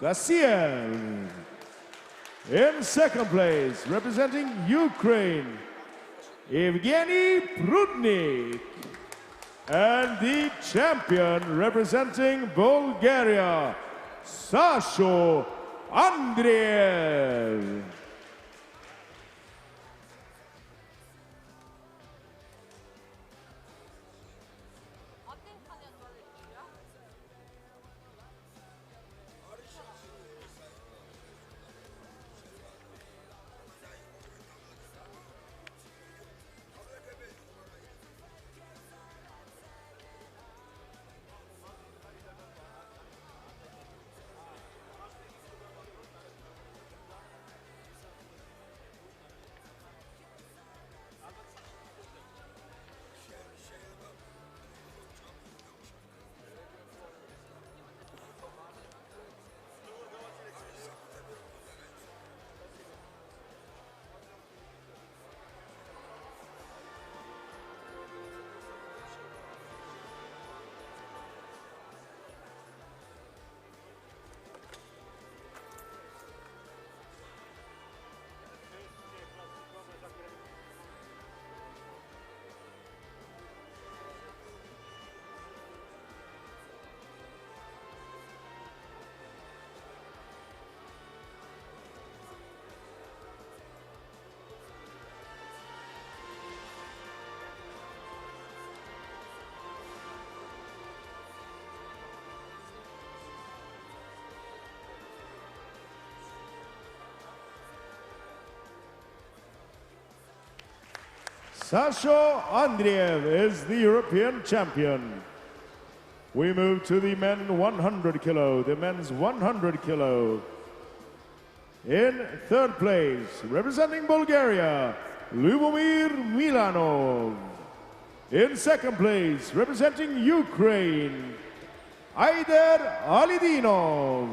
S1: Gassiev. In second place, representing Ukraine, Evgeny Prudnik. And the champion representing Bulgaria, Sasho Andreev. Sasho Andreev is the European champion. We move to the men 100 kilo, the men's 100 kilo. In third place, representing Bulgaria, Lyubomir Milanov. In second place, representing Ukraine, Aider Alidinov.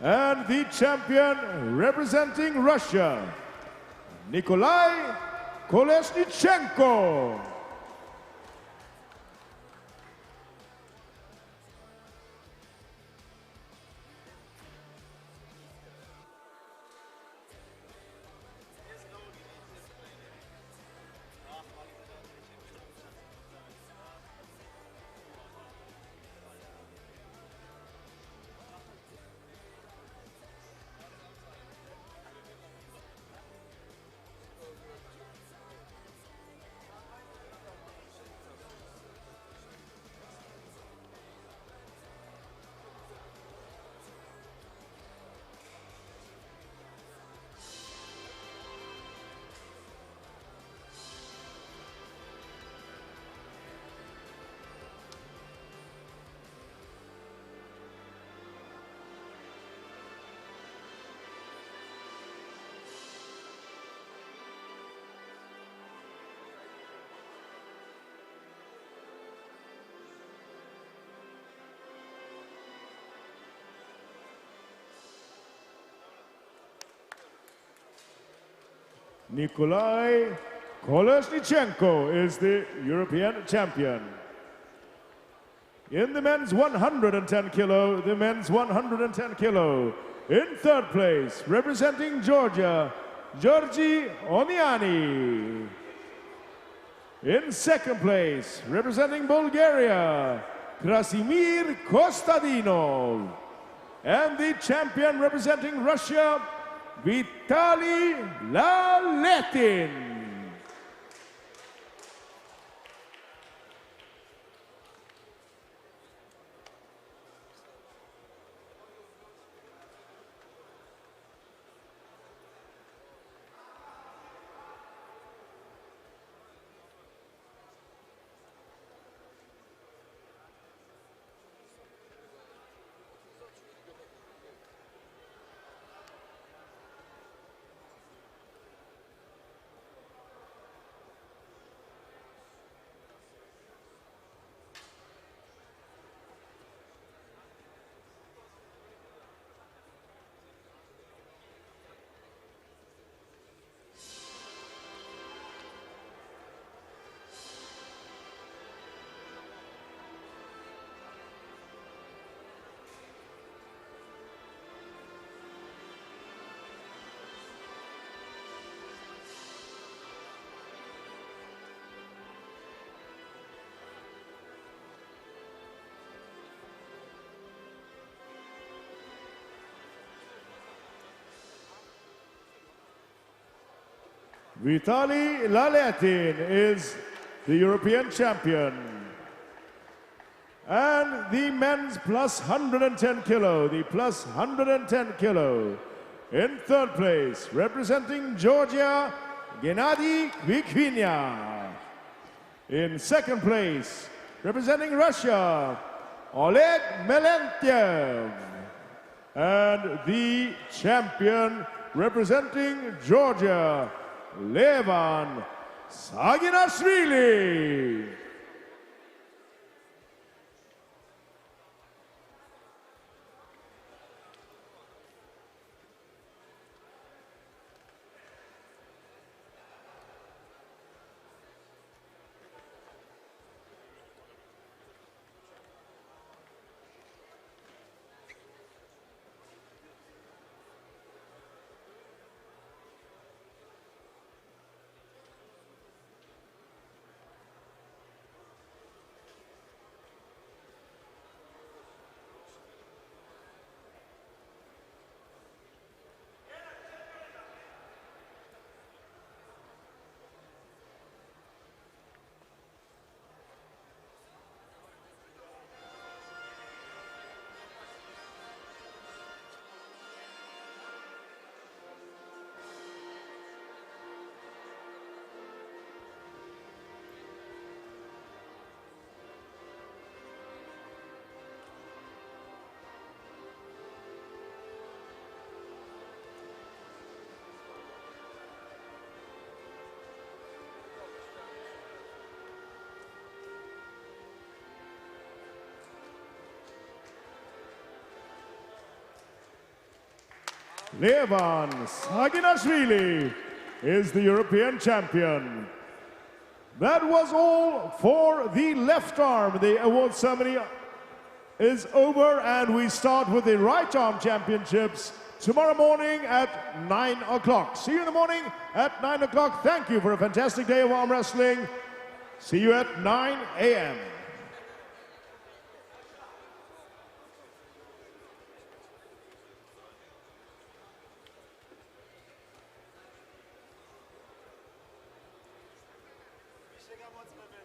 S1: And the champion representing Russia, Nikolai Kolesnichenko. Nikolai Kolesnichenko is the European champion. In the men's 110 kilo, the men's 110 kilo. In third place, representing Georgia, Georgi Oniani. In second place, representing Bulgaria, Krasimir Kostadinov. And the champion representing Russia, Vitaly Laletin. Vitaly Laletin is the European champion. And the men's plus 110 kilo, the plus 110 kilo. In third place, representing Georgia, Gennady Kvikvinya. In second place, representing Russia, Oleg Melentyev. And the champion representing Georgia, Levan Saginashvili. Levan Saginashvili is the European champion. That was all for the left arm. The award ceremony is over, and we start with the right arm championships tomorrow morning at 9 o'clock. See you in the morning at 9 o'clock. Thank you for a fantastic day of arm wrestling. See you at 9 a.m.
S3: Chega a moto,